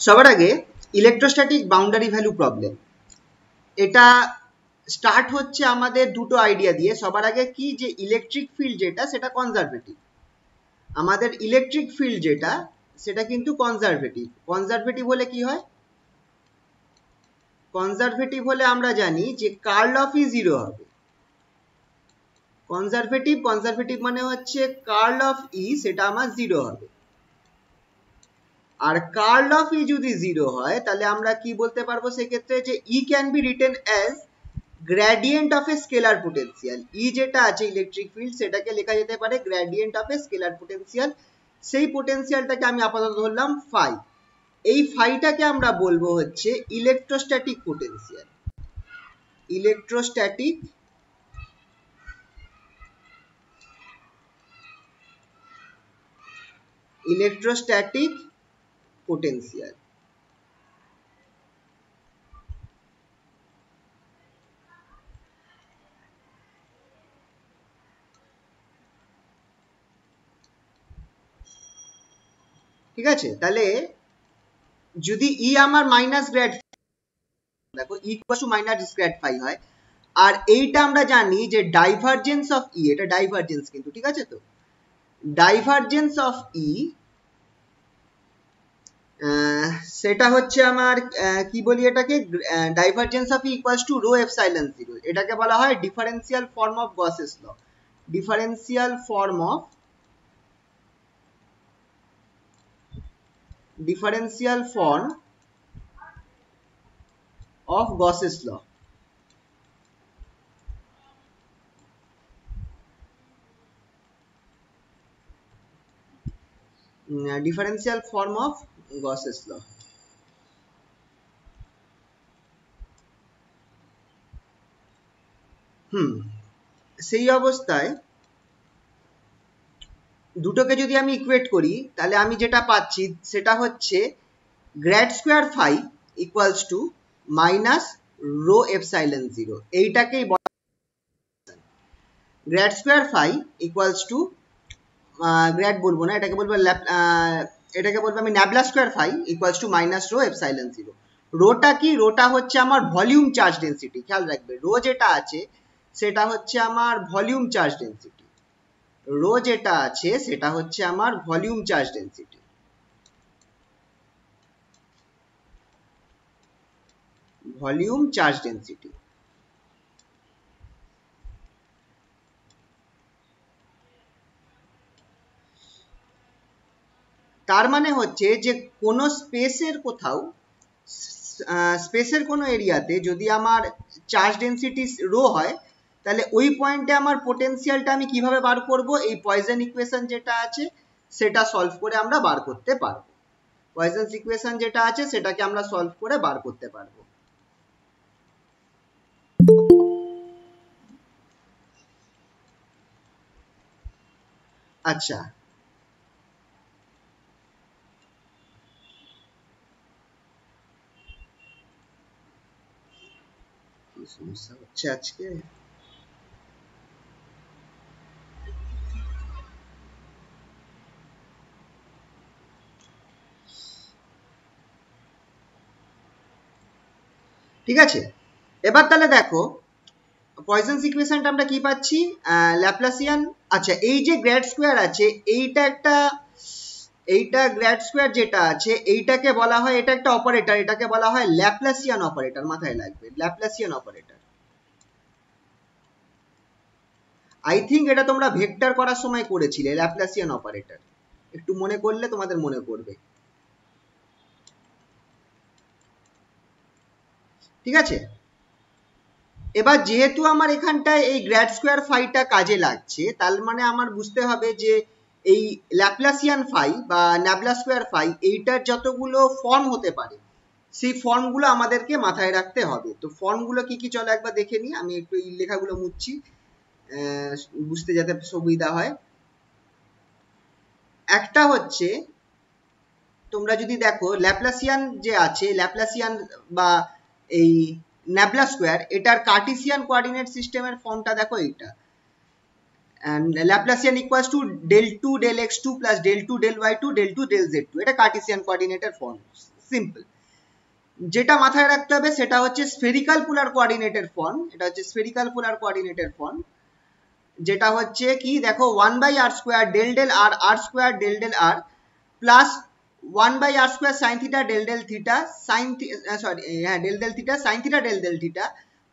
সবার আগে electrostatic boundary value problem, এটা স্টার্ট হচ্ছে আমাদের দুটো আইডিয়া দিয়ে। সবার আগে কি, যে ইলেকট্রিক ফিল্ড যেটা সেটা কনজারভেটিভ, আমাদের ইলেকট্রিক ফিল্ড যেটা সেটা কিন্তু কনজারভেটিভ। কনজারভেটিভ হলে কি হয়, কনজারভেটিভ হলে আমরা জানি যে কার্ল অফ ই জিরো হবে। কনজারভেটিভ মানে হচ্ছে কার্ল অফ ই সেটা আমার জিরো হবে। আর কার্ল অফ ই যদি জিরো হয় তাহলে আমরা কি বলতে পারবো সেক্ষেত্রে, যে E can be written as gradient of a scalar potential. E যেটা আছে ইলেকট্রিক ফিল্ড সেটাকে লেখা যেতে পারে gradient of a scalar potential. সেই পোটেনশিয়ালটাকে আমি আপাতত ধরলাম ফাই। এই ফাইটাকে আমরা বলবো হচ্ছে ইলেকট্রোস্ট্যাটিক পোটেনশিয়াল। Electrostatic potential. ঠিক আছে, তাহলে যদি ই আমার মাইনাস গ্রেড, দেখো E equal to minus grad phi হয়, আর এইটা আমরা জানি যে ডাইভারজেন্স অফ ই, এটা ডাইভারজেন্স কিন্তু, ঠিক আছে। তো ডাইভারজেন্স অফ ই সেটা হচ্ছে আমার কি বলি এটাকে, divergence of E equals to rho epsilon zero. এটাকে বলা হয় differential form of Gauss's law. Differential form of Gauss's law. Differential form of Gauss's law. সেই অবস্থায় দুটোকে যদি আমি ইকুয়েট করি তাহলে আমি যেটা পাচ্ছি সেটা হচ্ছে grad square phi equals to minus rho epsilon zero. এইটাকেই grad square phi equals to, grad বলবো না, এটাকে বলবো আমি nabla square phi equals to minus rho epsilon zero. রোটা কি, রোটা হচ্ছে আমার ভলিউম চার্জ ডেন্সিটি। খেয়াল রাখবে, রো যেটা আছে সেটা হচ্ছে আমার ভলিউম চার্জ ডেন্সিটি। রো যেটা আছে সেটা হচ্ছে আমার volume charge density. Volume charge density. তার মানে হচ্ছে যে কোনো স্পেসের কোনো এরিয়াতে যদি আমার চার্জ ডেন্সিটি রো হয় তাহলে ওই পয়েন্টে আমার পোটেনশিয়ালটা আমি কিভাবে বার করব, এই পয়জন ইকুয়েশন যেটা আছে সেটা সলভ করে আমরা বার করতে পারবো। পয়জনস ইকুয়েশন যেটা আছে সেটাকে আমরা সলভ করে বার করতে পারবো। আচ্ছা, কি সমস্যা হচ্ছে আজকে? ঠিক আছে, এবার তাহলে দেখো পয়জনস ইকুয়েশনটা আমরা কি পাচ্ছি, ল্যাপ্লাসিয়ান। আচ্ছা, এই যে গ্রেড স্কোয়ার আছে এইটা গ্রেড স্কোয়ার যেটা আছে এইটাকে বলা হয়, এটা একটা অপারেটর, এটাকে বলা হয় ল্যাপ্লাসিয়ান অপারেটর। মাথায় রাখবে, ল্যাপ্লাসিয়ান অপারেটর। আই থিঙ্ক এটা তোমরা ভেক্টর করার সময় করেছিলে, ল্যাপ্লাসিয়ান অপারেটর। একটু মনে করলে তোমাদের মনে পড়বে। ঠিক আছে, এবার যেহেতু আমার এখানটায় এই গ্রেড স্কোয়ার ফাইটা কাজে লাগছে, তার মানে আমার বুঝতে হবে যে এই ল্যাপ্লাসিয়ান ফাই বা ন্যাবলা স্কোয়ার ফাই এইটার যতগুলো ফর্ম হতে পারে সেই ফর্মগুলো আমাদেরকে মাথায় রাখতে হবে। তো ফর্মগুলো কি কি চলো একবার দেখে নিই। আমি একটু এই লেখাগুলো মুছছি বুঝতে যাতে সুবিধা হয়। একটা হচ্ছে, তোমরা যদি দেখো ল্যাপ্লাসিয়ান যে আছে, ল্যাপ্লাসিয়ান বা এই ন্যাবলা স্কোয়ার, এটার কার্টেসিয়ান কোঅর্ডিনেট সিস্টেমের ফর্মটা দেখো এইটা, Laplacian equals two del 2 del x2 plus del 2 del y2 del 2 del z2। এটা কার্টেসিয়ান কোঅর্ডিনেটের ফর্ম। সিম্পল। যেটা মাথায় রাখতে হবে সেটা হচ্ছে স্ফেরিক্যাল পোলার কোঅর্ডিনেটের ফর্ম। এটা হচ্ছে স্ফেরিক্যাল পোলার কোঅর্ডিনেটের ফর্ম, যেটা হচ্ছে কি দেখো 1/r² del del r r square del del r plus 1/r² sine theta del del theta sine del del theta sine theta del del theta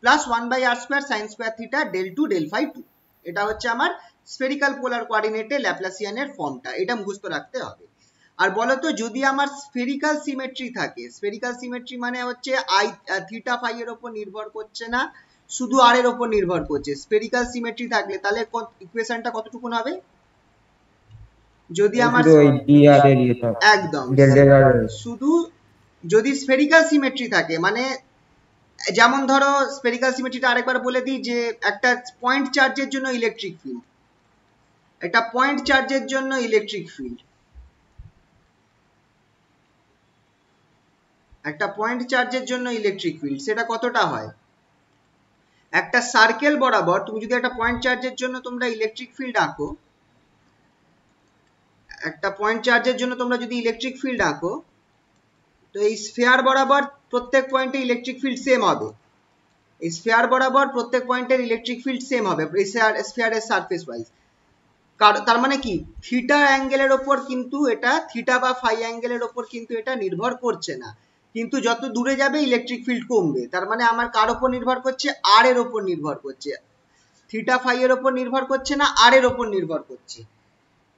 plus 1/r² sine square theta del two del phi 2। এটা হচ্ছে আমার spherical polar কোঅর্ডিনেটে ল্যাপ্লাসিয়ানের ফর্মটা, এটা মুখস্থ রাখতে হবে। আর বলতো যদি আমার স্ফেরিক্যাল সিমেট্রি থাকে, স্ফেরিক্যাল সিমেট্রি মানে হচ্ছে আই থিটা ফাই এর উপর নির্ভর করছে না, শুধু আর এর উপর নির্ভর করছে। স্ফেরিক্যাল সিমেট্রি থাকলে তাহলে ইকুয়েশনটা কতটুকুন হবে? যদি আমার একদম শুধু যদি স্ফেরিক্যাল সিমেট্রি থাকে, মানে যেমন ধরো স্ফেরিক্যাল সিমেট্রিটা আরেকবার বলে দিই, যে একটা পয়েন্ট চার্জের জন্য ইলেকট্রিক ফিল্ড, একটা পয়েন্ট চার্জের জন্য ইলেকট্রিক ফিল্ড, একটা পয়েন্ট চার্জের জন্য ইলেকট্রিক ফিল্ড সেটা কতটা হয়? একটা সার্কেল বরাবর তুমি যদি একটা পয়েন্ট চার্জের জন্য তোমরা ইলেকট্রিক ফিল্ড আঁকো, একটা পয়েন্ট চার্জের জন্য তোমরা যদি ইলেকট্রিক ফিল্ড আঁকো, তো এই স্ফিয়ার বরাবর প্রত্যেক পয়েন্টে ইলেকট্রিক ফিল্ড সেম হবে। এই স্ফিয়ার বরাবর প্রত্যেক পয়েন্টের ইলেকট্রিক ফিল্ড সেম হবে স্ফিয়ারের সারফেস ওয়াইজ। তার মানে কি থিটা অ্যাঙ্গেলের ওপর কিন্তু এটা, থিটা বা ফাই অ্যাঙ্গেলের ওপর কিন্তু এটা নির্ভর করছে না, কিন্তু যত দূরে যাবে ইলেকট্রিক ফিল্ড কমবে। তার মানে আমার কার ওপর নির্ভর করছে? আর এর ওপর নির্ভর করছে। থিটা ফাই এর ওপর নির্ভর করছে না, আর এর ওপর নির্ভর করছে।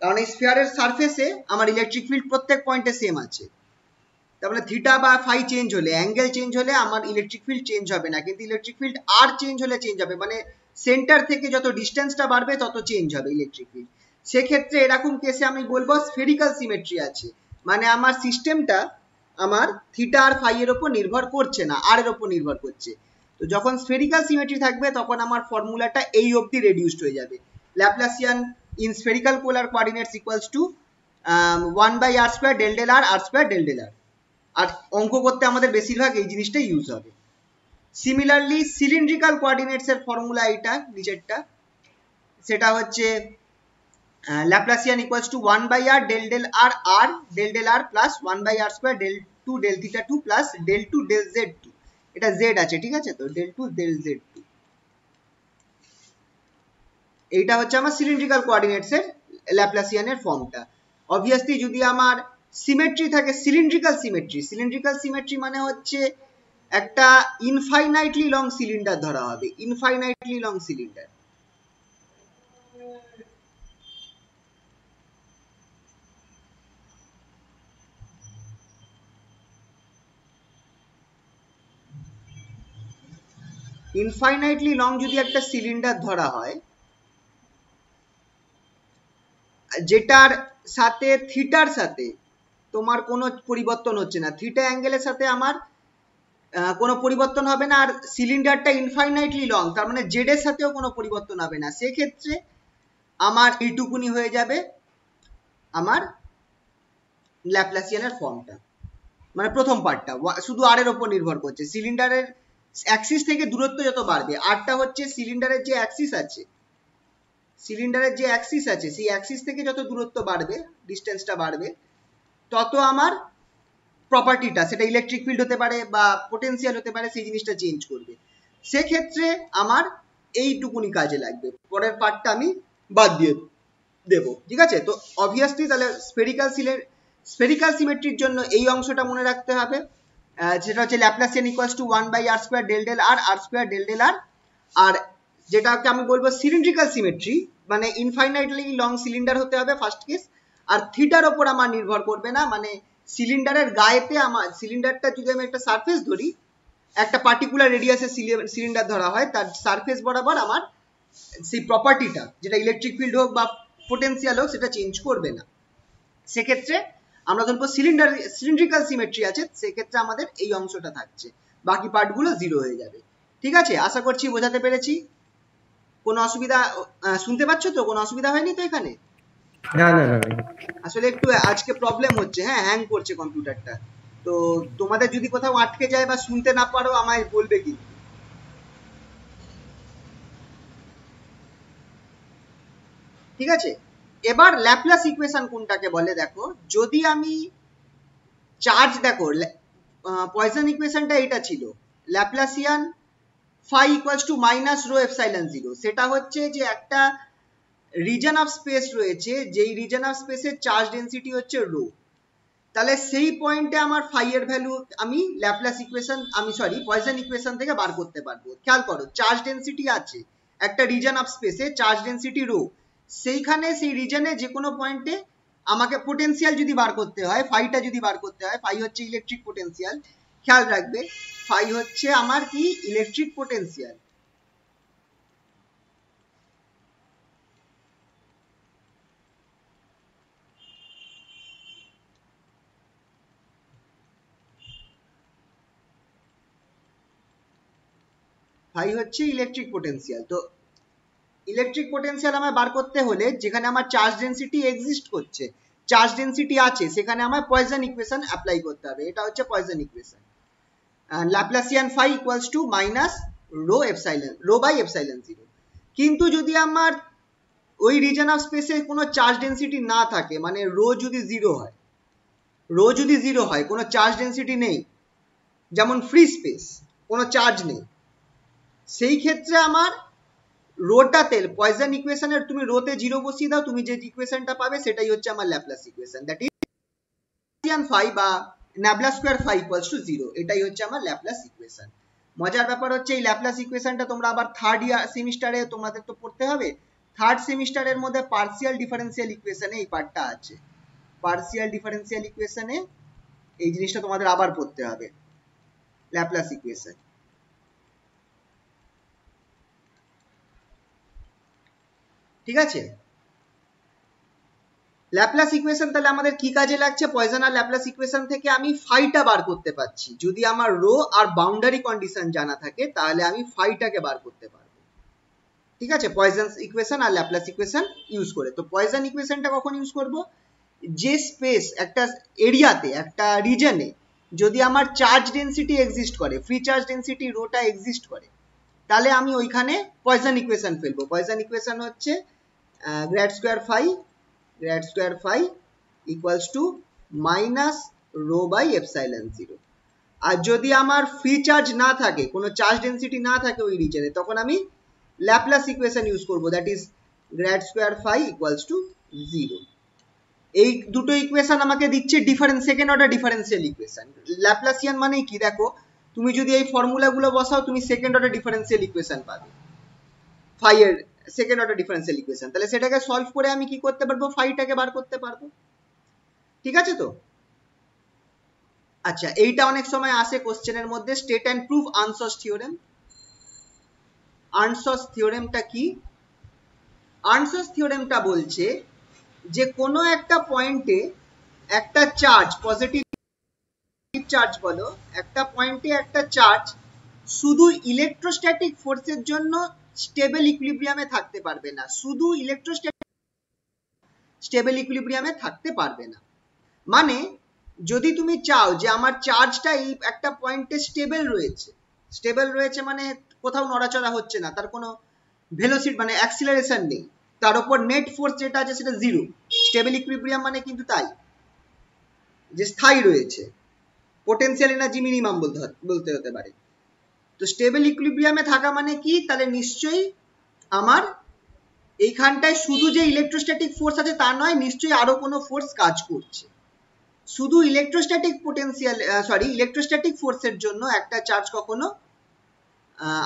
কারণ এই স্ফিয়ারের সারফেসে আমার ইলেকট্রিক ফিল্ড প্রত্যেক পয়েন্টে সেম আছে। তার মানে থিটা বা ফাই চেঞ্জ হলে, অ্যাঙ্গেল চেঞ্জ হলে আমার ইলেকট্রিক ফিল্ড চেঞ্জ হবে না, কিন্তু ইলেকট্রিক ফিল্ড আর চেঞ্জ হলে চেঞ্জ হবে, মানে সেন্টার থেকে যত ডিস্টেন্সটা বাড়বে তত চেঞ্জ হবে ইলেকট্রিক ফিল্ড। সেক্ষেত্রে এরকম কেসে আমি বলবো স্ফেরিক্যাল সিমেট্রি আছে, মানে আমার সিস্টেমটা আমার থিটা আর ফাই এর ওপর নির্ভর করছে না, আর এর ওপর নির্ভর করছে। তো যখন স্ফেরিক্যাল সিমেট্রি থাকবে তখন আমার ফর্মুলাটা এই অবধি রেডিউসড হয়ে যাবে, Laplacian in spherical polar coordinates equals to 1/r² del del r r square del del r. আর অঙ্ক করতে আমাদের বেশিরভাগ এই জিনিসটা ইউজ হবে। সিমিলারলি সিলিন্ড্রিক্যাল কোঅর্ডিনেটস এর ফর্মুলা এটা নিচেরটা, সেটা হচ্ছে Laplacian equals to 1/r del del r r del del r plus 1/r² del two del theta 2 plus del two del z 2। এটা জেড আছে, ঠিক আছে? তো ডেল টু ডেল জেড 2, এইটা হচ্ছে আমার সিলিন্ড্রিক্যাল কোঅর্ডিনেটস এর ল্যাপ্লাসিয়ানের ফর্মটা। অবভিয়াসলি যদি আমার সিমেট্রি থাকে, সিলিন্ড্রিক্যাল সিমেট্রি, সিলিন্ড্রিক্যাল সিমেট্রি মানে হচ্ছে একটা ইনফাইনাইটলি লং সিলিন্ডার ধরা হবে, infinitely long cylinder. Infinitely long যদি একটা সিলিন্ডার ধরা হয়, যেটার সাথে থিটার সাথে তোমার কোনো পরিবর্তন হচ্ছে না, থিটা অ্যাঙ্গেলের সাথে আমার কোনো পরিবর্তন হবে না, আর সিলিন্ডারটা ইনফাইনাইটলি লং, তার মানে জেড এর সাথেও কোনো পরিবর্তন হবে না, সেক্ষেত্রে আমার এইটুকুনি হয়ে যাবে আমার ল্যাপ্লাসিয়ানের ফর্মটা। মানে প্রথম পার্টটা শুধু আর এর উপর নির্ভর করছে, সিলিন্ডারের অ্যাক্সিস থেকে দূরত্ব যত বাড়বে, আরটা হচ্ছে সিলিন্ডারের যে অ্যাক্সিস আছে, সিলিন্ডারের যে অ্যাক্সিস আছে সেই অ্যাক্সিস থেকে যত দূরত্ব বাড়বে, ডিস্টেন্সটা বাড়বে, তত আমার প্রপার্টিটা, সেটা ইলেকট্রিক ফিল্ড হতে পারে বা পোটেনশিয়াল হতে পারে, সেই জিনিসটা চেঞ্জ করবে। সেক্ষেত্রে আমার এইটুকুনি কাজে লাগবে, পরের পার্টটা আমি বাদ দিয়ে দেবো, ঠিক আছে? তো অবভিয়াসলি তাহলে স্ফেরিক্যাল সিমেট্রির জন্য এই অংশটা মনে রাখতে হবে, যেটা হচ্ছে Laplacian equals to 1/r² del del r r square del del r. আর যেটাকে আমি বলবো সিলিন্ড্রিক্যাল সিমেট্রি, মানে ইনফাইনাইটলি লং সিলিন্ডার হতে হবে ফার্স্ট কেস, আর থিটার ওপর আমার নির্ভর করবে না, মানে সিলিন্ডারের গায়েতে আমার, সিলিন্ডারটা যদি আমি একটা সারফেস ধরি, একটা পার্টিকুলার রেডিয়াসের সিলিন্ডার ধরা হয়, তার সারফেস বরাবর আমার সেই প্রপার্টিটা, যেটা ইলেকট্রিক ফিল্ড হোক বা পোটেনশিয়াল হোক, সেটা চেঞ্জ করবে না। সেক্ষেত্রে আমরা ধরবো সিলিন্ড্রিক্যাল সিমেট্রি আছে, সেক্ষেত্রে আমাদের এই অংশটা থাকছে, বাকি পার্টগুলো জিরো হয়ে যাবে। ঠিক আছে, আশা করছি বোঝাতে পেরেছি। কোনো অসুবিধা শুনতে পাচ্ছ তো? কোনো অসুবিধা হয়নি তো এখানে? না না না, আসলে একটু আজকে প্রবলেম হচ্ছে, হ্যাঁ, হ্যাং করছে কম্পিউটারটা। তো তোমাদের যদি কোথাও আটকে যায় বা শুনতে না পারো আমায় বলবে কি। ঠিক আছে, এবার ল্যাপ্লাস ইকুয়েশন কোনটাকে বলে দেখো, যদি আমি চার্জ, দেখো পয়জন ইকুয়েশনটা এটা ছিল, Laplacian phi equals to minus rho epsilon zero. সেটা হচ্ছে যে একটা রিজন অফ স্পেস রয়েছে, যেই রিজন অফ স্পেসের চার্জ ডেন্সিটি হচ্ছে রো, তাহলে সেই পয়েন্টে আমার ফাই এর ভ্যালু আমি ল্যাপ্লাস ইকুয়েশন পয়জন ইকুয়েশন থেকে বার করতে পারবো। খেয়াল করো, চার্জ ডেন্সিটি আছে একটা রিজন অফ স্পেসে, চার্জ ডেন্সিটি রো, সেইখানে সেই রিজনে যে কোনো পয়েন্টে আমাকে পোটেনশিয়াল যদি বার করতে হয়, ফাইটা যদি বার করতে হয়, ফাই হচ্ছে ইলেকট্রিক পোটেনশিয়াল, খেয়াল রাখবে ফাই হচ্ছে আমার কি ইলেকট্রিক পোটেনশিয়াল। ফাই হচ্ছে ইলেকট্রিক পোটেনশিয়াল। তো ইলেকট্রিক পোটেনশিয়াল আমার বার করতে হলে যেখানে আমার চার্জ ডেন্সিটি এক্সিস্ট করছে, চার্জ ডেন্সিটি আছে, সেখানে আমার পয়জন ইকুয়েশন অ্যাপ্লাই করতে হবে। এটা হচ্ছে Poisson equation, Laplacian phi equals to minus rho by epsilon zero. কিন্তু যদি আমার ওই রিজন অফ স্পেসে কোনো চার্জ ডেন্সিটি না থাকে, মানে রো যদি জিরো হয়, কোনো চার্জ ডেন্সিটি নেই, যেমন ফ্রি স্পেস, কোনো চার্জ নেই, সেই ক্ষেত্রে আমার রোটাতে পয়জন ইকুয়েশনের তুমি রোতে জিরো বসিয়ে দাও, তুমি যে ইকুয়েশনটা পাবে সেটাই হচ্ছে আমার Laplace equation, that is phi বা nabla square phi equals to zero. এটাই হচ্ছে আমার ল্যাপ্লাস ইকুয়েশন। মজার ব্যাপার হচ্ছে এই ল্যাপ্লাস ইকুয়েশনটা তোমরা আবার থার্ড ইয়ার সেমিস্টারে তোমাদের তো পড়তে হবে, থার্ড সেমিস্টারের মধ্যে পার্সিয়াল ডিফারেন্সিয়াল ইকুয়েশনে এই পার্টটা আছে, পার্সিয়াল ডিফারেন্সিয়াল ইকুয়েশনে এই জিনিসটা তোমাদের আবার পড়তে হবে, ল্যাপ্লাস ইকুয়েশন। ঠিক আছে, ল্যাপ্লাস ইকুয়েশন তাহলে আমাদের কি কাজে লাগছে? পয়জন আর ল্যাপ্লাস ইকুয়েশন থেকে আমি ফাইটা বার করতে পারছি। যদি আমার রো আর বাউন্ডারি কন্ডিশন জানা থাকে তাহলে আমি ফাইটাকে বার করতে পারবো। ঠিক আছে, পয়জন ইকুয়েশন আর ল্যাপ্লাস ইকুয়েশন ইউজ করে। তো পয়জন ইকুয়েশনটা কখন ইউজ করব? যে স্পেস একটা এরিয়াতে, একটা রিজনে যদি আমার চার্জ ডেন্সিটি এক্সিস্ট করে, ফ্রি চার্জ ডেন্সিটি রোটা এক্সিস্ট করে, তাহলে আমি ওইখানে পয়জন ইকুয়েশন ফেলবো। পয়জন ইকুয়েশন হচ্ছে grad square phi equals to minus rho by epsilon zero. আর যদি আমার ফ্রি চার্জ না থাকে, কোনো চার্জ ডেন্সিটি না থাকে ওই রিজনে, তখন আমি ল্যাপ্লাস ইকুয়েশন ইউজ করবো, that is grad square phi equals to zero. এই দুটো ইকুয়েশন আমাকে দিচ্ছে second order differential equation. Laplacian মানে কি দেখো, তুমি যদি এই ফর্মুলাগুলো বসাও তুমি সেকেন্ড অর্ডার ডিফারেন্সিয়াল ইকুয়েশন পাবে, ফাই এর সেকেন্ড অর্ডার ডিফারেন্সিয়াল ইকুয়েশন। তাহলে সেটাকে সলভ করে আমি কি করতে পারবো? ফাইটাকে বার করতে পারবো। ঠিক আছে তো? আচ্ছা, এইটা অনেক সময় আসে কোশ্চেনের মধ্যে, স্টেট অ্যান্ড প্রুভ আর্নশস থিওরেম। আর্নশস থিওরেমটা কি? আর্নশস থিওরেমটা বলছে যে কোনো একটা পয়েন্টে একটা চার্জ, পজিটিভ চার্জ বলো, একটা পয়েন্টে একটা চার্জ শুধু ইলেকট্রোস্ট্যাটিক ফোর্সের জন্য স্টেবল ইকুইলিব্রিয়ামে থাকতে পারবে না, শুধু ইলেকট্রোস্ট্যাটিক স্টেবল ইকুইলিব্রিয়ামে থাকতে পারবে না। মানে যদি তুমি চাও যে আমার চার্জটা এই একটা পয়েন্টে স্টেবল রয়েছে মানে কোথাও নড়াচড়া হচ্ছে না, তার কোনো ভেলোসিটি মানে অ্যাক্সিলারেশন নেই, তার উপর নেট ফোর্স যেটা আছে সেটা জিরো, স্টেবল ইকুইলিব্রিয়াম মানে কিন্তু তাই যে স্থায়ী রয়েছে, পোটেনশিয়াল এনার্জি মিনিমাম বলতে হতে পারে। তো স্টেবল ইকুইলিব্রিয়ামে থাকা মানে কি? তাহলে নিশ্চয়ই আমার এইখানটায় শুধু যে ইলেকট্রোস্ট্যাটিক ফোর্স আছে তা নয়, নিশ্চয়ই আরো কোনো ফোর্স কাজ করছে। শুধু ইলেকট্রোস্ট্যাটিক ফোর্সের জন্য একটা চার্জ কখনো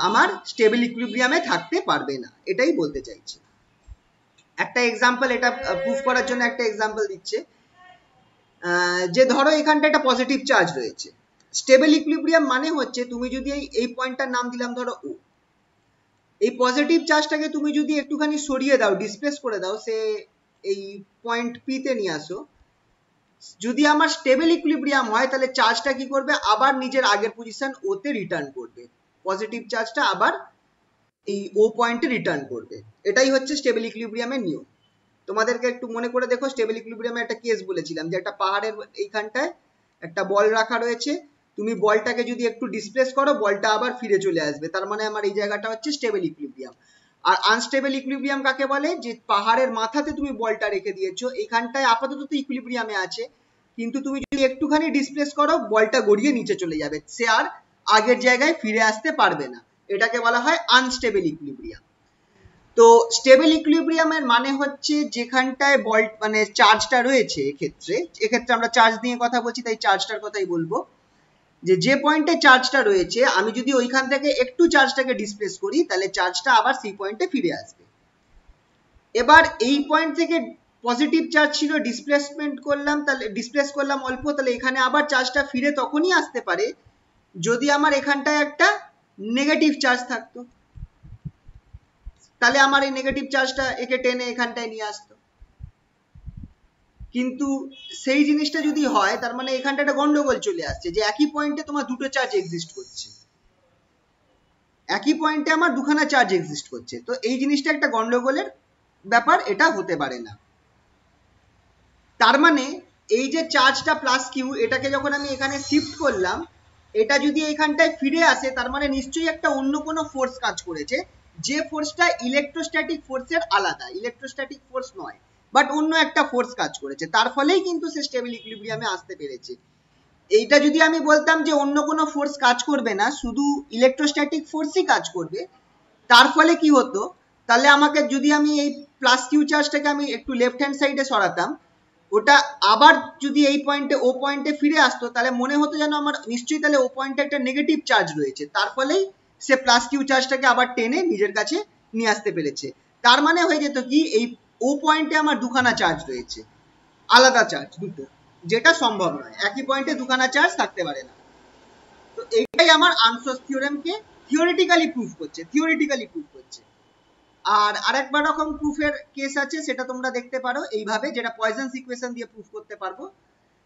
আমার স্টেবল ইকুইলিব্রিয়ামে থাকতে পারবে না, এটাই বলতে চাইছি। একটা এক্সাম্পল, এটা প্রুফ করার জন্য একটা এক্সাম্পল দিচ্ছে, যে ধরো এখানটা একটা পজিটিভ চার্জ রয়েছে, স্টেবল ইকুইলিব্রিয়াম মানে হচ্ছে তুমি যদি এই পয়েন্টটার নাম দিলাম ধরো ও, এই পজিটিভ চার্জটাকে তুমি যদি একটুখানি সরিয়ে দাও, ডিসপ্লেস করে দাও, সে এই পয়েন্ট পি তে নিয়ে আসো, যদি আমার স্টেবল ইকুইলিব্রিয়াম হয় তাহলে চার্জটা কি করবে? আবার নিজের আগের পজিশন ও তে রিটার্ন করবে, পজিটিভ চার্জটা আবার এই ও পয়েন্টে রিটার্ন করবে। এটাই হচ্ছে স্টেবল ইকুইলিব্রিয়ামের নিয়ম। তোমাদেরকে একটু মনে করে দেখো, স্টেবল ইকুইলিব্রিয়ামে একটা কেস বলেছিলাম যে একটা পাহাড়ের এইখানটায় একটা বল রাখা রয়েছে, তুমি বলটাকে যদি একটু ডিসপ্লেস করো বলটা আবার ফিরে চলে আসবে, তার মানে আমার এই জায়গাটা হচ্ছে স্টেবল ইকুইলিব্রিয়াম। আর আনস্টেবল ইকুইলিব্রিয়াম কাকে বলে? যে পাহাড়ের মাথাতে তুমি বলটা রেখে দিয়েছো, এইখানটায় আপাতত ইকুইলিব্রিয়ামে আছে, কিন্তু তুমি যদি খালি একটুখানি ডিসপ্লেস করো, বলটা গড়িয়ে নিচে চলে যাবে, সে আর আগের জায়গায় ফিরে আসতে পারবে না। এটাকে বলা হয় আনস্টেবল ইকুইলিব্রিয়াম। তো স্টেবল ইকুইলিব্রিয়ামের মানে হচ্ছে যেখানটায় বল মানে চার্জটা রয়েছে, এক্ষেত্রে আমরা চার্জ নিয়ে কথা বলছি তাই চার্জটার কথাই বলবো, যে পয়েন্টে চার্জটা রয়েছে আমি যদি ওইখান থেকে একটু চার্জটাকে ডিসপ্লেস করি তাহলে চার্জটা আবার সেই পয়েন্টে ফিরে আসবে। এবার এই পয়েন্ট থেকে পজিটিভ চার্জ ছিল, ডিসপ্লেস করলাম অল্প, তাহলে এখানে আবার চার্জটা ফিরে তখনই আসতে পারে যদি আমার এখানটায় একটা নেগেটিভ চার্জ থাকতো, তাহলে আমার এই নেগেটিভ চার্জটা একে টেনে এখানটায় নিয়ে আসতো। কিন্তু সেই জিনিসটা যদি হয় তার মানে এখানটা একটা গন্ডগোল চলে আসছে যে একই পয়েন্টে তোমার দুটো চার্জ এক্সিস্ট করছে, একই পয়েন্টে আমার দুখানা চার্জ এক্সিস্ট করছে। তো এই জিনিসটা একটা গন্ডগোলের ব্যাপার, এটা হতে পারে না। তার মানে এই যে চার্জটা প্লাস কিউ, এটাকে যখন আমি এখানে শিফট করলাম, এটা যদি এখানটায় ফিরে আসে তার মানে নিশ্চয়ই একটা অন্য কোনো ফোর্স কাজ করেছে, যে ফোর্সটা ইলেকট্রোস্ট্যাটিক ফোর্সের আলাদা, ইলেকট্রোস্ট্যাটিক ফোর্স নয়, বাট অন্য একটা ফোর্স কাজ করেছে, তার ফলেই কিন্তু সে স্টেবল ইকুইলিব্রিয়ামে আসতে পেরেছে। এইটা যদি আমি বলতাম যে অন্য কোনো ফোর্স কাজ করবে না, শুধু ইলেকট্রোস্ট্যাটিক ফোর্সই কাজ করবে, তার ফলে কি হতো, তাহলে আমাকে যদি আমি এই প্লাস কিউ চার্জটাকে আমি একটু লেফট হ্যান্ড সাইডে সরাতাম, ওটা আবার যদি এই পয়েন্টে ও পয়েন্টে ফিরে আসতো, তাহলে মনে হতো যেন আমার নিশ্চয়ই তাহলে ও পয়েন্টে একটা নেগেটিভ চার্জ রয়েছে, তার ফলেই সে প্লাস কিউ চার্জটাকে আবার টেনে নিজের কাছে নিয়ে আসতে পেরেছে। তার মানে হয়ে যেত কি এই ও পয়েন্টে আমার দুখানা চার্জ রয়েছে, আলাদা চার্জ দুটো, যেটা সম্ভব নয়, একই পয়েন্টে দুখানা চার্জ থাকতে পারে না। তো এইটাই আমার আনসোস থিওরেমকে থিওরিটিক্যালি প্রুফ করছে। আর আরেকবার রকম প্রুফের কেস আছে, সেটা তোমরা দেখতে পারো এইভাবে, যেটা পয়সনস ইকুয়েশন দিয়ে প্রুফ করতে পারবো।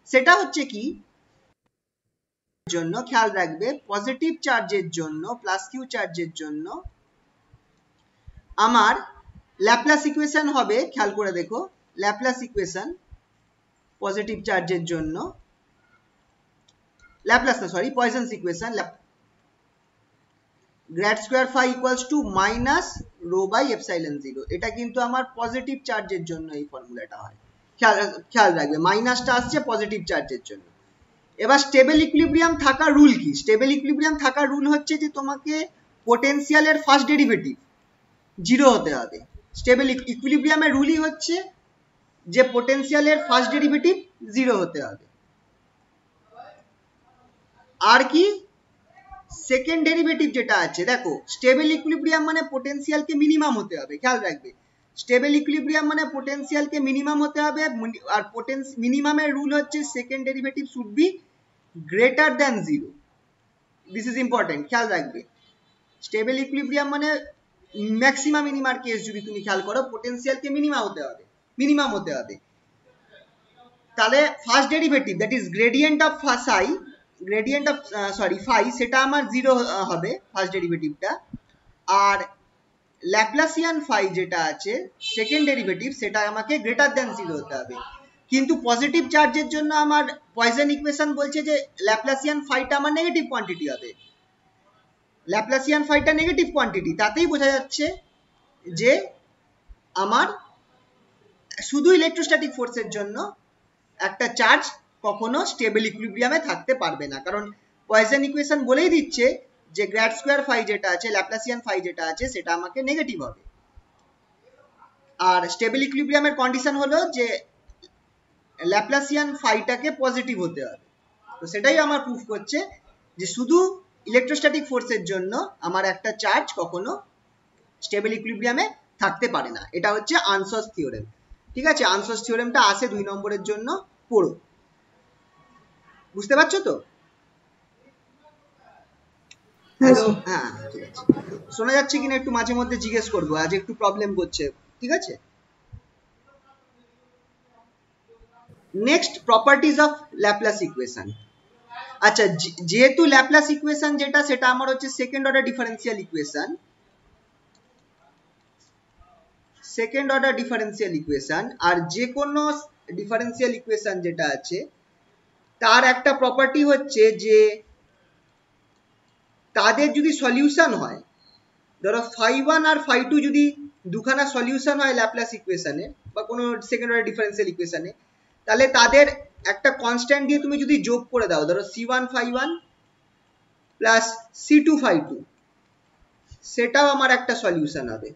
সেটা হচ্ছে কি, জন্য খেয়াল রাখবে পজিটিভ চার্জের জন্য, প্লাস কিউ চার্জের জন্য আমার ল্যাপ্লাস ইকুয়েশন হবে, খেয়াল করে দেখো, ল্যাপ্লাস ইকুয়েশন পজিটিভ চার্জের জন্য, ল্যাপ্লাস না sorry Poisson's equation, grad square phi equals to minus rho by epsilon 0। এটা কিন্তু আমার পজিটিভ চার্জের জন্য এই ফর্মুলাটা হয়, খেয়াল রাখবে মাইনাসটা আসছে পজিটিভ চার্জের জন্য। এবার স্টেবল ইকুইলিব্রিয়াম থাকার রুল কি? স্টেবল ইকুইলিব্রিয়াম থাকার রুল হচ্ছে যে তোমাকে পোটেনশিয়ালের ফার্স্ট ডেরিভেটিভ 0 হতে হবে। স্টেবল ইকুইলিব্রিয়ামের রুলই হচ্ছে যে পোটেনশিয়ালের ফার্স্ট ডেরিভেটিভ 0 হতে হবে। আর কি, সেকেন্ড ডেরিভেটিভ যেটা আছে, দেখো স্টেবল ইকুইলিব্রিয়াম মানে পোটেনশিয়ালকে মিনিমাম হতে হবে, খেয়াল রাখবে স্টেবল ইকুইলিব্রিয়াম মানে পোটেনশিয়ালকে মিনিমাম হতে হবে, আর মিনিমামের রুল হচ্ছে second derivative should be greater than 0। This is important, খেয়াল রাখবে স্টেবল ইকুইলিব্রিয়াম মানে ম্যাক্সিমাম মিনিমার কেস যদি তুমি খেয়াল করো, পোটেনশিয়ালকে মিনিমাম হতে হবে। তাহলে first derivative that is gradient of phi, সেটা আমার 0 হবে ফার্স্ট ডেরিভেটিভটা। আর ল্যাপ্লাসিয়ান ফাই যেটা আছে সেকেন্ড ডেরিভেটিভ, সেটা আমাকে গ্রেটার দ্যান 0 হতে হবে। কিন্তু পজিটিভ চার্জের জন্য আমার পয়সন ইকুয়েশন বলছে যে ল্যাপ্লাসিয়ান ফাইটা আমার নেগেটিভ কোয়ান্টিটি হবে, ল্যাপ্লাসিয়ান ফাইটা নেগেটিভ কোয়ান্টিটি, তাতেই বোঝা যাচ্ছে যে আমার শুধু ইলেকট্রোস্ট্যাটিক ফোর্সের জন্য একটা চার্জ কখনো স্টেবল ইকুইলিব্রিয়ামে থাকতে পারবে না, কারণ পয়সন ইকুয়েশন বলেই দিচ্ছে যে গ্র্যাড স্কোয়ার ফাই যেটা আছে, ল্যাপ্লাসিয়ান ফাই যেটা আছে, সেটা আমাকে নেগেটিভ হবে। আর স্টেবল ইকুইলিব্রিয়ামের কন্ডিশন হলো যে ল্যাপ্লাসিয়ান ফাইটাকে পজিটিভ হতে হবে। তো সেটাই আমার প্রুফ করছে যে শুধু ইলেকট্রোস্ট্যাটিক ফোর্সের জন্য আমার একটা চার্জ কখনো স্টেবল ইকুইলিব্রিয়ামে থাকতে পারে না। এটা হচ্ছে আনসোস থিওরেম। ঠিক আছে, আনসোস থিওরেমটা আসে 2 নম্বরের জন্য, পড়ো। বুঝতে পারছো তো? হ্যালো, হ্যাঁ ঠিক আছে। শোনা যাচ্ছে কিনা একটু মাঝে মধ্যে জিজ্ঞেস করবো, আজ একটু প্রবলেম করছে, ঠিক আছে? Next, properties of Laplace equation. আচ্ছা, যেহেতু ল্যাপ্লাস ইকুয়েশন যেটা, সেটা আমার হচ্ছে সেকেন্ড অর্ডার ডিফারেন্সিয়াল ইকুয়েশন, আর যে কোনো ডিফারেন্সিয়াল ইকুয়েশন যেটা আছে তার একটা প্রপার্টি হচ্ছে যে তাদের যদি সলিউশন হয়, ধরো ফাই 1 আর ফাই 2 যদি দুখানা সলিউশন হয় ল্যাপ্লাস ইকুয়েশনে বা কোনো সেকেন্ড অর্ডার ডিফারেন্সিয়াল ইকুয়েশনে, তাহলে তাদের একটা কনস্ট্যান্ট দিয়ে তুমি যদি যোগ করে দাও, ধরো c1 phi1 plus c2 phi2, সেটাও আমার একটা সলিউশন হবে।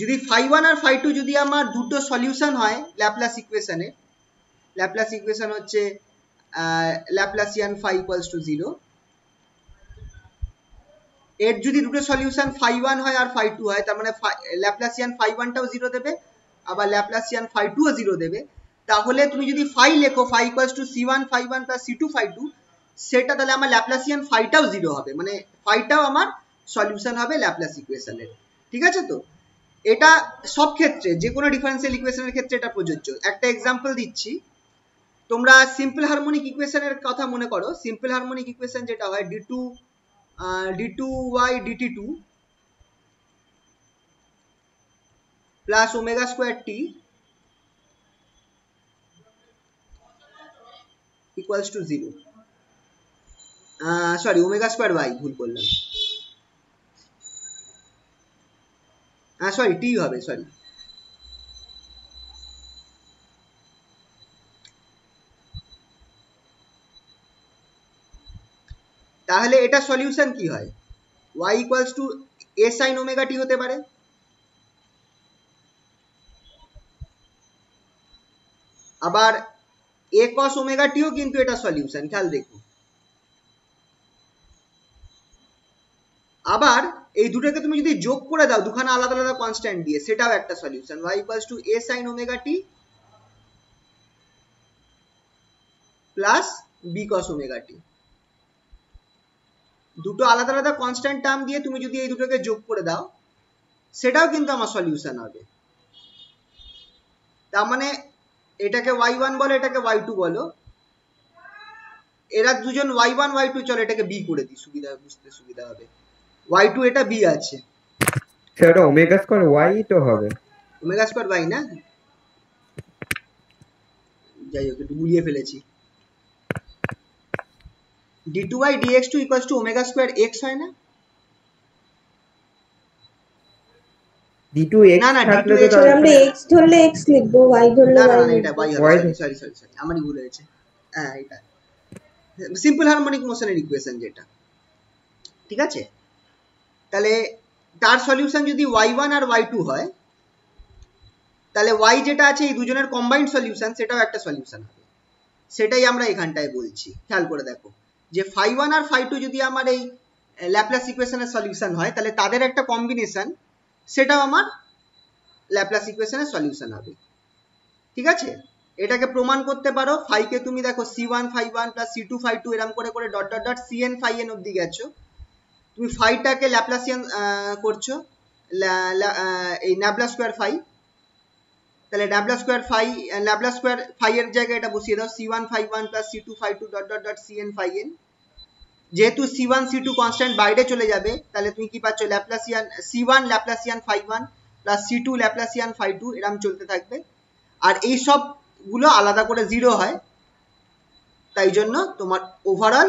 যদি phi1 আর phi2 যদি আমার দুটো সলিউশন হয় ল্যাপ্লাস ইকুয়েশনে, ল্যাপ্লাস ইকুয়েশন হচ্ছে ল্যাপ্লাসিয়ান phi ইকুয়ালস টু 0, এর যদি দুটো সলিউশন phi1 হয় আর phi2 হয়, তার মানে ল্যাপ্লাসিয়ান phi1 টাও 0 দেবে, আবার ল্যাপ্লাসিয়ান phi2 ও 0 দেবে। তাহলে তুমি যদি phi লেখো phi equals two c1 phi1 plus c2 phi2, সেটা তাহলে আমার ল্যাপ্লাসিয়ান phi টাও 0 হবে, মানে phi টাও আমার সলিউশন হবে ল্যাপ্লাস ইকুয়েশনের। ঠিক আছে? তো এটা সব ক্ষেত্রে, যে কোনো ডিফারেন্সিয়াল ইকুয়েশনের ক্ষেত্রে এটা প্রযোজ্য। একটা এক্সাম্পল দিচ্ছি, তোমরা সিম্পল হারমোনিক ইকুয়েশনের কথা মনে করো। সিম্পল হারমোনিক ইকুয়েশন যেটা হয় d2y dt2 plus omega square t equals to 0, sorry omega square y ভুল করলাম, সরি টি হবে, সরি। তাহলে এটা সলিউশন কি হয়? y equals to a sin omega t হতে পারে, আবার a cos ওমেগা t ও কিন্তু এটা সলিউশন, খেয়াল দেখো। আবার এই দুটোকে তুমি যদি যোগ করে দাও দুখানা আলাদা আলাদা কনস্ট্যান্ট দিয়ে, সেটাও একটা solution, y equals to a sin omega t plus b cos omega t। দুটো আলাদা আলাদা কনস্ট্যান্ট টার্ম দিয়ে তুমি যদি এই দুটোকে যোগ করে দাও, সেটাও কিন্তু আমার সলিউশন হবে। তার মানে এটাকে y1 বলো, এটাকে y2 বলো, এরা দুজন y1 y2, চলো এটাকে b করে দিই, সুবিধা বুঝতে সুবিধা হবে। y2 এটা b আছে, সেটা ওমেগা স্কয়ার y তো হবে, ওমেগা স্কয়ার y না, যাই হোক একটু গুলিয়ে ফেলেছি। d2y dx2 equals to omega square x হয় না? d2x না না থাকলে d2x তো আমরা x ধরলে x লিখবো, y ধরলে না না y না, এটা লিখবো। y হবে, সরি সরি সরি, আমারই ভুল হয়েছে। হ্যাঁ, এটা সিম্পল হারমোনিক মোশনের ইকুয়েশন যেটা। ঠিক আছে? তাহলে তার সলিউশন যদি y1 আর y2 হয়, তাহলে y যেটা আছে এই দুজনের কম্বাইন্ড সলিউশন, সেটাও একটা সলিউশন হবে। সেটাই আমরা এখানটায় বলছি, খেয়াল করে দেখো যে phi1 আর phi2 যদি আমার এই ল্যাপ্লাস ইকুয়েশনের সলিউশন হয়, তাহলে তাদের একটা কম্বিনেশন, সেটাও আমার ল্যাপ্লাস ইকুয়েশনের সলিউশন হবে। ঠিক আছে? এটাকে প্রমাণ করতে পারো, phi কে তুমি দেখো c1 phi1 plus c2 phi2 এরকম করে করে dot dot dot cn phi n অবধি গেছো, তুমি phi টাকে ল্যাপ্লাসিয়ান করছো এই ন্যাবলা স্কয়ার phi, তাহলে ল্যাপ্লাস স্কয়ার phi এর জায়গায় এটা বসিয়ে দাও c1 phi1 plus c2 phi2 dot dot dot cn phi n। যেহেতু c1 c2 কনস্ট্যান্ট বাইরে চলে যাবে, তাহলে তুমি কি পাচ্ছ, Laplacian c1 Laplacian phi1 plus c2 Laplacian phi2, এরকম চলতে থাকবে। আর এই সব গুলো আলাদা করে 0 হয়, তাই জন্য তোমার ওভারঅল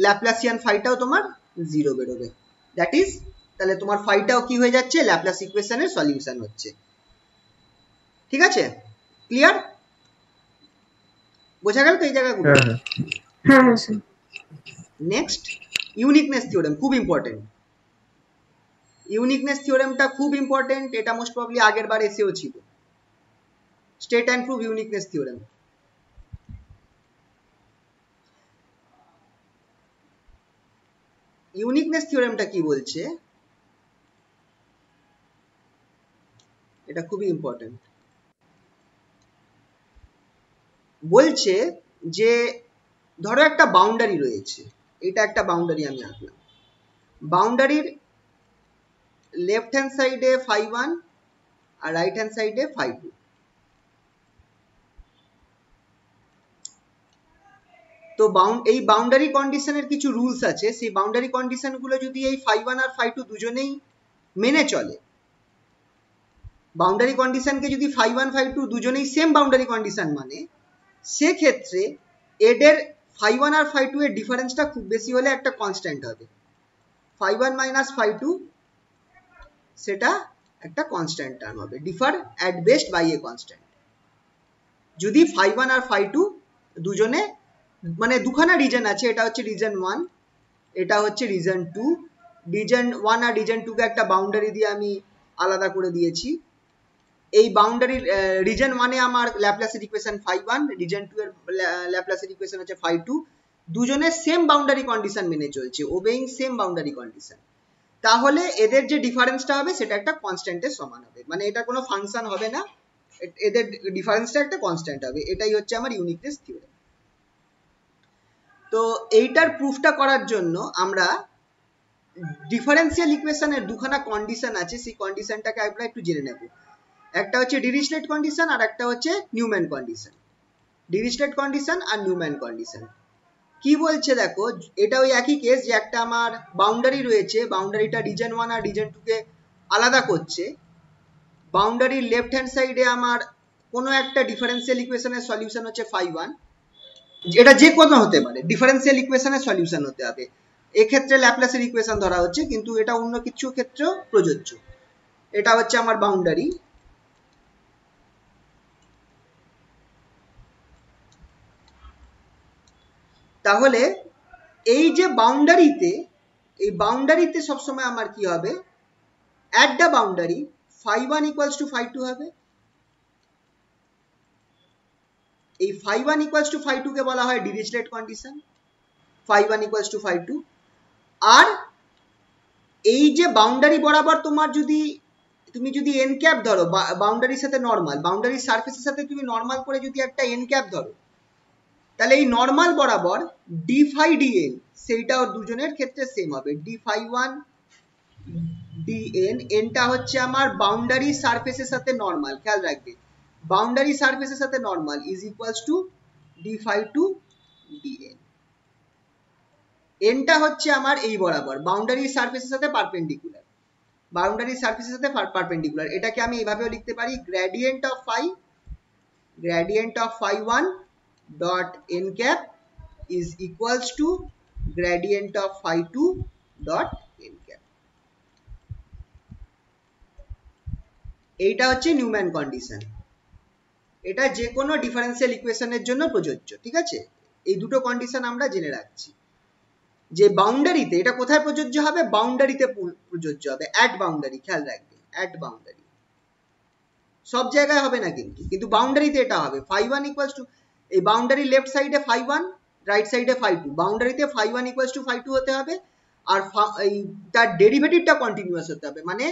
ল্যাপ্লাসিয়ান ফাইটাও তোমার 0 বেরোবে। দ্যাট ইজ, তাহলে তোমার ফাইটাও কি হয়ে যাচ্ছে, ল্যাপ্লাস ইকুয়েশনের সলিউশন হচ্ছে। ঠিক আছে? ক্লিয়ার? বোঝা গেল তো এই জায়গাগুলো? হ্যাঁ হ্যাঁ স্যার। নেক্সট, ইউনিকনেস থিওরেম, খুব ইম্পর্টেন্ট। ইউনিকনেস থিওরেমটা খুব ইম্পর্টেন্ট, এটা মোস্ট প্রবাবলি আগের বার এসেও ছিল। State and prove uniqueness theorem. Uniqueness থিওরেমটা কি বলছে, এটা খুবই ইম্পর্টেন্ট। বলছে যে ধরো একটা বাউন্ডারি রয়েছে, এটা একটা বাউন্ডারি আমি আঁকলাম, বাউন্ডারির লেফট হ্যান্ড সাইডে phi1 আর রাইট হ্যান্ড সাইডে phi2। তো এই বাউন্ডারি কন্ডিশনের কিছু রুলস আছে, সেই বাউন্ডারি কন্ডিশন গুলো যদি এই phi1 আর phi2 দুজনেই মেনে চলে, বাউন্ডারি কন্ডিশনকে যদি phi1 phi2 দুজনেই সেম বাউন্ডারি কন্ডিশন মানে, সেক্ষেত্রে এদের phi1 আর phi2 এর ডিফারেন্সটা খুব বেশি হলে একটা কনস্ট্যান্ট হবে, phi1 মাইনাস phi2, সেটা একটা কনস্ট্যান্ট টার্ম হবে, differ at best by a constant. যদি ফাই ওয়ান আর ফাই টু দুজনে মানে দুখানা রিজন আছে, এটা হচ্ছে রিজন 1, এটা হচ্ছে রিজন 2। রিজন 1 আর রিজন 2 কে একটা বাউন্ডারি দিয়ে আমি আলাদা করে দিয়েছি। এই বাউন্ডারি রিজন 1 এ আমার ল্যাপ্লাসিয়ান ইকুয়েশন ফাই 1, রিজন 2 এর ল্যাপ্লাসিয়ান ইকুয়েশন হচ্ছে ফাই 2। দুজনের সেম বাউন্ডারি কন্ডিশন মেনে চলছে, ওবেইং সেম বাউন্ডারি কন্ডিশন। তাহলে এদের যে ডিফারেন্সটা হবে সেটা একটা কনস্ট্যান্টের সমান হবে, মানে এটা কোনো ফাংশন হবে না, এদের ডিফারেন্সটা একটা কনস্ট্যান্ট হবে। এটাই হচ্ছে আমার ইউনিকনেস থিওরেম। তো এইটার প্রুফটা করার জন্য আমরা ডিফারেন্সিয়াল ইকুয়েশনের দুখানা কন্ডিশন আছে, সেই কন্ডিশনটাকে আমরা একটু জেনে নেব। একটা হচ্ছে ডিরিচলেট কন্ডিশন আর একটা হচ্ছে নিউম্যান কন্ডিশন। ডিরিচলেট কন্ডিশন আর নিউম্যান কন্ডিশন কি বলছে দেখো, এটা ওই একই কেস যে একটা আমার বাউন্ডারি রয়েছে, বাউন্ডারিটা রিজন 1 আর রিজন 2 কে আলাদা করছে। বাউন্ডারির লেফট হ্যান্ড সাইডে আমার কোনো একটা ডিফারেন্সিয়াল ইকুয়েশনের সলিউশন হচ্ছে ফাই 1, এটা যে কোনো হতে পারে, ডিফারেন্সিয়াল ইকুয়েশনের সলিউশন হতে হবে। এক্ষেত্রে ল্যাপ্লাসের ইকুয়েশন ধরা হচ্ছে, কিন্তু এটা অন্য কিছু ক্ষেত্রেও প্রযোজ্য। এটা হচ্ছে আমার বাউন্ডারি। তাহলে এই যে বাউন্ডারিতে সবসময় আমার কি হবে, at the boundary phi 1 equals to phi 2 হবে। এই ফাই 1 ইকুয়ালস টু ফাই 2 কে বলা হয় Dirichlet condition, phi 1 equals to phi 2। আর এই যে বাউন্ডারি বরাবর তুমি যদি এন ক্যাপ ধরো, বাউন্ডারির সাথে নরমাল, বাউন্ডারির সারফেসের সাথে তুমি নরমাল করে যদি একটা এন ক্যাপ ধরো, তাহলে এই নরমাল বরাবর ডি ফাই ডি এন সেইটাও দুজনের ক্ষেত্রে সেম হবে। ডি ফাই 1 ডি এন, এনটা হচ্ছে আমার বাউন্ডারি সারফেসের সাথে নরমাল, খেয়াল রাখবে বাউন্ডারি সারফেসের সাথে normal is equals to d phi 2 d n. এনটা হচ্ছে আমার এই বরাবর বাউন্ডারি সারফেসের সাথে পারপেন্ডিকুলার, বাউন্ডারি সারফেসের সাথে পারপেন্ডিকুলার। এটাকে আমি এইভাবেও লিখতে পারি, gradient of phi 1 dot n cap is equals to gradient of phi 2 dot n cap। এইটা হচ্ছে নিউম্যান কন্ডিশন, এটা যে কোনো ডিফারেন্সিয়াল ইকুয়েশনের জন্য প্রযোজ্য। ঠিক আছে, এই দুটো কন্ডিশন আমরা জেনে রাখছি যে বাউন্ডারিতে এটা কোথায় প্রযোজ্য হবে, বাউন্ডারিতে প্রযোজ্য হবে, অ্যাট বাউন্ডারি, খেয়াল রাখবে অ্যাট বাউন্ডারি, সব জায়গায় হবে না কিন্তু বাউন্ডারিতে এটা হবে। ফাই 1 ইকুয়ালস টু, এই বাউন্ডারি লেফট সাইডে ফাই 1, রাইট সাইডে ফাই 2, বাউন্ডারিতে ফাই 1 ইকুয়ালস টু ফাই 2 হতে হবে, আর তার ডেরিভেটিভটা কন্টিনিউয়াস হতে হবে, মানে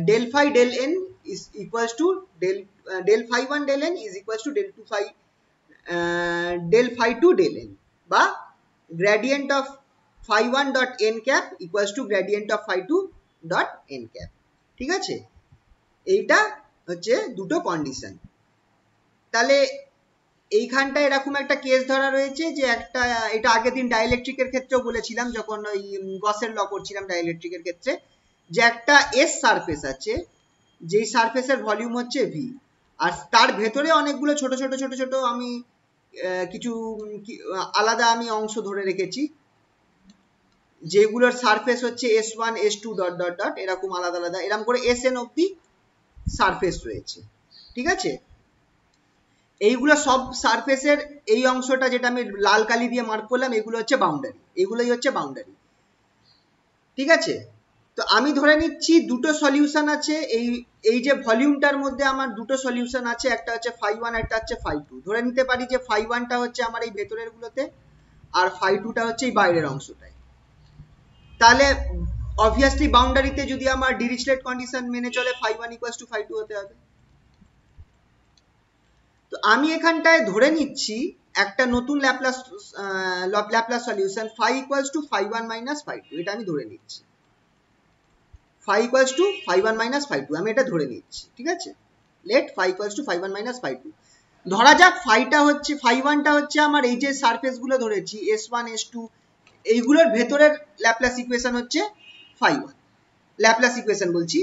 del phi del n is equals to del phi 1 del n is equals to del phi 2 del n, বা gradient of phi 1 dot n cap equals to gradient of phi 2 dot n cap. ঠিক আছে, এইটা হচ্ছে দুটো condition. তাহলে এইখানটা এরকম একটা কেস ধরা রয়েছে যে একটা, এটা আগের দিন ডাইইলেকট্রিকের ক্ষেত্রেও বলেছিলাম যখন ওই গসের ল করছিলাম ডাইইলেকট্রিকের ক্ষেত্রে, যে একটা এস সারফেস আছে, যেই সারফেসের ভলিউম হচ্ছে ভি, আর তার ভেতরে অনেকগুলো ছোট ছোট ছোট ছোট আমি কিছু আলাদা আমি অংশ ধরে রেখেছি, যেগুলোর সারফেস হচ্ছে S1 S2 dot dot dot এরকম আলাদা আলাদা, এরকম করে SN অব্দি সারফেস রয়েছে। ঠিক আছে, এইগুলো সব সারফেসের এই অংশটা যেটা আমি লাল কালি দিয়ে মার্ক করলাম, এগুলো হচ্ছে বাউন্ডারি, এগুলোই হচ্ছে বাউন্ডারি। ঠিক আছে, তো আমি ধরে নিচ্ছি দুটো সলিউশন আছে, এই যে ভলিউমটার মধ্যে আমার দুটো সলিউশন আছে, একটা হচ্ছে ফাই 1 একটা হচ্ছে ফাই 2। ধরে নিতে পারি যে ফাই 1টা হচ্ছে আমার এই ভেতরের গুলোতে, আর ফাই 2টা হচ্ছে এই বাইরের অংশটায়। তাহলে অবভিয়াসলি বাউন্ডারিতে যদি আমার ডিরিচলেট কন্ডিশন মেনে চলে ফাই 1 ইকুয়ালস টু ফাই 2 হতে হবে। তো আমি এখানটায় ধরে নিচ্ছি একটা নতুন Laplace solution phi equals to phi 1 minus phi 2, এটা আমি ধরে নিচ্ছি, phi equals to phi 1 minus phi 2 আমি এটা ধরে নিচ্ছি। ঠিক আছে, let phi equals to phi 1 minus phi 2। ধরা যাক ফাই 1টা হচ্ছে আমার এই যে সারফেস গুলো ধরেছি S1 S2, এইগুলোর ভেতরের ল্যাপ্লাস ইকুয়েশন হচ্ছে ফাই 1, ল্যাপ্লাস ইকুয়েশন বলছি,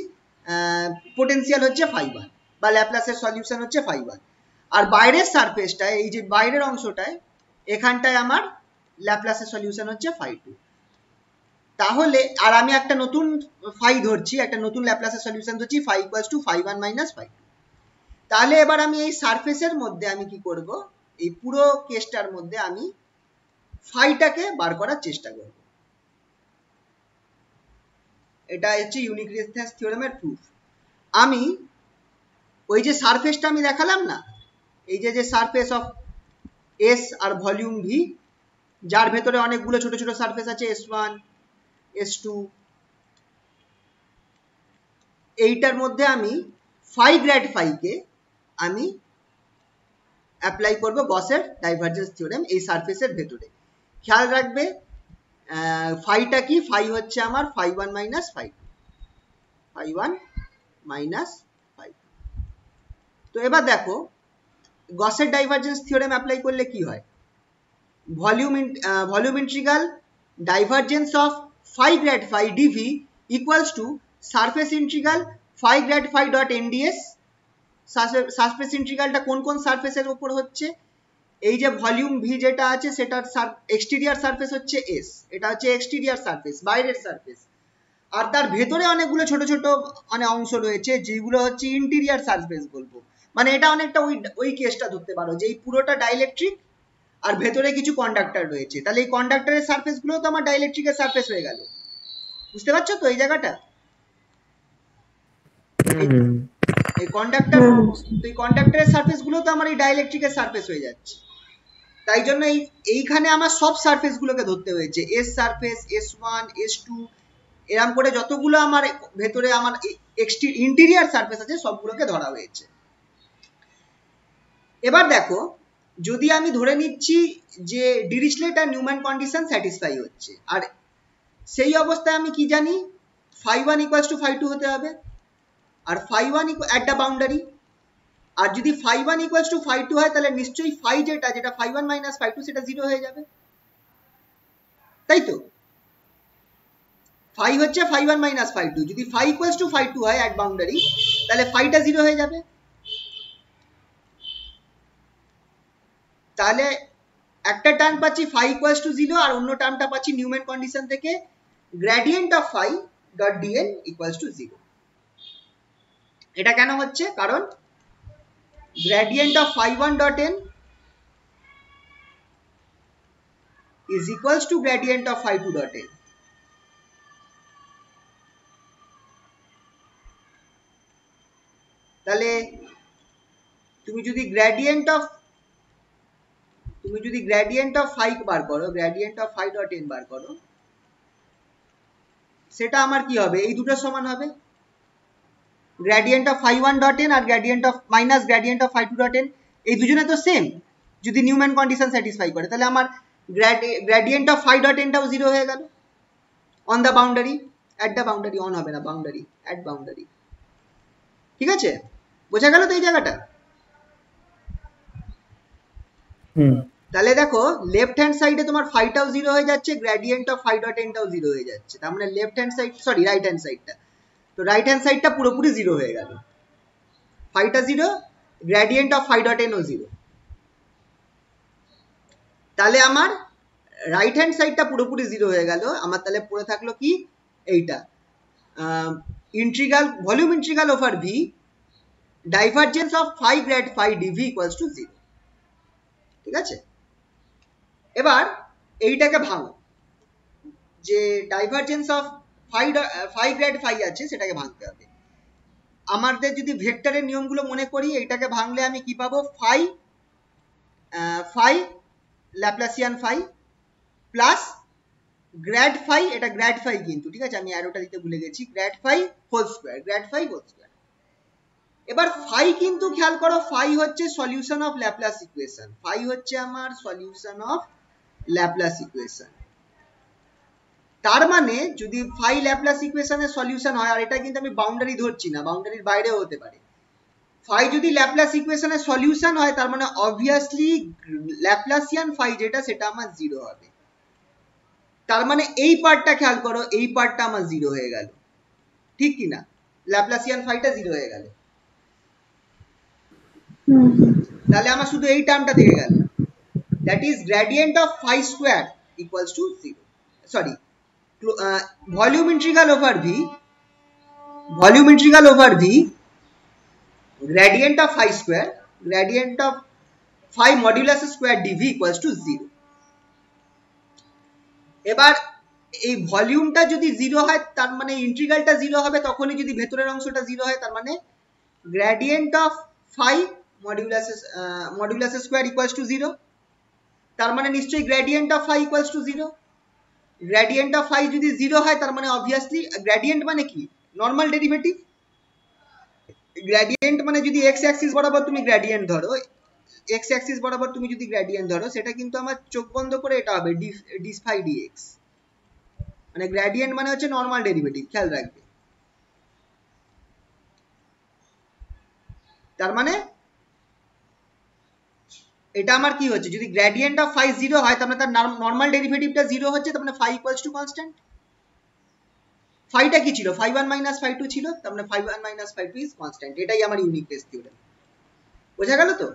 পোটেনশিয়াল হচ্ছে ফাই 1, বা ল্যাপ্লাসের সলিউশন হচ্ছে ফাই 1। আর বাইরের সারফেসটায়, এই যে বাইরের অংশটায়, এখানটায় আমার ল্যাপ্লাসের সলিউশন হচ্ছে ফাই 2। তাহলে আর আমি একটা নতুন ফাই ধরছি, একটা নতুন ল্যাপ্লাসের সলিউশন ধরছি phi equals to phi 1 minus phi 2। তাহলে এবার আমি এই সারফেসের মধ্যে আমি কি করব, এই পুরো কেসটার মধ্যে আমি ফাইটাকে বার করার চেষ্টা করব। এটা হচ্ছে ইউনিক রেজিস্ট্যান্স থিওরেমের প্রুফ। আমি ওই যে সারফেসটা আমি দেখালাম না, এই যে সারফেস অফ এস আর ভলিউম ভি, যার ভেতরে অনেকগুলো ছোট ছোট সারফেস আছে, S1 S2, এইটার মধ্যে আমি ফাই গ্র্যাড ফাইকে আমি অ্যাপ্লাই করব গসের ডাইভারজেন্স থিওরেম এই সারফেসের ভেতরে। খেয়াল রাখবে ফাইটা কি, ফাই হচ্ছে আমার φ1 মাইনাস φ2, φ1 মাইনাস φ2। তো এবার দেখো গসের ডাইভারজেন্স থিওরেম অ্যাপ্লাই করলে কি হয়, volume integral divergence of phi grad phi DV equals to surface integral phi grad phi dot n d s. Surface ইন্টিগ্রালটা কোন কোন সারফেসের উপর হচ্ছে, এই যে ভলিউম ভি যেটা আছে সেটার এক্সটেরিয়ার সারফেস হচ্ছে এস, এটা হচ্ছে এক্সটেরিয়ার সারফেস, বাইরের সারফেস, আর তার ভেতরে অনেকগুলো ছোট ছোট অনেক অংশ রয়েছে যেগুলো হচ্ছে ইন্টেরিয়ার সারফেস বলবো। মানে এটা অনেকটা ওই কেসটা ধরতে পারো যে এই পুরোটা ডাইইলেকট্রিক আর ভেতরে কিছু কন্ডাক্টর রয়েছে, তাহলে এই কন্ডাক্টরের সারফেস গুলো তো আমার ডাইইলেকট্রিকের সারফেস হয়ে গেল। বুঝতে পারছো তো এই জায়গাটা, এই কন্ডাক্টর, তো এই কন্ডাক্টরের সারফেস গুলো তো আমার এই ডাইইলেকট্রিকের সারফেস হয়ে যাচ্ছে। তাই জন্য এইখানে আমার সব সারফেস গুলোকে ধরতে হয়েছে, এস সারফেস, S1 S2, এরকম করে যতগুলো আমার ভেতরে আমার ইন্টেরিয়ার সারফেস আছে সবগুলোকে ধরা হয়েছে। এবার দেখো যদি আমি ধরে নিচ্ছি যে ডিরিচলেট আর নিউম্যান কন্ডিশন স্যাটিসফাই হচ্ছে, আর সেই অবস্থায় আমি কি জানি φ1 ইকুয়ালস টু φ2 হতে হবে, আর φ1 অ্যাট দ্য বাউন্ডারি, আর যদি φ1 ইকুয়ালস টু φ2 হয় তাহলে নিশ্চয়ই ফাই যেটা φ1 মাইনাস φ2 সেটা 0 হয়ে যাবে, তাই তো। ফাই হচ্ছে φ1 মাইনাস φ2, যদি ফাই ইকুয়ালস টু φ2 হয় অ্যাট বাউন্ডারি তাহলে ফাইটা 0 হয়ে যাবে। তাহলে একটা টার্ম পাচ্ছি ফাই ইকুয়ালস টু 0 আর অন্য টার্মটা পাচ্ছি নিউম্যান কন্ডিশন থেকে gradient of phi dot d n equals to 0। এটা কেন হচ্ছে, কারণ gradient of φ1 dot n is equals to gradient of φ2 dot n। তাহলে তুমি যদি গ্রেডিয়েন্ট অফ ফাই বার করো, gradient of phi dot n বার করো, সেটা আমার কি হবে, এই দুটো সমান হবে, গ্রেডিয়েন্ট অফ φ1 ডট n আর gradient of minus gradient of φ2 dot n, এই দুজনে তো সেম। যদি নিউম্যান কন্ডিশন স্যাটিসফাই করে তাহলে আমার gradient of phi dot n টাও 0 হয়ে গেল on the boundary, at the boundary, on হবে না, বাউন্ডারি, অ্যাট বাউন্ডারি। ঠিক আছে, বোঝা গেল তো এই জায়গাটা। তাহলে দেখো লেফট হ্যান্ড সাইডে তোমার ফাইটাও 0 হয়ে যাচ্ছে, gradient of phi dot n টাও 0 হয়ে যাচ্ছে, তার মানে left hand side, sorry right hand সাইডটা, তো রাইট হ্যান্ড সাইডটা পুরোপুরি 0 হয়ে গেল, ফাইটা 0, gradient of phi dot n ও 0। তাহলে আমার রাইট হ্যান্ড সাইডটা পুরোপুরি 0 হয়ে গেল, আমার তাহলে পড়ে থাকলো কি এইটা, integral volume integral over V divergence of phi grad phi DV equals to 0। ঠিক আছে, এবার এইটাকে ভাঙো, যে divergence of phi grad phi আছে সেটাকে ভাঙতে হবে। আমাদের যদি ভেক্টরের নিয়মগুলো মনে করি, এইটাকে ভাঙলে আমি কি পাবো, phi Laplacian phi plus grad phi, এটা গ্র্যাড ফাই কিন্তু, ঠিক আছে আমি অ্যারোটা দিতে ভুলে গেছি, grad phi whole square, grad phi whole square. এবার ফাই কিন্তু খেয়াল করো, ফাই হচ্ছে solution of Laplace equation, phi হচ্ছে আমার সলিউশন অফ ল্যাপ্লাস ইকুয়েশন। তার মানে যদি ফাই ল্যাপ্লাস ইকুয়েশনের সলিউশন হয়, আর এটা কিন্তু আমি বাউন্ডারি ধরছি না, বাউন্ডারির বাইরেও হতে পারে, ফাই যদি ল্যাপ্লাস ইকুয়েশনের সলিউশন হয় তার মানে অবভিয়াসলি ল্যাপ্লাসিয়ান ফাই যেটা সেটা আমার 0 হবে। তার মানে এই পার্টটা খেয়াল করো, এই পার্টটা আমার 0 হয়ে গেল, ঠিক কি না, ল্যাপ্লাসিয়ান ফাইটা 0 হয়ে গেল। তাহলে আমার শুধু এই টার্মটা থেকে গেল, that is gradient of phi square equals to 0, sorry volume integral over V, volume integral over V gradient of phi square, gradient of phi modulus square dv equals to 0. এবার এই ভলিউমটা যদি 0 হয় তার মানে ইন্টিগ্রালটা 0 হবে, তখনই যদি ভেতরের অংশটা 0 হয় তার মানে gradient of phi modulus square equals to 0, তার মানে নিশ্চয়ই gradient of phi equals to 0. gradient of phi যদি 0 হয় তার মানে obviously gradient মানে কি, নরমাল ডেরিভেটিভ। গ্রেডিয়েন্ট মানে যদি x অ্যাক্সিস বরাবর তুমি গ্রেডিয়েন্ট ধরো, x অ্যাক্সিস বরাবর তুমি যদি গ্রেডিয়েন্ট ধরো, সেটা কিন্তু আমার চোখ বন্ধ করে এটা হবে d phi dx, মানে গ্রেডিয়েন্ট মানে হচ্ছে নরমাল ডেরিভেটিভ, খেয়াল রাখবে। তার মানে এটা আমার কি হচ্ছে, যদি গ্রেডিয়েন্ট অফ phi 0 হয় তার মানে তার নরমাল ডেরিভেটিভটা 0 হচ্ছে, তার মানে phi ইকুয়ালস টু কনস্ট্যান্ট। phi-টা কি ছিল, phi 1 minus phi 2 ছিল, তার মানে phi 1 minus phi 2 is constant। এটাই আমার ইউনিকনেস থিওরেম। বোঝা গেল তো?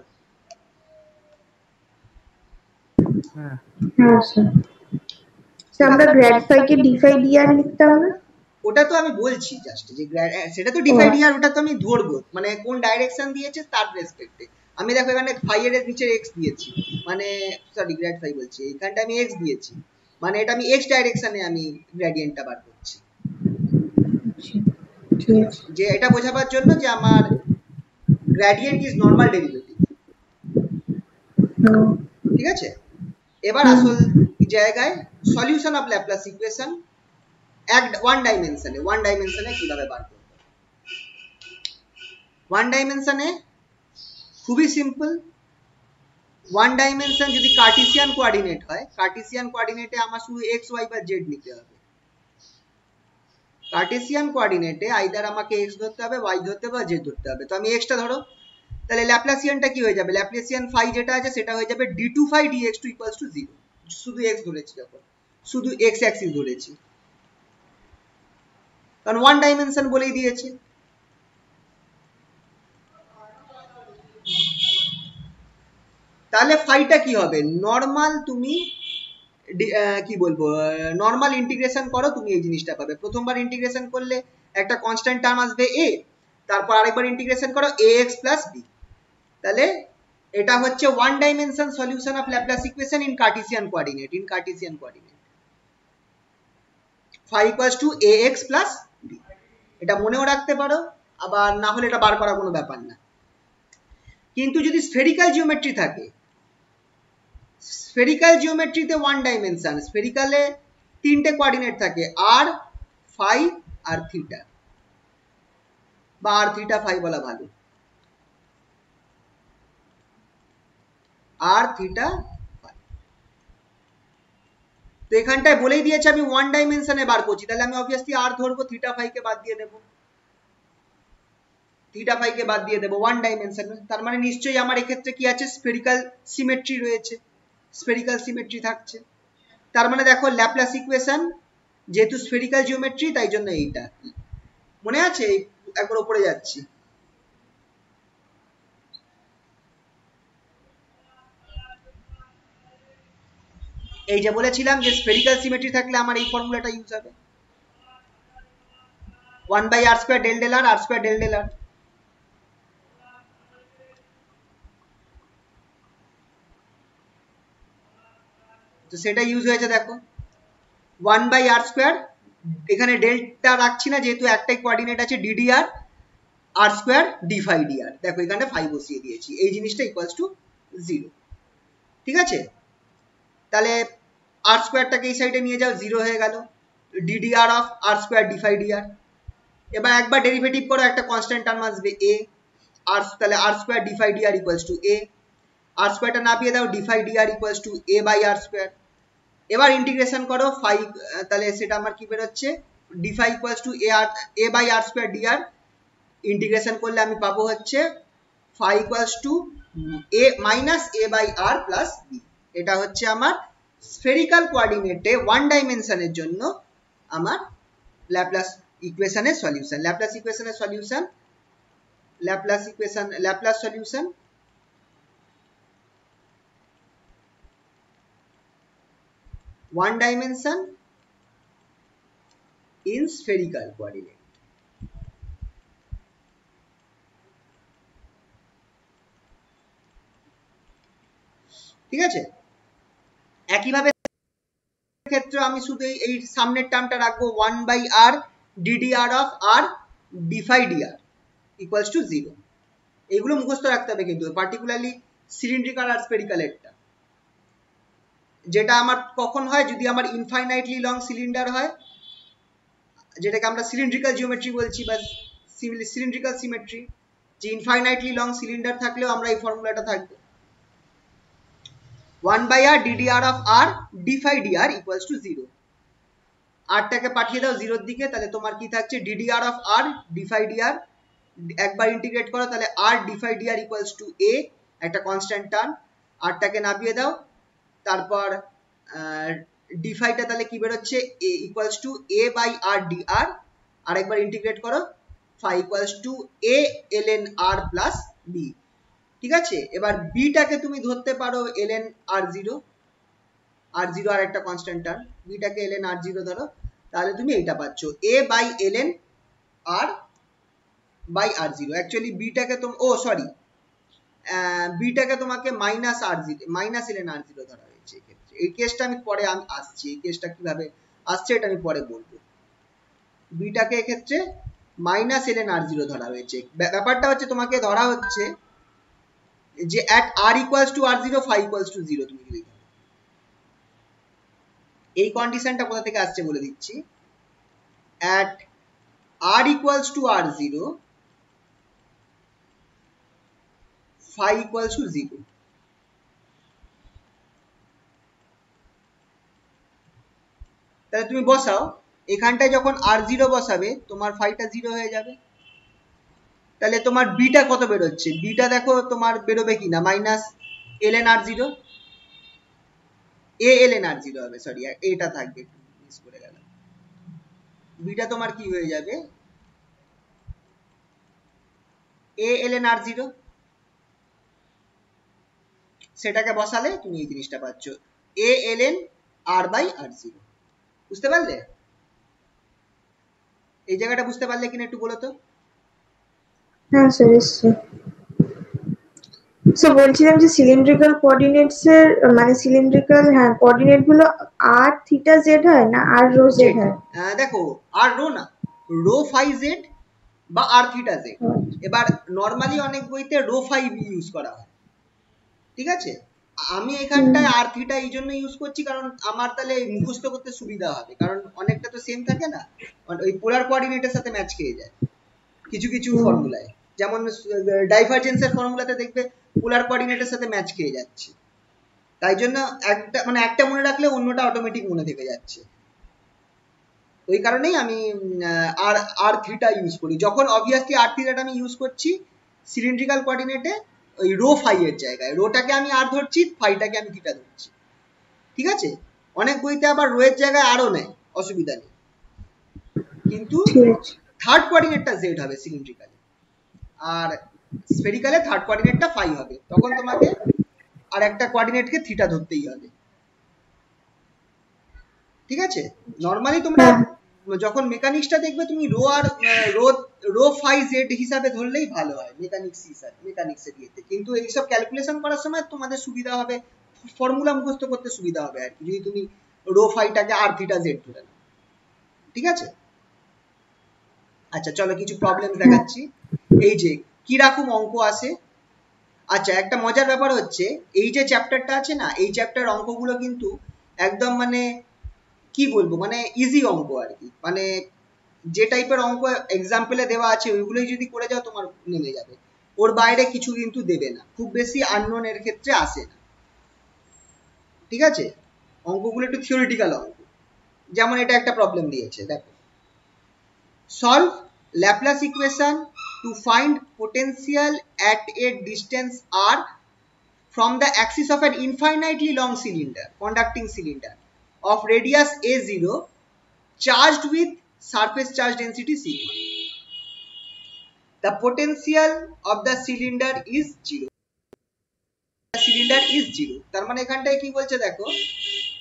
হ্যাঁ স্যার, আমরা গ্র্যাড ফাই কে ডি ফাই ডি আর লিখতে হবে। ওটা তো আমি বলছি জাস্ট যে সেটা তো ডিফাই ডি আর, ওটা তো আমি ধরবো মানে কোন ডাইরেকশন দিয়েছে তার রেসপেক্টে। আমি দেখো এখানে ফাই এর নিচে এক্স দিয়েছি, মানে সরি গ্র্যাড ফাই বলছি, এখানটা আমি এক্স দিয়েছি, মানে এটা আমি এক্স ডাইরেকশনে আমি গ্রেডিয়েন্টটা বার করছি। যে এটা বোঝাবার জন্য যে আমার গ্রেডিয়েন্ট ইজ নরমাল ডেরিভেটিভ, ঠিক আছে? এবার আসল জায়গায় solution of Laplace equation one ডাইমেনশনে কিভাবে বার করব। ওয়ান ডাইমেনশনে খুবই সিম্পল। ওয়ান ডাইমেনশন যদি কার্টেসিয়ান কোঅর্ডিনেট হয়, কার্টেসিয়ান কোঅর্ডিনেটে আমার শুধু এক্স ওয়াই বা জেড নিতে হবে। কার্টেসিয়ান কোঅর্ডিনেটে আইদার আমাকে এক্স ধরতে হবে, ওয়াই ধরতে হবে, জেড ধরতে হবে। তো আমি এক্সটা ধরো, তাহলে ল্যাপ্লাসিয়ানটা কি হয়ে যাবে, ল্যাপ্লাসিয়ান ফাই যেটা আছে সেটা হয়ে যাবে d2 phi dx2 equals to 0। শুধু এক্স ধরেছি, যখন শুধু এক্স অ্যাক্সিস ধরেছি, কারণ ওয়ান ডাইমেনশন বলেই দিয়েছে। তাহলে ফাইটা কি হবে, নরমাল তুমি কি বলবো, নরমাল ইন্টিগ্রেশন করো, তুমি এই জিনিসটা পাবে। প্রথমবার ইন্টিগ্রেশন করলে একটা কনস্ট্যান্ট টার্ম আসবে a, তারপর আরেকবার ইন্টিগ্রেশন করো ax প্লাস b। তাহলে এটা হচ্ছে one dimension solution of Laplace equation in Cartesian coordinate, phi equals to ax plus b। এটা মনেও রাখতে পারো, আবার না হলে এটা বার করা কোনো ব্যাপার না। কিন্তু যদি স্ফেরিক্যাল জিওমেট্রি থাকে, স্ফেরিক্যাল জিওমেট্রিতে ওয়ান ডাইমেনশন, স্ফেরিক্যালে তিনটে কোঅর্ডিনেট থাকে, আর ফাই আর থিটা, বা আর থিটা ফাই বলা ভালো, আর থিটা ফাই। তো এখানটায় বলেই দিয়েছে আমি ওয়ান ডাইমেনশনে বার করছি, তাহলে আমি অবভিয়াসলি আর ধরবো, থিটা ফাই কে বাদ দিয়ে দেবো, থিটা ফাই কে বাদ দিয়ে দেবো ওয়ান ডাইমেনশনে। তার মানে নিশ্চয়ই আমার এক্ষেত্রে কি আছে, স্ফেরিক্যাল সিমেট্রি রয়েছে, স্ফেরিক্যাল সিমেট্রি থাকছে। তার মানে দেখো ল্যাপ্লাস ইকুয়েশন যেহেতু স্ফেরিক্যাল জিওমেট্রি, তাই জন্য এইটা মনে আছে। একবার উপরে যাচ্ছি, এই যে বলেছিলাম যে স্ফেরিক্যাল সিমেট্রি থাকলে আমার এই ফর্মুলাটা ইউজ হবে, 1/r square del del r, আর স্কয়ার ডেল ডেল আর। তো সেটা ইউজ হয়েছে, দেখো 1/r স্কয়ার, এখানে ডেল্টা রাখছি না যেহেতু একটাই কোঅর্ডিনেট আছে ddr, আর স্কয়ার d phi dr। দেখো এখানে ফাই বসিয়ে দিয়েছি, এই জিনিসটা ইকুয়ালস টু 0, ঠিক আছে? তাহলে আর স্কয়ারটাকে এই সাইডে নিয়ে যাও, 0 হয়ে গেল, ddr of r square d phi dr। এবার একবার ডেরিভেটিভ করো, একটা কনস্ট্যান্ট টার্ম আসবে a, আর তাহলে r square d phi dr equals to a, r স্কয়ারটা না পেয়ে দাও d phi dr equals to a by r square. এবার ইন্টিগ্রেশন করো ফাই, তাহলে সেটা আমার কি বের হচ্ছে, d phi equals to a by r square dr। Integration করলে আমি পাবো হচ্ছে phi equals to a minus a by r plus b। এটা হচ্ছে আমার স্ফেরিক্যাল কোঅর্ডিনেটে ওয়ান ডাইমেনশনের জন্য আমার ল্যাপ্লাস ইকুয়েশনের সলিউশন। ল্যাপ্লাস ইকুয়েশনের solution, Laplace solution one dimension in spherical coordinate। ঠিক আছে। একইভাবে ক্ষেত্রে আমি শুধু এই সামনের টার্মটা রাখবো 1/r ddr of r d phi dr equals to 0। এইগুলো মুখস্থ রাখতে হবে কিন্তু, পার্টিকুলারলি সিলিন্ড্রিক্যাল আর স্ফেরিক্যাল এরটা, যেটা আমার কখন হয় যদি আমার ইনফাইনাইটলি লং সিলিন্ডার হয়, যেটাকে আমরা সিলিন্ড্রিক্যাল জিওমেট্রি বলছি বা সিলিন্ড্রিক্যাল সিমেট্রি, যে ইনফাইনাইটলি লং সিলিন্ডার থাকলেও আমরা এই ফর্মুলাটা থাকবে 1/r ddr of r d phi dr equals to 0। rটাকে পাঠিয়ে দাও 0 এর দিকে, তাহলে তোমার কি থাকছে ddr of r d phi dr, একবার ইন্টিগ্রেট করো তাহলে r d phi dr equals to a, একটা কনস্ট্যান্ট টার্ম। rটাকে নামিয়ে দাও, তারপর d phi টা তাহলে কি বের হচ্ছে a equals to a by r dr, আর একবার ইন্টিগ্রেট করো phi equals to a ln r plus b। ঠিক আছে, এবার b টাকে তুমি ধরতে পারো ln r0, r0 আর একটা কনস্ট্যান্ট টার্ম, b টাকে ln r0 ধরো, তাহলে তুমি এইটা পাচ্ছ a by ln r by r0। Actually b টাকে b টাকে তোমাকে মাইনাস ln r0 ধরা হয়েছে এক্ষেত্রে। এই কেসটা আমি পরে আসছি, এই কেসটা কিভাবে আসছে এটা আমি পরে বলবো। b টাকে এক্ষেত্রে মাইনাস ln r0 ধরা হয়েছে। ব্যাপারটা হচ্ছে তোমাকে ধরা হচ্ছে যে at r equals to r0 phi equals to 0 তুমি যদি, এই কন্ডিশনটা কোথা থেকে আসছে বলে দিচ্ছি। at r equals to r0 phi equals to 0, তাহলে তুমি বসাও, এখানটায় যখন r0 বসাবে তোমার ফাইটা 0 হয়ে যাবে, তাহলে তোমার বিটা কত বেরোচ্ছে, বিটা দেখো তোমার বেরোবে কিনা minus ln r0, a ln r0 হবে, সরি এটা থাকবে, একটু মিস করে গেলাম। বিটা তোমার কি হয়ে যাবে a ln r0, সেটাকে বসালে তুমি এই জিনিসটা পাচ্ছ a ln r by r0। বুঝতে পারলে? এই জায়গাটা বুঝতে পারলে কিনা একটু বলো তো। হ্যাঁ স্যার এসছে। সো বলছিলাম যে সিলিন্ড্রিক্যাল কোঅর্ডিনেটস এর মানে সিলিন্ড্রিক্যাল কোঅর্ডিনেট গুলো r থিটা z হয় না r রো z হয়? দেখো r রো না, রো ফাই z বা r থিটা z। এবার নরমালি অনেক বইতে রো ফাই বি ইউজ করা হয়, ঠিক আছে। আমি এখানটায় r থিটা এই জন্য ইউজ করছি কারণ আমার তাহলে মুখস্থ করতে সুবিধা হবে, কারণ অনেকটা তো সেম থাকে না, ওই পোলার কোঅর্ডিনেটের সাথে ম্যাচ খেয়ে যায় কিছু কিছু ফর্মুলায়, যেমন ডাইভারজেন্সের ফর্মুলাতে দেখবে পোলার কোঅর্ডিনেটের সাথে ম্যাচ খেয়ে যাচ্ছে, তাই জন্য একটা মনে রাখলে অন্যটা অটোমেটিক মনে থেকে যাচ্ছে। ওই কারণেই আমি আর থিটা ইউজ করি, যখন অবভিয়াসলি আর থিটাটা আমি ইউজ করছি সিলিন্ড্রিক্যাল কোঅর্ডিনেটে ওই রো ফাই এর জায়গায়, রোটাকে আমি আর ধরছি, ফাইটাকে আমি থিটা ধরছি, ঠিক আছে। অনেক বইতে আবার রো এর জায়গায় আরও নেয়, অসুবিধা নেই, কিন্তু থার্ড কোঅর্ডিনেটটা জেড হবে সিলিন্ড্রিক্যালে, আর স্ফেরিক্যালে থার্ড কোঅর্ডিনেটটা ফাই হবে, তখন তোমাকে আর একটা কোঅর্ডিনেটকে থিটা ধরতেই হবে, ঠিক আছে। নরমালি তোমরা যখন মেকানিক্সটা দেখবে তুমি রো আর রো ফাই জেড হিসাবে ধরলেই ভালো হয় মেকানিক্সের ইয়েতে, কিন্তু এইসব ক্যালকুলেশন করার সময় তোমাদের সুবিধা হবে, ফর্মুলা মুখস্থ করতে সুবিধা হবে আর কি, যদি তুমি রো ফাইটাকে আর থিটা জেড ধরে নাও, ঠিক আছে। আচ্ছা চলো কিছু প্রবলেম দেখাচ্ছি, এই যে কিরকম অঙ্ক আসে। আচ্ছা একটা মজার ব্যাপার হচ্ছে এই যে চ্যাপ্টারটা আছে না, এই চ্যাপ্টার অঙ্কগুলো কিন্তু একদম মানে কি বলবো মানে ইজি অঙ্ক আর কি, মানে যে টাইপের অঙ্ক এক্সাম্পলে দেওয়া আছে ওইগুলোই যদি করে যাও তোমার নেমে যাবে, ওর বাইরে কিছু কিন্তু দেবে না, খুব বেশি আননোন এর ক্ষেত্রে আসে না, ঠিক আছে। অঙ্কগুলো একটু থিওরিটিক্যাল অঙ্ক, যেমন এটা একটা প্রবলেম দিয়েছে, দেখো solve Laplace equation to find potential at a distance r from the axis of an infinitely long cylinder, conducting cylinder of radius a0 charged with surface charge density sigma. The potential of the cylinder is 0. The cylinder is 0. তার মানে এখানটায় কি বলছে দেখো,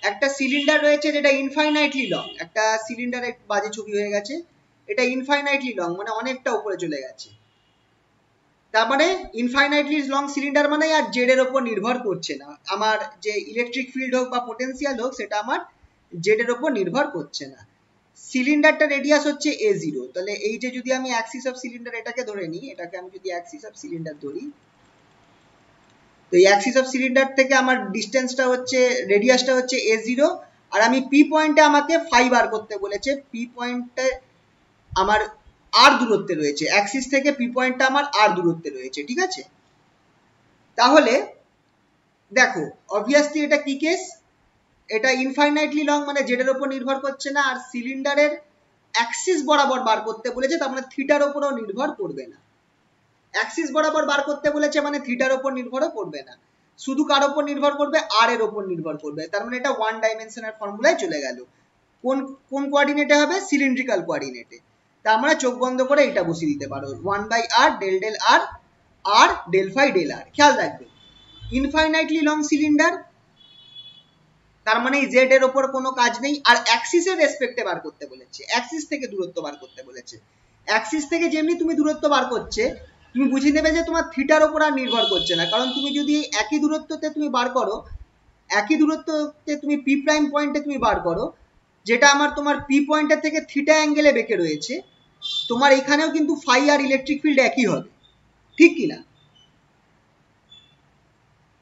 একটা cylinder রয়েছে যেটা infinitely long, একটা সিলিন্ডারের বাজে ছবি হয়ে গেছে, এটা ইনফাইনাইটলি লং মানে অনেকটা উপরে চলে গেছে, তার মানে ইনফাইনাইটলি লং সিলিন্ডার মানে আর জেড এর উপর নির্ভর করছে না, আমার যে ইলেকট্রিক ফিল্ড হোক বা পোটেনশিয়াল হোক সেটা আমার জেড এর উপর নির্ভর করছে না। সিলিন্ডারটা রেডিয়াস হচ্ছে a0, তাহলে এই যে যদি আমি অ্যাক্সিস অফ সিলিন্ডার এটাকে ধরে নিই, এটাকে আমি যদি অ্যাক্সিস অফ সিলিন্ডার ধরি, তো এই অ্যাক্সিস অফ সিলিন্ডার থেকে আমার ডিসটেন্সটা হচ্ছে, রেডিয়াসটা হচ্ছে a0, আর আমি পি পয়েন্টে আমাকে 5 বার করতে বলেছে, পি পয়েন্টে আমার আর দূরত্বে রয়েছে, অ্যাক্সিস থেকে পি পয়েন্টটা আমার আর দূরত্বে রয়েছে, ঠিক আছে। তাহলে দেখো অবভিয়াসলি এটা কি কেস, এটা ইনফাইনাইটলি লং মানে জেড এর উপর নির্ভর করছে না, আর সিলিন্ডারের অ্যাক্সিস বরাবর বার করতে বলেছে, তার মানে থিটার উপরও নির্ভর করবে না। অ্যাক্সিস বরাবর বার করতে বলেছে মানে থিটার উপর নির্ভরও করবে না, শুধু কার উপর নির্ভর করবে, আর এর উপর নির্ভর করবে। তার মানে এটা ওয়ান ডাইমেনশনাল ফর্মুলায় চলে গেল। কোন কোন কোঅর্ডিনেটে হবে, সিলিন্ড্রিক্যাল কোঅর্ডিনেটে। তা আমরা চোখ বন্ধ করে এটা বসিয়ে দিতে পারো, 1/r del del r, r del phi del আর। খেয়াল রাখবে ইনফাইনাইটলি লং সিলিন্ডার, তার মানে জেড এর উপর কোনো কাজ নেই, আর অ্যাক্সিসের রেসপেক্টে বার করতে বলেছে, অ্যাক্সিস থেকে দূরত্ব বার করতে বলেছে। অ্যাক্সিস থেকে যেমনি তুমি দূরত্ব বার করছে, তুমি বুঝে নেবে যে তোমার থিটার উপর আর নির্ভর করছে না, কারণ তুমি যদি একই দূরত্বতে তুমি বার করো, একই দূরত্বতে তুমি পি প্রাইম পয়েন্টে তুমি বার করো, যেটা আমার তোমার পি পয়েন্টের থেকে থিটা অ্যাঙ্গেলে বেঁকে রয়েছে, তোমার এখানেও কিন্তু ফাই আর ইলেকট্রিক ফিল্ড একই হবে, ঠিক কি না?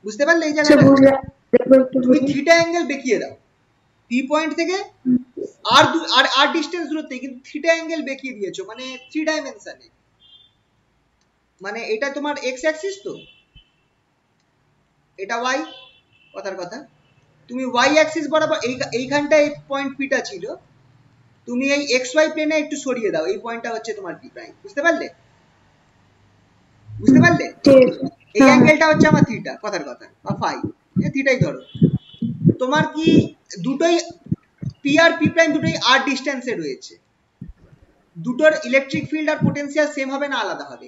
বুঝতে পারলে এই জায়গাটা? তুমি থিটা অ্যাঙ্গেল বেঁকিয়ে দাও, পি পয়েন্ট থেকে আর ডিস্টেন্স দূরত্বে, কিন্তু থিটা অ্যাঙ্গেল বেঁকিয়ে দিয়েছো, মানে 3 ডাইমেনশনে, মানে এটা তোমার এক্স অ্যাক্সিস, তো এটা ওয়াই, কথার কথা। তুমি ওয়াই অ্যাক্সিস বরাবর এইখানটা এই পয়েন্ট পিটা ছিল, তুমি এই এক্স ওয়াই প্লেনে একটু সরিয়ে দাও, এই পয়েন্টটা হচ্ছে তোমার পি প্রাইম। বুঝতে পারলে? বুঝতে পারলে? এই অ্যাঙ্গেলটা হচ্ছে আমার থিটা, কথার কথা, বা ফাই, থিটাই ধরো। তোমার কি দুটোই পি আর পি প্রাইম দুটোই আর ডিস্টেন্সে রয়েছে, দুটোর ইলেকট্রিক ফিল্ড আর পোটেনশিয়াল সেম হবে না আলাদা হবে?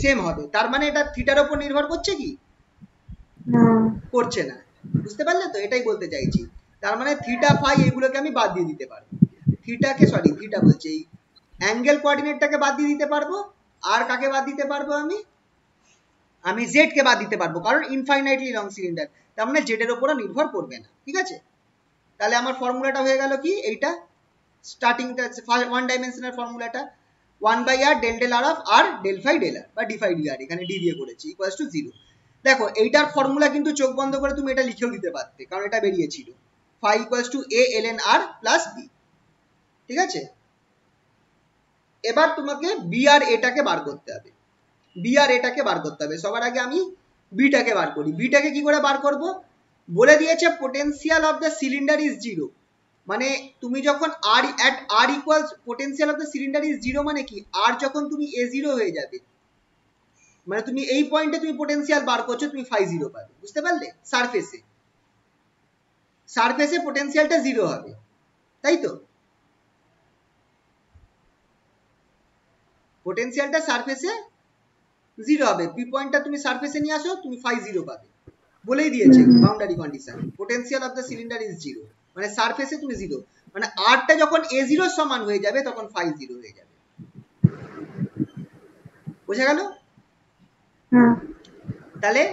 সেম হবে, তার মানে এটা থিটার উপর নির্ভর করছে কি? করছে না। বুঝতে পারলে তো? এটাই বলতে চাইছি। তার মানে থিটা ফাই এগুলোকে আমি বাদ দিয়ে দিতে পারবো, থিটা বলছে এই অ্যাঙ্গেল কোঅর্ডিনেটটাকে বাদ দিয়ে দিতে পারবো, আর কাকে বাদ দিতে পারবো, আমি জেড কে বাদ দিতে পারবো, কারণ ইনফাইনাইটলি লং সিলিন্ডার, তার মানে জেড এর উপরও নির্ভর করবে না, ঠিক আছে। তাহলে আমার ফর্মুলাটা হয়ে গেল কি, এইটা স্টার্টিংটা ওয়ান ডাইমেনশনাল ফর্মুলাটা, 1/r del del r of r del phi del r, বা ডি ফাই ডি আর, এখানে ডি দিয়ে করেছি, ইকুয়ালস টু 0। দেখো এইটার ফর্মুলা কিন্তু চোখ বন্ধ করে তুমি এটা লিখেও দিতে পারতে, কারণ এটা বেরিয়েছিল, phi equals to a ln r plus b, ঠিক আছে। এবার তোমাকে বি আর এটাকে বার করতে হবে, সবার আগে আমি বিটাকে বার করি। বিটাকে কি করে বার করব, বলে দিয়েছে potential of the cylinder is 0, মানে তুমি যখন r at r equals potential of the cylinder is 0 মানে কি, r যখন তুমি a0 হয়ে যাবে, মানে তুমি এই পয়েন্টে তুমি পোটেনশিয়াল বার করছো, তুমি ফাই 0 পাবে। বুঝতে পারলে? সারফেসে পোটেনশিয়ালটা 0 হবে, তাই তো? পোটেনশিয়ালটা সারফেসে 0 হবে, পি পয়েন্টটা তুমি সারফেসে নিয়ে আসো, তুমি ফাই 0 পাবে, বলেই দিয়েছে boundary condition, potential of the cylinder is 0, মানে সারফেসে তুমি 0, মানে আরটা যখন a0 সমান হয়ে যাবে তখন ফাই 0 হয়ে যাবে। বোঝা গেল? তাহলে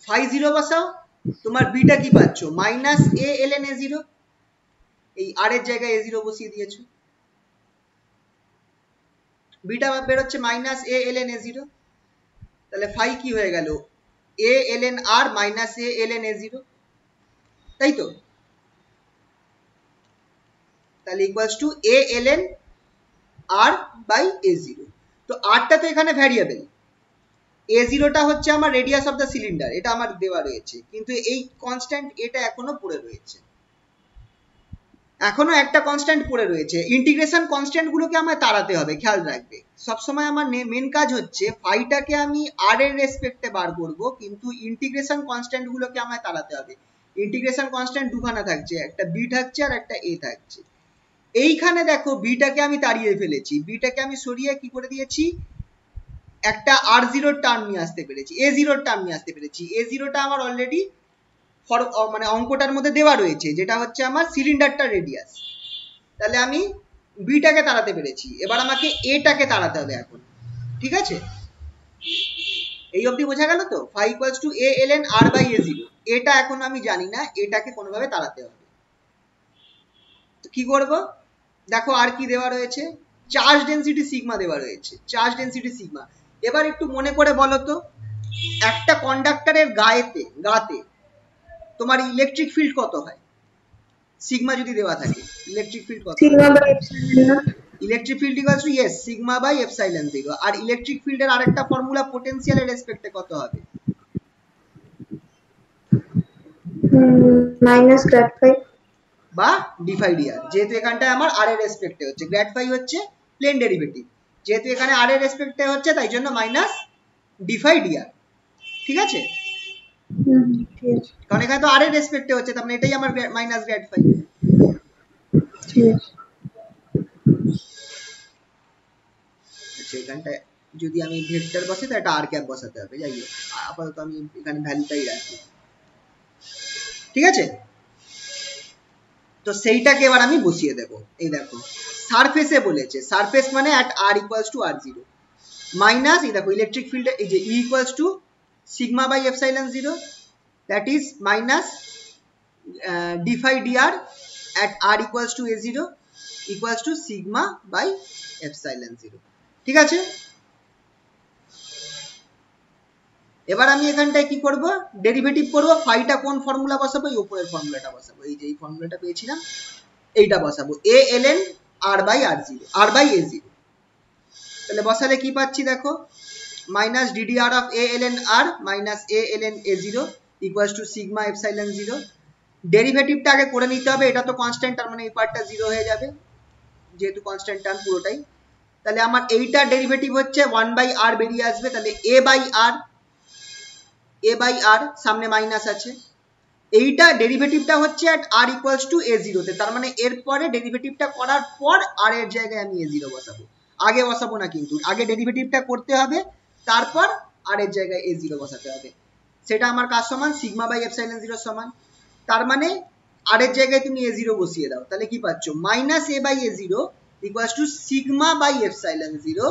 ফাই 0 বসাও, তোমার বিটা কি পাচ্ছ, মাইনাস a ln a0, এই আর এর জায়গায় a0 বসিয়ে দিয়েছো, বিটা বের হচ্ছে মাইনাস a ln a0, তাহলে ফাই কি হয়ে গেল, a ln r minus a ln a0, তাই তো? তাহলে equals to a ln r by a0। তো rটা তো এখানে ভ্যারিয়েবল, a0 টা হচ্ছে আমার রেডিয়াস অফ দ্য সিলিন্ডার, এটা আমার দেওয়া রয়েছে, কিন্তু এই কনস্ট্যান্ট এটা এখনো পড়ে রয়েছে, এখনো একটা কনস্ট্যান্ট পড়ে রয়েছে। ইন্টিগ্রেশন কনস্ট্যান্ট গুলোকে আমায় তাড়াতে হবে, খেয়াল রাখবে সবসময় আমার মেন কাজ হচ্ছে ফাইটাকে আমি আর এর রেসপেক্টে বার করব, কিন্তু ইন্টিগ্রেশন কনস্ট্যান্ট গুলোকে আমায় তাড়াতে হবে। ইন্টিগ্রেশন কনস্ট্যান্ট দুখানা থাকছে, একটা বি থাকছে আর একটা এ থাকছে। এইখানে দেখো বিটাকে আমি তাড়িয়ে ফেলেছি, বিটাকে আমি সরিয়ে কি করে দিয়েছি, একটা r0 টার্ম নিয়ে আসতে পেরেছি, a0 টার্ম নিয়ে আসতে পেরেছি। a0 টা আমার অলরেডি মানে অঙ্কটার মধ্যে দেওয়া রয়েছে, যেটা হচ্ছে আমার সিলিন্ডারটার রেডিয়াস, তাহলে আমি বিটাকে তাড়াতে পেরেছি, এবার আমাকে এটাকে তাড়াতে হবে এখন। ঠিক আছে, এই অবধি বোঝা গেল তো? phi equals to a ln r by a0, এটা এখন আমি জানি না, এটাকে কোনোভাবে তাড়াতে হবে। তো কি করব, দেখো আর কি দেওয়া রয়েছে, চার্জ ডেনসিটি সিগমা দেওয়া রয়েছে, চার্জ ডেনসিটি সিগমা। এবার একটু মনে করে বলো তো, একটা কন্ডাক্টরের গাতে তোমার ইলেকট্রিক ফিল্ড কত হয়? সিগমা যদি দেওয়া থাকে, ইলেকট্রিক ফিল্ড কত? Sigma by epsilon naught. Electric field equals to yes sigma by epsilon 0। আর ইলেকট্রিক ফিল্ডের আরেকটা ফর্মুলা পোটেনশিয়ালের রেসপেক্টে কত হবে? মাইনাস গ্র্যাড ফাই বা ডি ফাই ডি আর। যেহেতু এখানটায় আমার আর এর রেসপেক্টে হচ্ছে, গ্র্যাড ফাই হচ্ছে প্লেন ডেরিভেটিভ, যেহেতু এখানে আর এর রেসপেক্টে হচ্ছে তাই জন্য minus d phi d r. ঠিক আছে, ঠিক আছে কারণ এখানে তো আর এর রেসপেক্টে হচ্ছে, তার মানে এটাই আমার মাইনাস গ্র্যাড ফাই। ঠিক আছে। আচ্ছা, এখানটায় যদি আমি ভেক্টর বসাই তো এটা আর ক্যাপ বসাতে হবে, যাই হোক আপাতত আমি এখানে ভ্যালুটাই রাখি। ঠিক আছে, তো সেইটাকে এবার আমি বসিয়ে দেব। এই দেখো সারফেসে বলেছে, সারফেস মানে at r equals to r zero minus, এই দেখো ইলেকট্রিক ফিল্ড এই যে E equals to sigma by epsilon 0, that is minus d phi d r at r equals to a0 equals to sigma by epsilon 0। ঠিক আছে, এবার আমি এখানটায় কি করব, ডেরিভেটিভ করব। ফাইটা কোন ফর্মুলা বসাবো? এই উপরের ফর্মুলাটা বসাবো, এই যে এই ফর্মুলাটা পেয়েছিলাম এইটা বসাবো, a ln r by r0 r by a0। তাহলে বসালে কি পাচ্ছি দেখো, minus ddr of a ln r minus a ln a0 equals to sigma epsilon 0। ডেরিভেটিভটা আগে করে নিতে হবে, এটা তো কনস্ট্যান্ট, তার মানে এই পার্টটা 0 হয়ে যাবে যেহেতু কনস্ট্যান্ট টার্ম পুরোটাই। তাহলে আমার এইটার ডেরিভেটিভ হচ্ছে 1 বাই r বেরিয়ে আসবে, তাহলে a বাই r সামনে মাইনাস আছে। এইটা ডেরিভেটিভটা হচ্ছে at r equals to a0 তে, তার মানে এরপরে ডেরিভেটিভটা করার পর r এর জায়গায় আমি a0 বসাবো, আগে বসাবো না কিন্তু, আগে ডেরিভেটিভটা করতে হবে তারপর r এর জায়গায় a0 বসাতে হবে। সেটা আমার কাজ সমান সিগমা বাই এপসাইলন 0 সমান, তার মানে r এর জায়গায় তুমি a0 বসিয়ে দাও, তাহলে কি পাচ্ছ, minus a by a0 equals to sigma by epsilon 0,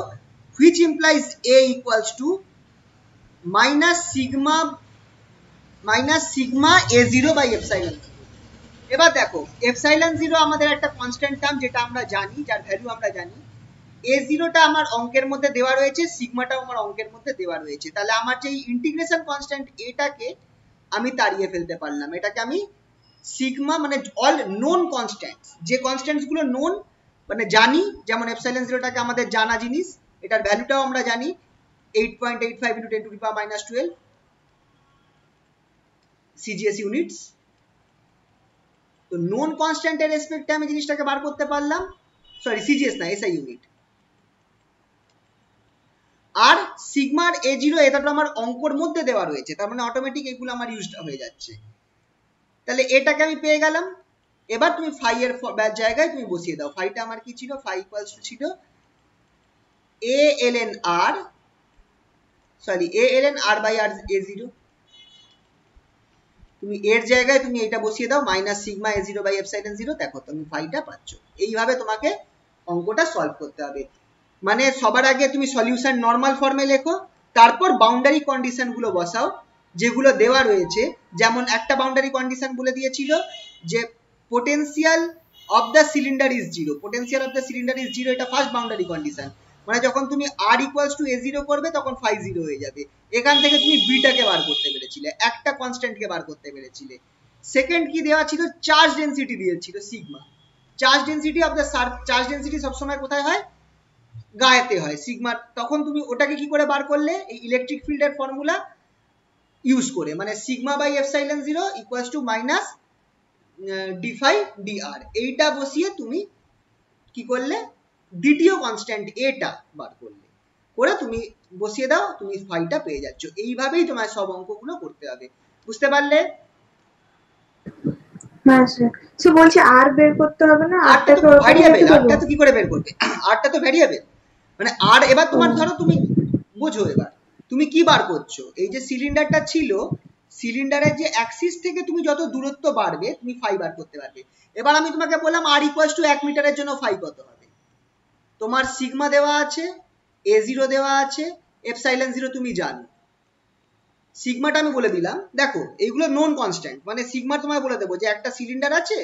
which implies a equals to minus sigma a0 by epsilon 0। এবার দেখো epsilon 0 আমাদের একটা কনস্ট্যান্ট টার্ম, যেটা আমরা জানি, যার ভ্যালু আমরা জানি। a0 টা আমার অঙ্কের মধ্যে দেওয়া রয়েছে, সিগমাটাও আমার অঙ্কের মধ্যে দেওয়া রয়েছে, তাহলে আমার যে ইন্টিগ্রেশন কনস্ট্যান্ট এটাকে আমি তাড়িয়ে ফেলতে পারলাম। এটাকে আমি সিগমা মানে অল নোন কনস্ট্যান্টস, যে কনস্ট্যান্টস গুলো নোন মানে জানি, যেমন এপসাইলন 0টাকে আমাদের জানা জিনিস, এটার ভ্যালুটাও আমরা জানি 8.85 into 10 to the power minus 12 CGS units. তো নোন কনস্ট্যান্টের রেসপেক্টে আমি জিনিসটাকে বার করতে পারলাম, সরি CGS না SI ইউনিট। আর সিগমার a0 এটা তো আমার অঙ্কর মধ্যে দেওয়া রয়েছে, তার মানে অটোমেটিক এগুলো আমার ইউজড হয়ে যাচ্ছে। তাহলে এটাকে আমি পেয়ে গেলাম। এবার তুমি ফাই এর জায়গায় তুমি বসিয়ে দাও, ফাইটা আমার কি ছিল, ফাই ইকুয়ালস টু ছিল a ln r by a0। তুমি এর জায়গায় তুমি এটা বসিয়ে দাও minus sigma a0 by epsilon 0, দেখো তুমি ফাইটা পাচ্ছ। এইভাবে তোমাকে অঙ্কটা সলভ করতে হবে, মানে সবার আগে তুমি সলিউশন নরমাল ফর্মে লেখো, তারপর বাউন্ডারি কন্ডিশন গুলো বসাও যেগুলো দেওয়া রয়েছে। যেমন একটা বাউন্ডারি কন্ডিশন বলে দিয়েছিল যে potential of the cylinder is 0, potential of the cylinder is 0, এটা ফার্স্ট বাউন্ডারি কন্ডিশন, মানে যখন তুমি r ইকুয়ালস টু a0 করবে তখন ফাই 0 হয়ে যাবে। এখান থেকে তুমি বিটাকে বার করতে পেরেছিলে, একটা কনস্ট্যান্টকে বার করতে পেরেছিলে। সেকেন্ড কি দেওয়া ছিল, চার্জ ডেনসিটি দিয়েছিল sigma. Charge density of the charge density সবসময় কোথায় হয়, গায়েতে হয় সিগমা। তখন তুমি ওটাকে কি করে বার করলে, এই ইলেকট্রিক ফিল্ডের ফর্মুলা ইউজ করে, মানে sigma by epsilon 0 equals to minus d phi d r. এইটা বসিয়ে তুমি কি করলে, দ্বিতীয় কনস্ট্যান্ট এটা বার করলে, করে তুমি বসিয়ে দাও, তুমি ফাইটা পেয়ে যাচ্ছ। এইভাবেই তোমার সব অঙ্কগুলো করতে হবে, বুঝতে পারলে? হ্যাঁ স্যার। সে বলছে আর বের করতে হবে না, আরটা তো ভ্যারিয়েবল, আরটা তো কি করে বের করবে, আরটা তো ভ্যারিয়েবল, মানে আর এবার তোমার ধরো তুমি বোঝো, এবার তুমি কি বার করছো, এই যে সিলিন্ডারটা ছিল সিলিন্ডারের যে অ্যাক্সিস থেকে তুমি যত দূরত্ব বাড়বে তুমি ফাই বার করতে পারবে। এবার আমি তোমাকে বললাম আর ইকুয়ালস টু 1 মিটারের জন্য ফাই কত হবে। তোমার সিগমা দেওয়া আছে, a0 দেওয়া আছে, এপসাইলন 0 তুমি জানো। সিগমাটা আমি বলে দিলাম, দেখো এইগুলো নন কনস্ট্যান্ট, মানে সিগমা তোমায় বলে দেবো যে একটা সিলিন্ডার আছে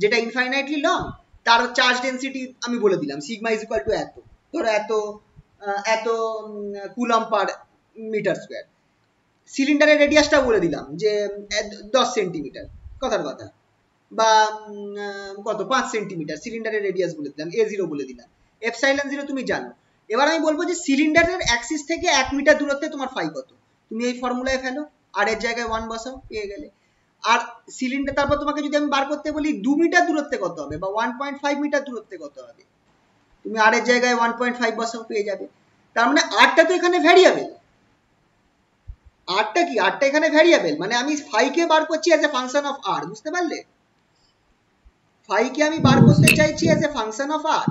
যেটা ইনফাইনাইটলি লং, তার চার্জ ডেন্সিটি আমি বলে দিলাম সিগমা ইজ ইকুয়াল টু এত, ধরো এত কুলম্ব পার মিটার স্কোয়ার। সিলিন্ডারের রেডিয়াসটা বলে দিলাম যে 10 সেন্টিমিটার, কথার কথা, বা কত 5 সেন্টিমিটার সিলিন্ডারের রেডিয়াস বলে দিলাম, a0 বলে দিলাম, এপসাইলন 0 তুমি জানো। এবার আমি বলবো যে সিলিন্ডারের অ্যাক্সিস থেকে 1 মিটার দূরত্বে তোমার ফাই কত, তুমি এই ফর্মুলায় ফেলো, আর এর জায়গায় 1 বসাও, পেয়ে গেলে। আর সিলিন্ডার, তারপর তোমাকে যদি আমি বার করতে বলি 2 মিটার দূরত্বে কত হবে বা 1.5 মিটার দূরত্বে কত হবে, তুমি আর এর জায়গায় 1.5 বসাও, পেয়ে যাবে। তার মানে আরটা তো এখানে ভ্যারিয়েবল। আরটা কি, আরটা এখানে ভ্যারিয়েবল, মানে আমি ফাই কে বার করছি অ্যাজ এ ফাংশন অফ আর, বুঝতে পারলে? ফাই কে আমি বার করতে চাইছি অ্যাজ এ ফাংশন অফ আর,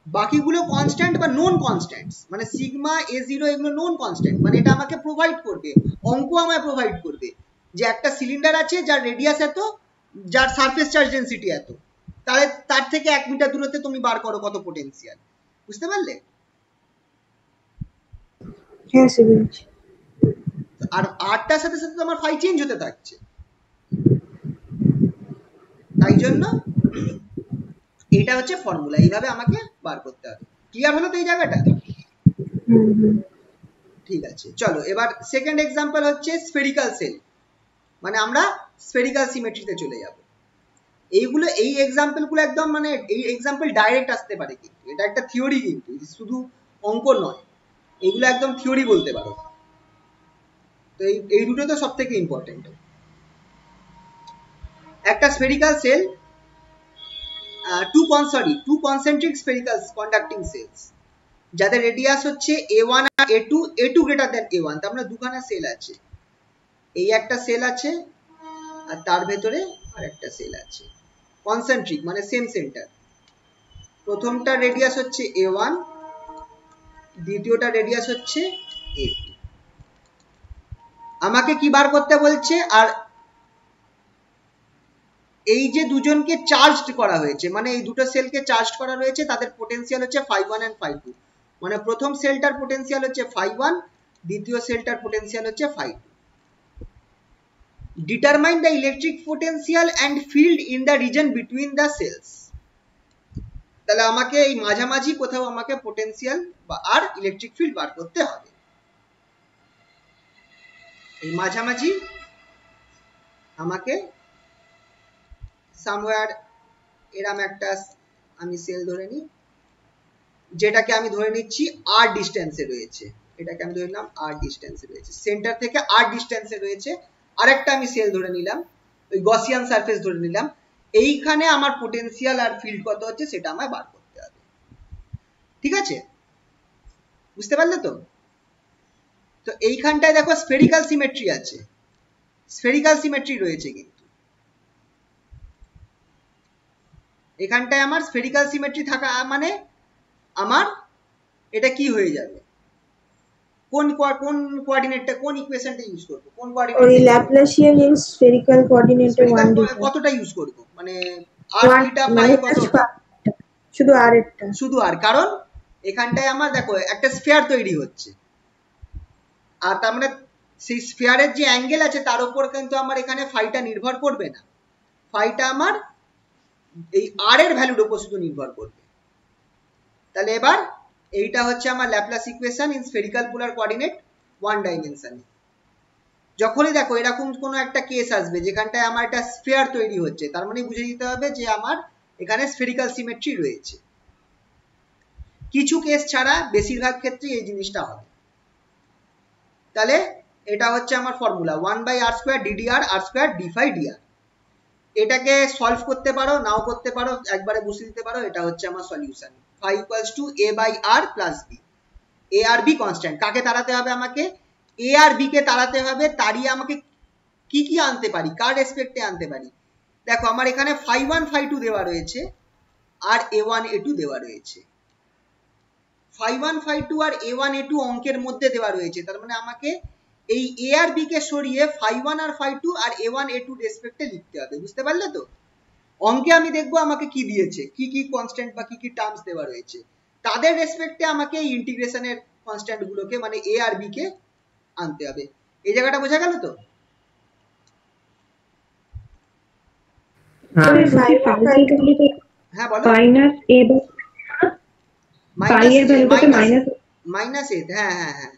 বাকিগুলো কনস্ট্যান্ট বা নন কনস্ট্যান্টস, মানে সিগমা a0 এগুলো নন কনস্ট্যান্ট, মানে এটা আমাকে প্রোভাইড করবে, অঙ্ক আমায় প্রোভাইড করবে যে একটা সিলিন্ডার আছে যার রেডিয়াস এত, যার সারফেস চার্জ ডেন্সিটি এত, তাহলে তার থেকে 1 মিটার দূরত্বে তুমি বার করো কত পোটেনশিয়াল, বুঝতে পারলে? হ্যাঁ স্যার বুঝছি। আর আরটার সাথে সাথে তোমার ফাই চেঞ্জ হতে থাকছে, তাই জন্য এটা হচ্ছে ফর্মুলা, এইভাবে আমাকে বার করতে হবে। ক্লিয়ার হলো তো এই জায়গাটা? ঠিক আছে, চলো এবার সেকেন্ড এক্সাম্পল হচ্ছে স্ফেরিক্যাল সেল, মানে আমরা স্ফেরিক্যাল সিমেট্রিতে চলে যাব। এইগুলো, এই এক্সাম্পল গুলো একদম, মানে এই এক্সাম্পল ডাইরেক্ট আসতে পারে, কিন্তু এটা একটা থিওরি, কিন্তু শুধু অঙ্ক নয়, এগুলো একদম থিওরি বলতে পারো। তো এই দুটো তো সব থেকে ইম্পর্টেন্ট। একটা spherical shell, two concentric spherical conducting shells, যাদের রেডিয়াস হচ্ছে a1 আর a2 গ্রেটার দ্যান a1, তার মানে দুখানা সেল আছে, এই একটা সেল আছে আর তার ভেতরে আর একটা সেল আছে, কনসেন্ট্রিক মানে সেম সেন্টার। প্রথমটা রেডিয়াস হচ্ছে a1, দ্বিতীয়টা রেডিয়াস হচ্ছে a2। আমাকে কি বার করতে বলছে, আর এই যে দুজনকে চার্জড করা হয়েছে, মানে এই দুটো সেলকে চার্জ করা রয়েছে, তাদের পোটেনশিয়াল হচ্ছে φ1 এন্ড φ2, মানে প্রথম সেলটার পোটেনশিয়াল হচ্ছে φ1, দ্বিতীয় সেলটার পোটেনশিয়াল হচ্ছে φ2। Determine the electric potential and field in the region between the cells. তাহলে আমাকে এই মাঝামাঝি কোথাও আমাকে পোটেনশিয়াল বা আর ইলেকট্রিক ফিল্ড বার করতে হবে। এই মাঝামাঝি আমাকে সামওয়্যার এরকম একটা আমি সেল ধরে নিই, যেটাকে আমি ধরে নিচ্ছি আর ডিস্টেন্সে রয়েছে, এটাকে আমি ধরে নিলাম আর ডিস্টেন্সে রয়েছে, সেন্টার থেকে আর ডিস্টেন্সে রয়েছে। আরেকটা আমি সেল ধরে নিলাম, ওই গসিয়ান সারফেস ধরে নিলাম, এইখানে আমার পোটেনশিয়াল আর ফিল্ড কত হচ্ছে সেটা আমায় বার করতে হবে। ঠিক আছে, বুঝতে পারলে তো? তো এইখানটায় দেখো স্ফেরিক্যাল সিমেট্রি আছে, স্ফেরিক্যাল সিমেট্রি রয়েছে, কিন্তু এখানটায় আমার স্ফেরিক্যাল সিমেট্রি থাকা মানে আমার এটা কি হয়ে যাবে, কোন কোঅর্ডিনেটটা, কোন ইকুয়েশনটা ইউজ করব, কোন কোঅর্ডিনেট, ওই ল্যাপ্লাসিয়ান ইন স্ফেরিক্যাল কোঅর্ডিনেটে 1 ডিটা কতটা ইউজ করব, মানে আর থিটা পাই কত, শুধু আর একটা, শুধু আর, কারণ এখানটায় আমার দেখো একটা স্ফিয়ার তৈরি হচ্ছে, আর তার মানে সেই স্ফিয়ারের যে অ্যাঙ্গেল আছে তার উপর কিন্তু আমার এখানে ফাইটা নির্ভর করবে না, ফাইটা আমার এই আর এর ভ্যালুর উপর শুধু নির্ভর করবে। তাহলে এবার এইটা হচ্ছে আমার Laplace equation in spherical polar coordinate 1 ডাইমেনশনে। যখনই দেখো এরকম কোনো একটা কেস আসবে যেখানটায় আমার একটা স্ফিয়ার তৈরি হচ্ছে, তার মানে বুঝে দিতে হবে যে আমার এখানে স্ফেরিক্যাল সিমেট্রি রয়েছে। কিছু কেস ছাড়া বেশিরভাগ ক্ষেত্রে এই জিনিসটা হবে। তাহলে এটা হচ্ছে আমার formula 1/r² ddr r² d∅ dr। এটাকে সলভ করতে পারো, নাও করতে পারো, একবারে বসিয়ে দিতে পারো, এটা হচ্ছে আমার solution. phi equals to a/r plus b। a আর b কনস্ট্যান্ট, কাকে তাড়াতে হবে আমাকে, a আর b কে তাড়াতে হবে, তাড়িয়ে আমাকে কি কি আনতে পারি, কার রেসপেক্টে আনতে পারি। দেখো আমার এখানে φ1 φ2 দেওয়া রয়েছে আর a1 a2 দেওয়া রয়েছে, φ1 φ2 আর a1 a2 অঙ্কের মধ্যে দেওয়া রয়েছে, তার মানে আমাকে এই এ আর বি কে সরিয়ে ফাই ওয়ান আর ফাই টু আর এ ওয়ান এ টু রেসপেক্টে লিখতে হবে, বুঝতে পারলে তো? অঙ্কে আমি দেখবো আমাকে কি দিয়েছে, কি কি কনস্ট্যান্ট বা কি কি টার্মস দেওয়া রয়েছে, তাদের রেসপেক্টে আমাকে এই ইন্টিগ্রেশনের কনস্ট্যান্ট গুলোকে মানে এ আর বি কে আনতে হবে। এই জায়গাটা বোঝা গেল তো? হ্যাঁ হ্যাঁ বলো। মাইনাস এ মাইনাস এর ভ্যালুটাকে মাইনাস মাইনাস এ, হ্যাঁ হ্যাঁ হ্যাঁ,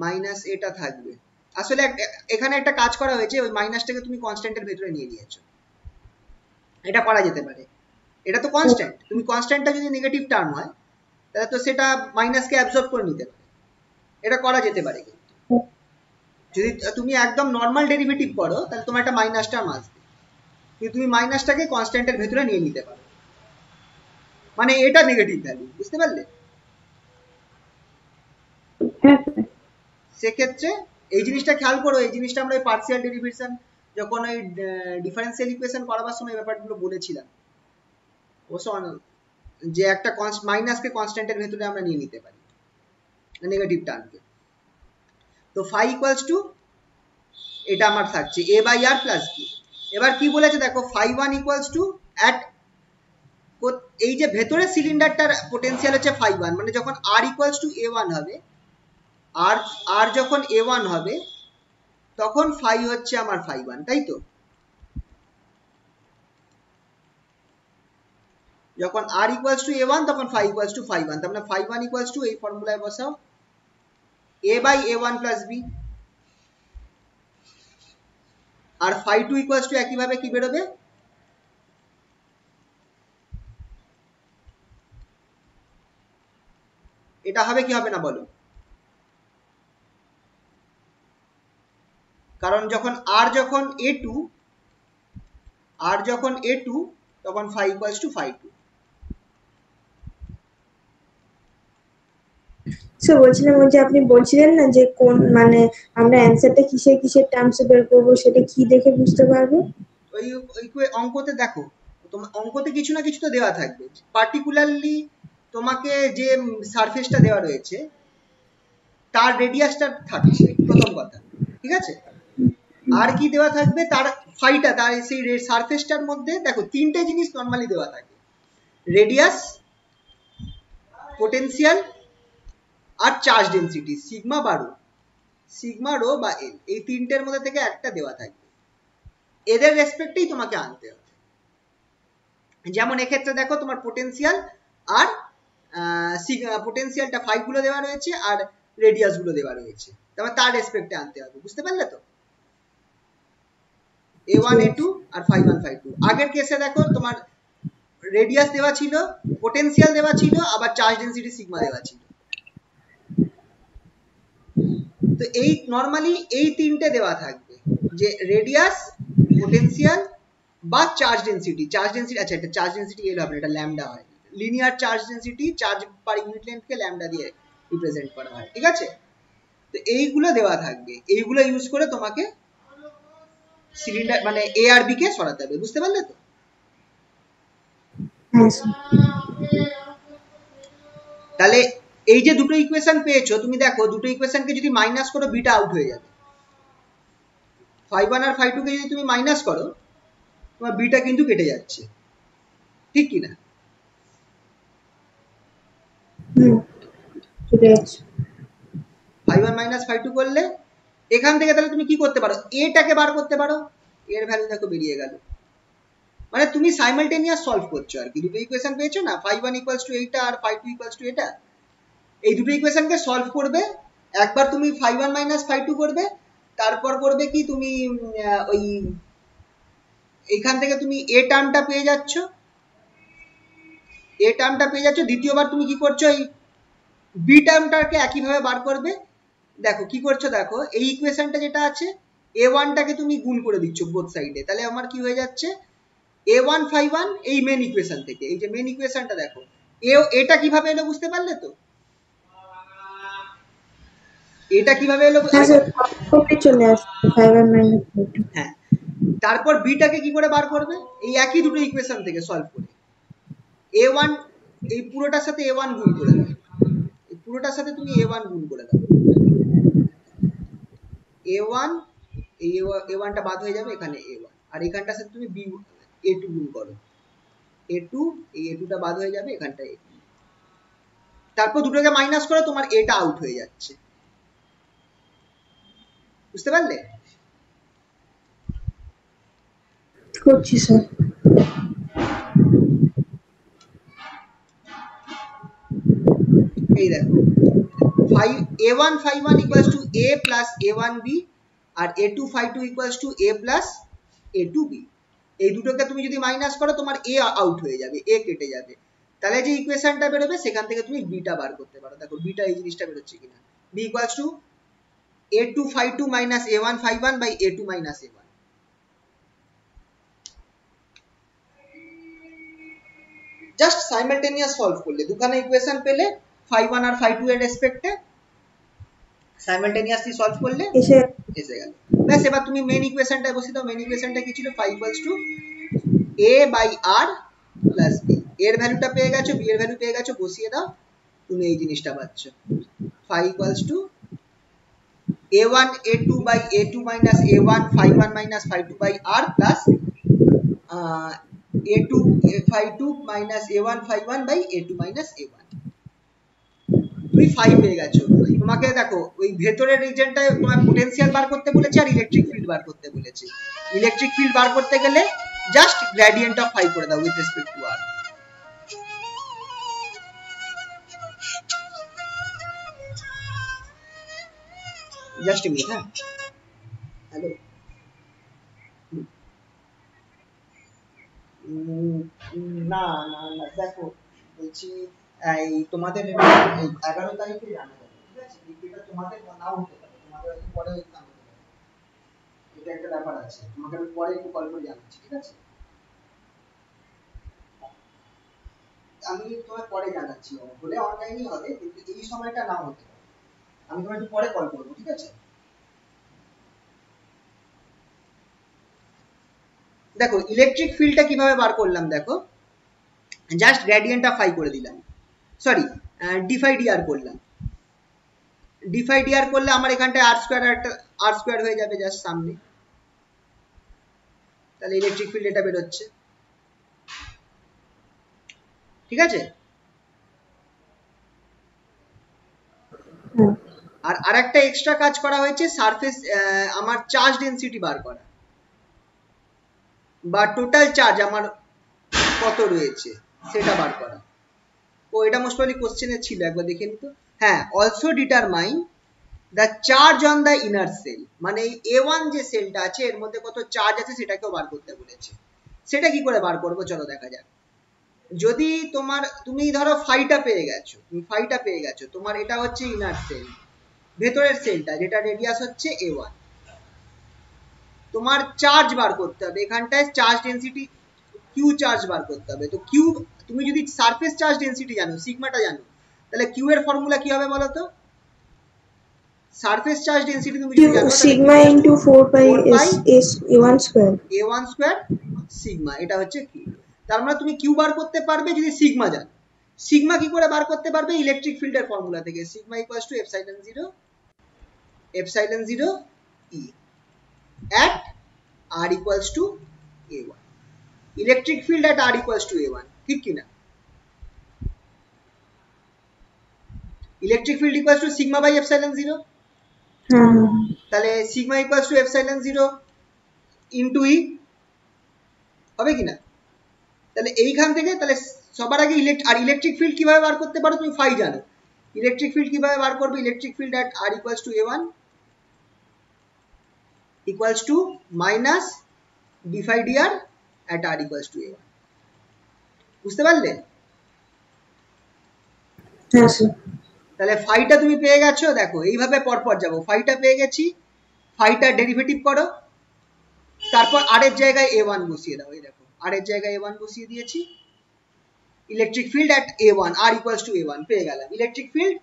মাইনাস এটা থাকবে। আসলে এখানে একটা কাজ করা হয়েছে, ওই মাইনাসটাকে তুমি কনস্ট্যান্টের ভেতরে নিয়ে নিয়েছো, এটা করা যেতে পারে। এটা তো কনস্ট্যান্ট, তুমি কনস্ট্যান্টটা যদি নেগেটিভ টার্ম হয় তাহলে তো সেটা মাইনাসকে অ্যাবজর্ব করে নিতে পারে, এটা করা যেতে পারে। কিন্তু যদি তুমি একদম নর্মাল ডেরিভেটিভ করো তাহলে তোমার একটা মাইনাস টার্ম আসবে, কিন্তু তুমি মাইনাসটাকে কনস্ট্যান্টের ভেতরে নিয়ে নিতে পারো, মানে এটা নেগেটিভ ভ্যালু, বুঝতে পারলে? সেক্ষেত্রে এই জিনিসটা খেয়াল করো, এই জিনিসটা আমরা ওই পার্সিয়াল ডেরিভেশন যখন ওই ডিফারেন্সিয়াল ইকুয়েশন করাবার সময় ব্যাপারগুলো বলেছিলাম, অবশ্য যে একটা মাইনাসকে কনস্ট্যান্টের ভেতরে আমরা নিয়ে নিতে পারি নেগেটিভ টার্মকে। তো ফাই ইকুয়ালস টু এটা আমার থাকছে a by r plus b. এবার কি বলেছে দেখো, phi one equals to at, এই যে ভেতরে সিলিন্ডারটার পোটেনশিয়াল হচ্ছে ফাই ওয়ান, মানে যখন r equals to a one হবে, আর যখন এ ওয়ান হবে তখন ফাই হচ্ছে আমার ফাই ওয়ান, তাই তো? যখন r equals to a one তখন phi equals to phi one, তার মানে ফাই ওয়ান ইকুয়ালস টু এই ফর্মুলায় বসাও a by a one plus b, আর ফাই টু ইকুয়ালস টু একইভাবে কি বেরোবে, এটা হবে কি হবে না বলো? কারণ যখন আর যখন এ টু তখন phi equals to phi two. Sir বলছিলাম ওই যে আপনি বলছিলেন না যে কোন মানে আমরা অ্যানসারটা কিসের টার্মসে বের করবো, সেটা কি দেখে বুঝতে পারবো? ওই অঙ্কতে দেখো, তোমার অঙ্কতে কিছু না কিছু তো দেওয়া থাকবে, পার্টিকুলারলি তোমাকে যে সারফেসটা দেওয়া রয়েছে তার রেডিয়াসটা থাকছে প্রথম কথা, ঠিক আছে? আর কি দেওয়া থাকবে, তার ফাইটা, তার সেই সারফেসটার মধ্যে দেখো তিনটে জিনিস নর্মালি দেওয়া থাকে, রেডিয়াস, পোটেনশিয়াল আর চার্জ ডেনসিটি, সিগমা রো বা এল, এই তিনটের মধ্যে থেকে একটা দেওয়া থাকবে, এদের রেসপেক্টেই তোমাকে আনতে হবে। যেমন এক্ষেত্রে দেখো তোমার পোটেনশিয়াল আর পোটেনশিয়ালটা ফাই গুলো দেওয়া রয়েছে আর রেডিয়াস গুলো দেওয়া রয়েছে, তারপর তার রেসপেক্টে আনতে হবে, বুঝতে পারলে তো? a1 a2 আর ফাই ওয়ান ফাই টু। আগের কেসে দেখো তোমার রেডিয়াস দেওয়া ছিল, পোটেনশিয়াল দেওয়া ছিল, আবার চার্জ ডেনসিটি সিগমা দেওয়া ছিল। তো এই নরমালি এই তিনটে দেওয়া থাকবে, যে রেডিয়াস, পোটেনশিয়াল বা চার্জ ডেনসিটি। আচ্ছা এটা চার্জ ডেনসিটি এল হবে, এটা ল্যামডা হয়, linear charge density, charge per unit লেন্থকে ল্যামডা দিয়ে রিপ্রেজেন্ট করা হয়, ঠিক আছে? তো এইগুলো দেওয়া থাকবে, এইগুলো ইউজ করে তোমাকে সিলিন্ডার মানে এ আর বি কে সরাতে হবে, বুঝতে পারলে তো? তাহলে এই যে দুটো ইকুয়েশন পেয়েছো, তুমি দেখো দুটো ইকুয়েশনকে যদি মাইনাস করো বিটা আউট হয়ে যাবে, ফাই ওয়ান আর ফাই টু কে যদি তুমি মাইনাস করো তোমার বিটা কিন্তু কেটে যাচ্ছে, ঠিক কি না? Phi one minus phi two করলে এখান থেকে তাহলে তুমি কি করতে পারো, এটাকে বার করতে পারো, এর ভ্যালু দেখো বেরিয়ে গেল, মানে তুমি সাইমালটেনিয়াস সলভ করছো আর কি। দুটো ইকুয়েশন পেয়েছো না, ফাই ওয়ান ইকুয়ালস টু এইটা আর ফাই টু ইকুয়ালস টু এটা, এই দুটো ইকুয়েশনকে সলভ করবে। একবার তুমি phi one minus phi two করবে, তারপর করবে কি তুমি ওই এইখান থেকে তুমি এ টার্মটা পেয়ে যাচ্ছ, দ্বিতীয়বার তুমি কি করছো, এই বি টার্মটাকে একইভাবে বার করবে। দেখো কি করছো, দেখো এই ইকুয়েশনটা যেটা আছে এ ওয়ানটাকে তুমি গুণ করে দিচ্ছ বোথ সাইডে, তাহলে আমার কি হয়ে যাচ্ছে এ ওয়ান ফাই ওয়ান এই মেন ইকুয়েশন থেকে, এই যে মেন ইকুয়েশনটা দেখো এটা কিভাবে এলো বুঝতে পারলে তো? এটা কিভাবে এলো, চলে আসছে হ্যাঁ। তারপর বিটাকে কি করে বার করবে, এই একই দুটো ইকুয়েশন থেকে সলভ করে, এ ওয়ান এই পুরোটার সাথে এ ওয়ান গুণ করে দেবে, পুরোটার সাথে তুমি a1 গুণ করে দাও, a1 এই a1টা বাদ হয়ে যাবে, এখানে a1, আর এখানটার সাথে তুমি a2 গুণ করো, a2 এই a2টা বাদ হয়ে যাবে, এখানটা a2, তারপর দুটোকে মাইনাস করো, তোমার এটা আউট হয়ে যাচ্ছে। বুঝতে পারলে? করছি স্যার। এই দেখো a1 phi1 equals to a plus a1b R a2 phi2 equals to a plus a2b, এই দুটোকে তুমি যদি মাইনাস করো তোমার a আউট হয়ে যাবে, a কেটে যাবে, তাহলে যে ইকুয়েশনটা বেরোবে সেখান থেকে তুমি বিটা বার করতে পারো। দেখো বিটা এই জিনিসটা বেরোচ্ছে কিনা, b equals to a2 phi2 minus a1 phi1 by a2 minus a1। Just simultaneous solve করলে দুখানা ইকুয়েশন পেলে, phi1 আর phi2 এর রেসপেক্টে সাইমালটেনিয়াসলি সলভ করলে এসে গেল। ব্যাস, এবার তুমি মেইন ইকুয়েশনটা বসিয়ে দাও। মেইন ইকুয়েশনটা কি ছিল? phi equals to a by r plus b, এর ভ্যালুটা পেয়ে গেছো, b এর ভ্যালু পেয়ে গেছো, বসিয়ে দাও, তুমি এই জিনিসটা পাচ্ছ, phi equals to a1 a2 by a2 minus a1 phi1 minus phi2 by r plus a2 phi2 minus a1 phi1 by a2 minus a1। তুমি 5 পেয়ে গেছো। তোমাকে দেখো ওই ভেতরের রিজনটায় তোমার পোটেনশিয়াল বার করতে বলেছে আর ইলেকট্রিক ফিল্ড বার করতে বলেছে। ইলেকট্রিক ফিল্ড বার করতে গেলে জাস্ট গ্রেডিয়েন্ট অফ 5 করে দাও with respect to r। Just minute, হ্যাঁ, হ্যালো, না না না, দেখো বলছি এই তোমাদের 11 তারিখে জানা যাবে, ঠিক আছে? এটা তোমাদের নাও হতে পারে, তোমাদের হয়তো পরে এক্সাম হতে পারে, এটা একটা ব্যাপার আছে, তোমাকে আমি পরে একটু কল করে জানাচ্ছি, ঠিক আছে? আমি তোমাকে পরে জানাচ্ছি, হলে অনলাইনই হবে, কিন্তু এই সময়টা নাও হতে পারে, আমি তোমাকে একটু পরে কল করবো, ঠিক আছে? দেখো ইলেকট্রিক ফিল্ডটা কিভাবে বার করলাম, দেখো জাস্ট গ্রেডিয়েন্ট অফ 5 করে দিলাম, সরি ডিফাই ডিআর করলাম, ডিফাই ডিআর করলে আমার এখানটায় আর স্কয়ার হয়ে যাবে জাস্ট সামনে, তাহলে ইলেকট্রিক ফিল্ড এটা বেরোচ্ছে, ঠিক আছে? আর আরেকটা এক্সট্রা কাজ করা হয়েছে, সারফেস আমার চার্জ ডেনসিটি বার করা, বা টোটাল চার্জ আমার কত রয়েছে সেটা বার করা। ও এটা মোস্ট প্রবাবলি কোশ্চেনে ছিল, একবার দেখে নিত। হ্যাঁ, also determine the charge on the inner sell, মানে এই a1 যে সেলটা আছে এর মধ্যে কত চার্জ আছে সেটাকেও বার করতে বলেছে। সেটা কি করে বার করবো চলো দেখা যাক। যদি তুমি ধরো ফাইটা পেয়ে গেছো, তোমার এটা হচ্ছে ইনার সেল, ভেতরের সেলটা যেটা রেডিয়াস হচ্ছে a1, তোমার চার্জ বার করতে হবে, এখানটায় চার্জ ডেনসিটি কিউ চার্জ বার করতে হবে। তো কিউ, তুমি যদি সারফেস চার্জ ডেনসিটি জানো, সিগমাটা জানো, তাহলে কিউ এর ফর্মুলা কি হবে বলো তো? সারফেস চার্জ ডেনসিটি তুমি যদি জানো, সিগমা ইনটু 4 পাই এস a1 স্কয়ার সিগমা, এটা হচ্ছে কিউ। তার মানে তুমি কিউ বার করতে পারবে যদি সিগমা জানো। সিগমা কি করে বার করতে পারবে? ইলেকট্রিক ফিল্ডের ফর্মুলা থেকে, sigma equals to epsilon 0 E at r equals to a1, electric field at r equals to a1, ঠিক কি না? Electric field equals to sigma by epsilon 0, তাহলে sigma equals to epsilon 0 into E হবে কি না? তাহলে এইখান থেকে তাহলে সবার আগে ইলেকট্রিক ফিল্ড কিভাবে বার করতে পারো? তুমি ফাই জানো, ইলেকট্রিক ফিল্ড কিভাবে বার করবে? Electric field at r equals to a1 equals to minus d phi dr at r equals to a1। বুঝতে পারলে? হ্যাঁ স্যার। তাহলে ফাইটা তুমি পেয়ে গেছো, দেখো এইভাবে পরপর যাবো, ফাইটা পেয়ে গেছি, ফাইটা ডেরিভেটিভ করো, তারপর আর এর জায়গায় a1 বসিয়ে দাও, এই দেখো আর এর জায়গায় a1 বসিয়ে দিয়েছি, electric field at a1 r equals to a1 পেয়ে গেলাম, electric field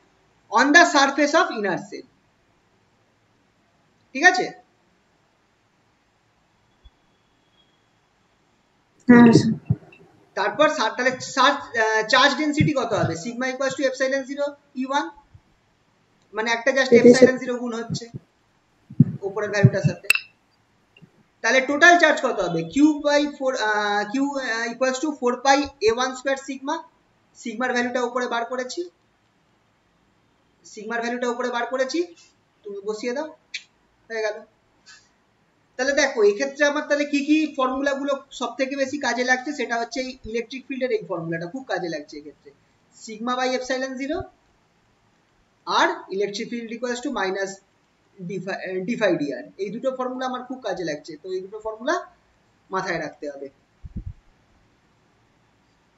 on the surface of inner sell, ঠিক আছে? তারপর তাহলে চার্জ ডেনসিটি কত হবে? Sigma equals to epsilon 0 E1, মানে একটা জাস্ট এটার এপসাইলন সাথে 0 গুণ হচ্ছে উপরের ভ্যালুটার সাথে। তাহলে টোটাল চার্জ কত হবে? Q by 4 q equals to 4 pi a1 square sigma. সিগমার ভ্যালুটা উপরে বার করেছি, তুমি বসিয়ে দাও, হয়ে গেল। তাহলে দেখো এক্ষেত্রে আমার তাহলে কি কি ফর্মুলা গুলো সব থেকে বেশি কাজে লাগছে, সেটা হচ্ছে এই ইলেকট্রিক ফিল্ডের এই ফর্মুলাটা খুব কাজে লাগছে এক্ষেত্রে, সিগমা বাই এপসাইলন 0 আর electric field equals to minus d phi d r. এই দুটো ফর্মুলা আমার খুব কাজে লাগছে, তো এই দুটো ফর্মুলা মাথায় রাখতে হবে,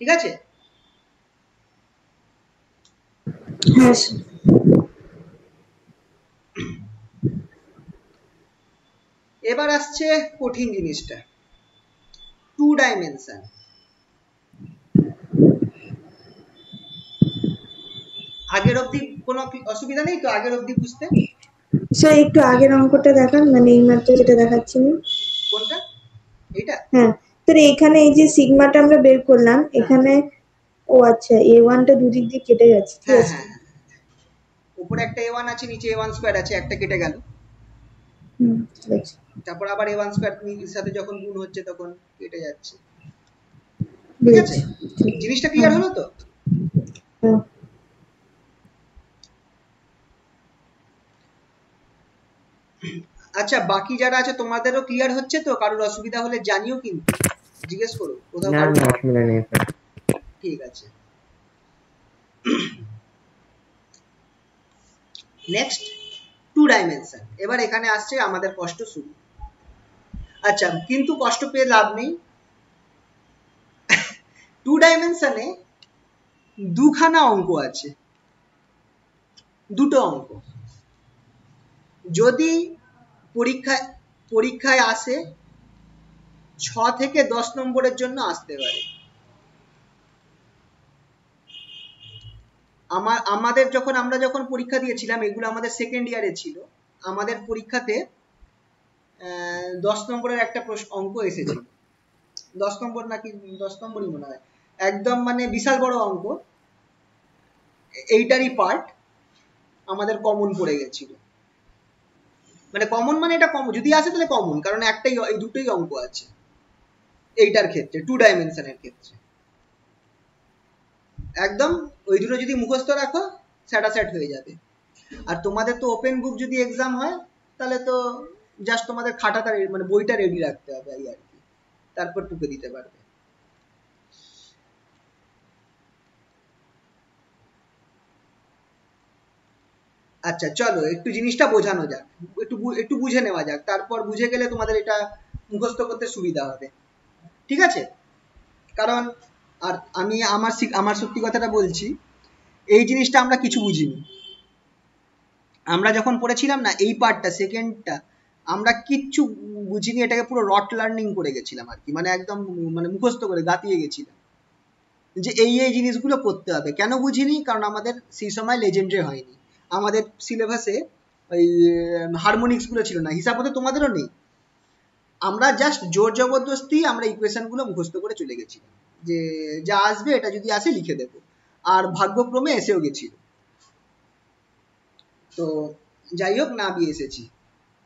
ঠিক আছে? হ্যাঁ স্যার। এবার আসছে কঠিন জিনিসটা, টু ডাইমেনশন। আগের অবধি কোনো অসুবিধা নেই তো? আগের অবধি বুঝতে? স্যার একটু আগের অঙ্কটা দেখান, মানে এই মাত্র যেটা দেখাচ্ছেন। কোনটা? এটা? হ্যাঁ স্যার, এখানে এই যে সিগমাটা আমরা বের করলাম, এখানে ও আচ্ছা a1 টা দুদিক দিয়ে কেটে যাচ্ছে, ঠিক হ্যাঁ আছে। হ্যাঁ হ্যাঁ, উপরে একটা a1 আছে, নিচে a1 স্কয়ার আছে, একটা কেটে গেল, ঠিক আছে। তারপর আবার a1 স্কয়ার এর সাথে যখন গুণ হচ্ছে তখন কেটে যাচ্ছে, ঠিক আছে? বুঝেছি। জিনিসটা ক্লিয়ার হলো তো? হ্যাঁ। আচ্ছা, বাকি যারা আছে তোমাদেরও ক্লিয়ার হচ্ছে তো? কারোর অসুবিধা হলে জানিও, কিন্তু জিজ্ঞেস করো কোথাও না কারোর। না অসুবিধা নেই স্যার। ঠিক আছে। Next, two dimension. এবার এখানে আসছে আমাদের কষ্ট শুরু। আচ্ছা, কিন্তু কষ্ট পেয়ে লাভ নেই। টু ডাইমেনশনে দুখানা অঙ্ক আছে, দুটো অঙ্ক। যদি পরীক্ষায় আসে 6 থেকে 10 নম্বরের জন্য আসতে পারে। আমরা যখন পরীক্ষা দিয়েছিলাম, এগুলো আমাদের সেকেন্ড ইয়ারে ছিল, আমাদের পরীক্ষাতে 10 নম্বরের একটা অঙ্ক এসেছিল, 10 নম্বর নাকি 10 নম্বরই মনে হয়, একদম মানে বিশাল বড় অঙ্ক, এইটারই পার্ট আমাদের কমন পড়ে গেছিল। মানে কমন মানে এটা কমন যদি আসে তাহলে কমন, কারণ একটাই, এই দুটোই অঙ্ক আছে এইটার ক্ষেত্রে, টু ডাইমেনশনের ক্ষেত্রে। একদম ওই দুটো যদি মুখস্থ রাখো স্যাটাস্যাট হয়ে যাবে। আর তোমাদের তো ওপেন বুক যদি এক্সাম হয়, তাহলে তো জাস্ট তোমাদের খাতাটা মানে বইটা রেডি রাখতে হবে এই আর কি, তারপর টুকে দিতে পারবে। আচ্ছা চলো একটু জিনিসটা বোঝানো যাক, একটু বুঝে নেওয়া যাক, তারপর বুঝে গেলে তোমাদের এটা মুখস্থ করতে সুবিধা হবে, ঠিক আছে? কারণ আর আমি আমার সত্যি কথাটা বলছি, এই জিনিসটা আমরা কিছু বুঝিনি। আমরা যখন পড়েছিলাম না এই পার্টটা, সেকেন্ডটা, আমরা কিচ্ছু বুঝিনি, এটাকে পুরো রট লার্নিং করে গেছিলাম আর কি, মানে একদম মানে মুখস্থ করে গাতিয়ে গেছিলাম যে এই জিনিসগুলো করতে হবে। কেন বুঝিনি? কারণ আমাদের সেই সময় লেজেন্ডারি হয়নি, আমাদের সিলেবাসে ওই হারমোনিক্স গুলো ছিল না, হিসাব হতে তোমাদেরও নেই। আমরা জাস্ট জোর জবরদস্তি আমরা ইকুয়েশন গুলো মুখস্থ করে চলে গেছিলাম, যে যা আসবে এটা যদি আসে লিখে দেবো, আর ভাগ্যক্রমে এসেও গেছিল। তো যাই হোক, না দিয়ে এসেছি।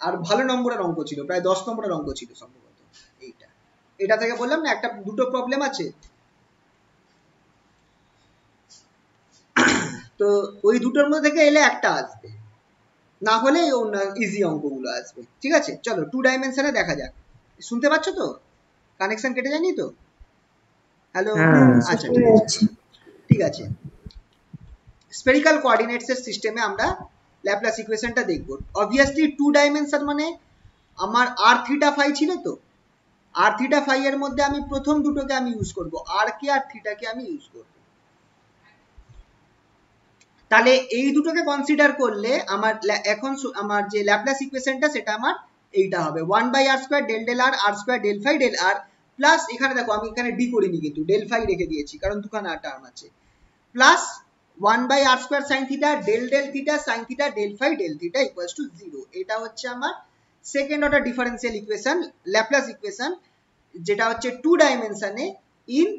আর ভালো নম্বরের অঙ্ক ছিল, প্রায় 10 নম্বরের অঙ্ক ছিল সম্ভবত এইটা। এটা থেকে বললাম না একটা দুটো প্রবলেম আছে, তো ওই দুটোর মধ্যে থেকে এলে একটা আসবে, না হলে ইজি অঙ্কগুলো আসবে, ঠিক আছে? চলো টু ডাইমেনশনে দেখা যাক। শুনতে পাচ্ছ তো? কানেকশন কেটে যায়নি তো? হ্যালো? আচ্ছা ঠিক আছে, ঠিক আছে। স্ফেরিক্যাল কোঅর্ডিনেটস এর সিস্টেমে আমরা ল্যাপ্লাস ইকুয়েশনটা দেখব। অবভিয়াসলি টু ডাইমেনশন মানে আমার আর থিটা ফাই ছিল, তো আর থিটা ফাই এর মধ্যে আমি প্রথম দুটোকে আমি ইউজ করব, আর কে আর থিটাকে আমি ইউজ করব। তাহলে এই দুটোকে কনসিডার করলে আমার এখন আমার যে ল্যাপ্লাস ইকুয়েশনটা সেটা আমার এইটা হবে 1/r² del del r r square del phi del r plus, এখানে দেখো আমি এখানে ডি করিনি কিন্তু del phi রেখে দিয়েছি কারণ দুখানা টার্ম আছে, plus 1/r² sin theta del del theta sin theta del phi del theta equals to 0। এটা হচ্ছে আমার second order differential equation, Laplace equation, যেটা হচ্ছে টু ডাইমেনশনে ইন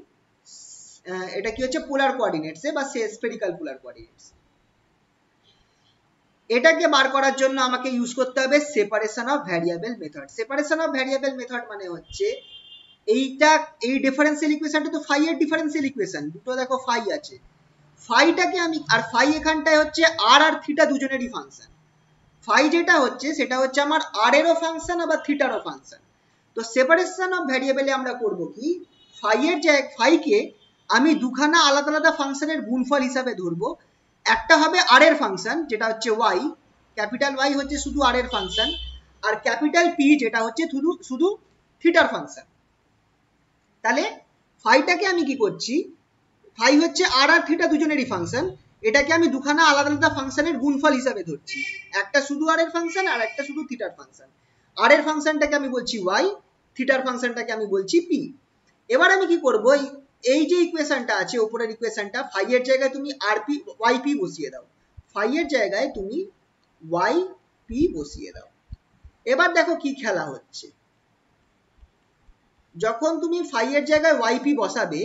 এটা কি হচ্ছে পোলার কোঅর্ডিনেটসে বা স্ফেরিক্যাল পোলার কোঅর্ডিনেটস। এটাকে বার করার জন্য আমাকে ইউজ করতে হবে separation of variable method. Separation of variable method মানে হচ্ছে এইটা, এই ডিফারেন্সিয়াল ইকুয়েশনটা তো ফাই এর ডিফারেন্সিয়াল ইকুয়েশন, দুটো দেখো ফাই আছে, ফাইটাকে আমি, আর ফাই এখানটায় হচ্ছে আর আর থিটা দুজনেরই ফাংশন। ফাই যেটা হচ্ছে সেটা হচ্ছে আমার আর এরও ফাংশন আবার থিটারও ফাংশন। তো সেপারেশন অফ ভ্যারিয়েবলে আমরা করব কি, ফাইকে আমি দুখানা আলাদা আলাদা ফাংশনের গুণফল হিসাবে ধরবো। একটা হবে আর এর ফাংশন যেটা হচ্ছে ওয়াই, ক্যাপিটাল ওয়াই হচ্ছে শুধু আর এর ফাংশন, আর ক্যাপিটাল পি যেটা হচ্ছে শুধু থিটার ফাংশন। তাহলে ফাইটাকে আমি কি করছি, ফাই হচ্ছে আর আর থিটা দুজনেরই ফাংশন, এটাকে আমি দুখানা আলাদা আলাদা ফাংশনের গুণফল হিসাবে ধরছি, একটা শুধু আর এর ফাংশন আর একটা শুধু থিটার ফাংশন। আর এর ফাংশনটাকে আমি বলছি ওয়াই, থিটার ফাংশনটাকে আমি বলছি পি। এবার আমি কি করব, এই যে ইকুয়েশনটা আছে উপরের ইকুয়েশনটা, ফাই এর জায়গায় তুমি আর পি ওয়াই পি বসিয়ে দাও, ফাই এর জায়গায় তুমি ওয়াই পি বসিয়ে দাও। এবার দেখো কি খেলা হচ্ছে, যখন তুমি ফাই এর জায়গায় ওয়াই পি বসাবে,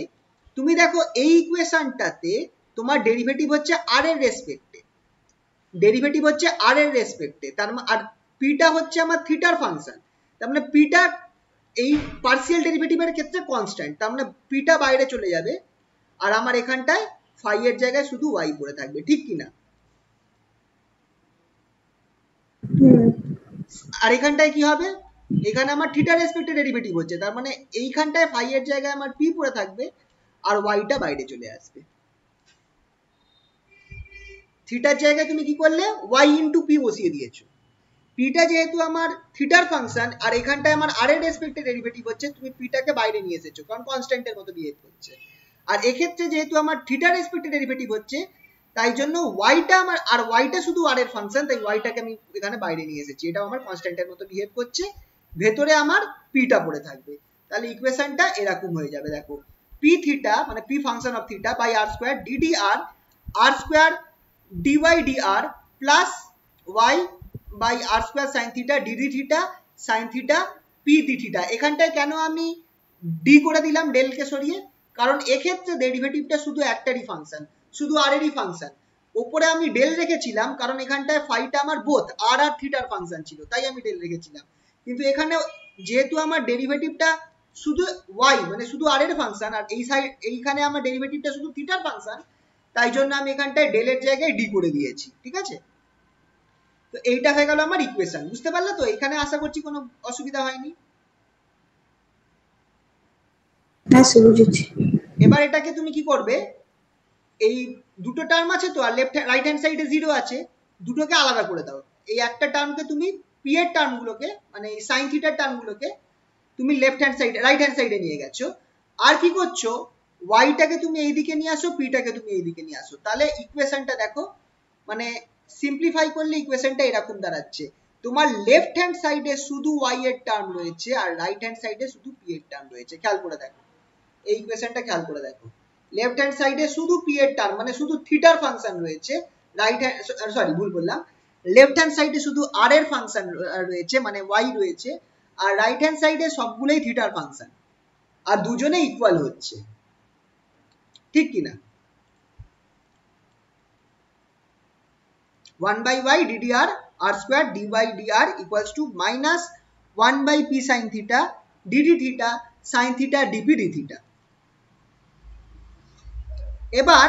তুমি দেখো এই ইকুয়েশনটাতে তোমার ডেরিভেটিভ হচ্ছে আর এর রেসপেক্টে, ডেরিভেটিভ হচ্ছে আর এর রেসপেক্টে, তার আর পিটা হচ্ছে আমার থিটার ফাংশন, তার মানে পিটা এই পার্সিয়াল ডেরিভেটিভের ক্ষেত্রে কনস্ট্যান্ট, তার মানে পিটা বাইরে চলে যাবে, আর আমার এখানটায় ফাই এর জায়গায় শুধু ওয়াই পড়ে থাকবে, ঠিক কিনা? আর এখানটায় কি হবে, এখানে আমার থিটার রেসপেক্টে ডেরিভেটিভ হচ্ছে, তার মানে এইখানটায় ফাই এর জায়গায় আমার পি পড়ে থাকবে আর ওয়াইটা বাইরে চলে আসবে। থিটার জায়গায় তুমি কি করলে, ওয়াই ইন্টু পি বসিয়ে দিয়েছো, পিটা যেহেতু আমার থিটার ফাংশন আর এখানটায় আমার আর এর রেসপেক্টে ডেরিভেটিভ হচ্ছে, তুমি পিটাকে বাইরে নিয়ে এসেছো কারণ কনস্ট্যান্টের মতো বিহেভ করছে, আর এক্ষেত্রে যেহেতু আমার থিটার রেসপেক্টে ডেরিভেটিভ হচ্ছে তাই জন্য ওয়াইটা আমার, আর ওয়াইটা শুধু আর এর ফাংশন, তাই ওয়াইটাকে আমি এখানে বাইরে নিয়ে এসেছি, এটাও আমার কনস্ট্যান্টের মতো বিহেভ করছে, ভেতরে আমার পিটা পড়ে থাকবে। তাহলে ইকুয়েশনটা এরকম হয়ে যাবে, দেখো পি থিটা মানে p function of theta by r square d d r square d y d r plus y by r square sine theta d d theta sine theta p d theta. এখানটায় কেন আমি ডি করে দিলাম ডেলকে সরিয়ে, কারণ এক্ষেত্রে ডেরিভেটিভটা শুধু একটারই ফাংশন, শুধু আর এরই ফাংশন, ওপরে আমি ডেল রেখেছিলাম কারণ এখানটায় ফাইটা আমার বোথ আর আর থিটার ফাংশন ছিল তাই আমি ডেল রেখেছিলাম, কিন্তু এখানে যেহেতু আমার ডেরিভেটিভটা শুধু ওয়াই মানে শুধু আর এর ফাংশন, আর এই সাইড এইখানে আমার ডেরিভেটিভটা শুধু থিটার ফাংশন, তাই জন্য আমি এখানটায় ডেলের জায়গায় ডি করে দিয়েছি, ঠিক আছে? তো এইটা হয়ে গেল আমার ইকুয়েশন, বুঝতে পারলে তো? এখানে আশা করছি কোনো অসুবিধা হয়নি। এবার এটাকে তুমি কি করবে, এই দুটো টার্ম আছে তো, আর লেফট রাইট হ্যান্ড সাইডে জিরো আছে, দুটোকে আলাদা করে দাও। এই একটা টার্মকে তুমি পি এর টার্মগুলোকে মানে এই সাইন থিটার টার্মগুলোকে তুমি লেফট হ্যান্ড সাইডে রাইট হ্যান্ড সাইডে নিয়ে গেছো, আর কি করছো, ওয়াইটাকে তুমি এইদিকে নিয়ে আসো, পিটাকে তুমি এইদিকে নিয়ে আসো, তাহলে ইকুয়েশনটা দেখো মানে সিম্পলিফাই করলে ইকুয়েশনটা এরকম দাঁড়াচ্ছে, তোমার লেফট হ্যান্ড সাইডে শুধু ওয়াই এর টার্ম রয়েছে আর রাইট হ্যান্ড সাইডে শুধু পি এর টার্ম রয়েছে। খেয়াল করে দেখো এই ইকুয়েশনটা, খেয়াল করে দেখো লেফট হ্যান্ড সাইডে শুধু পি এর টার্ম মানে শুধু থিটার ফাংশন রয়েছে, রাইট হ্যান্ড সরি ভুল বললাম, লেফট হ্যান্ড সাইডে শুধু আর এর ফাংশন রয়েছে মানে ওয়াই রয়েছে, আর রাইট হ্যান্ড সাইডে সবগুলোই থিটার ফাংশন, আর দুজনে ইকুয়াল হচ্ছে, ঠিক কিনা? 1 by y ddr r square dy dr equals to minus 1 by p sin theta dd theta sin theta dp d theta। এবার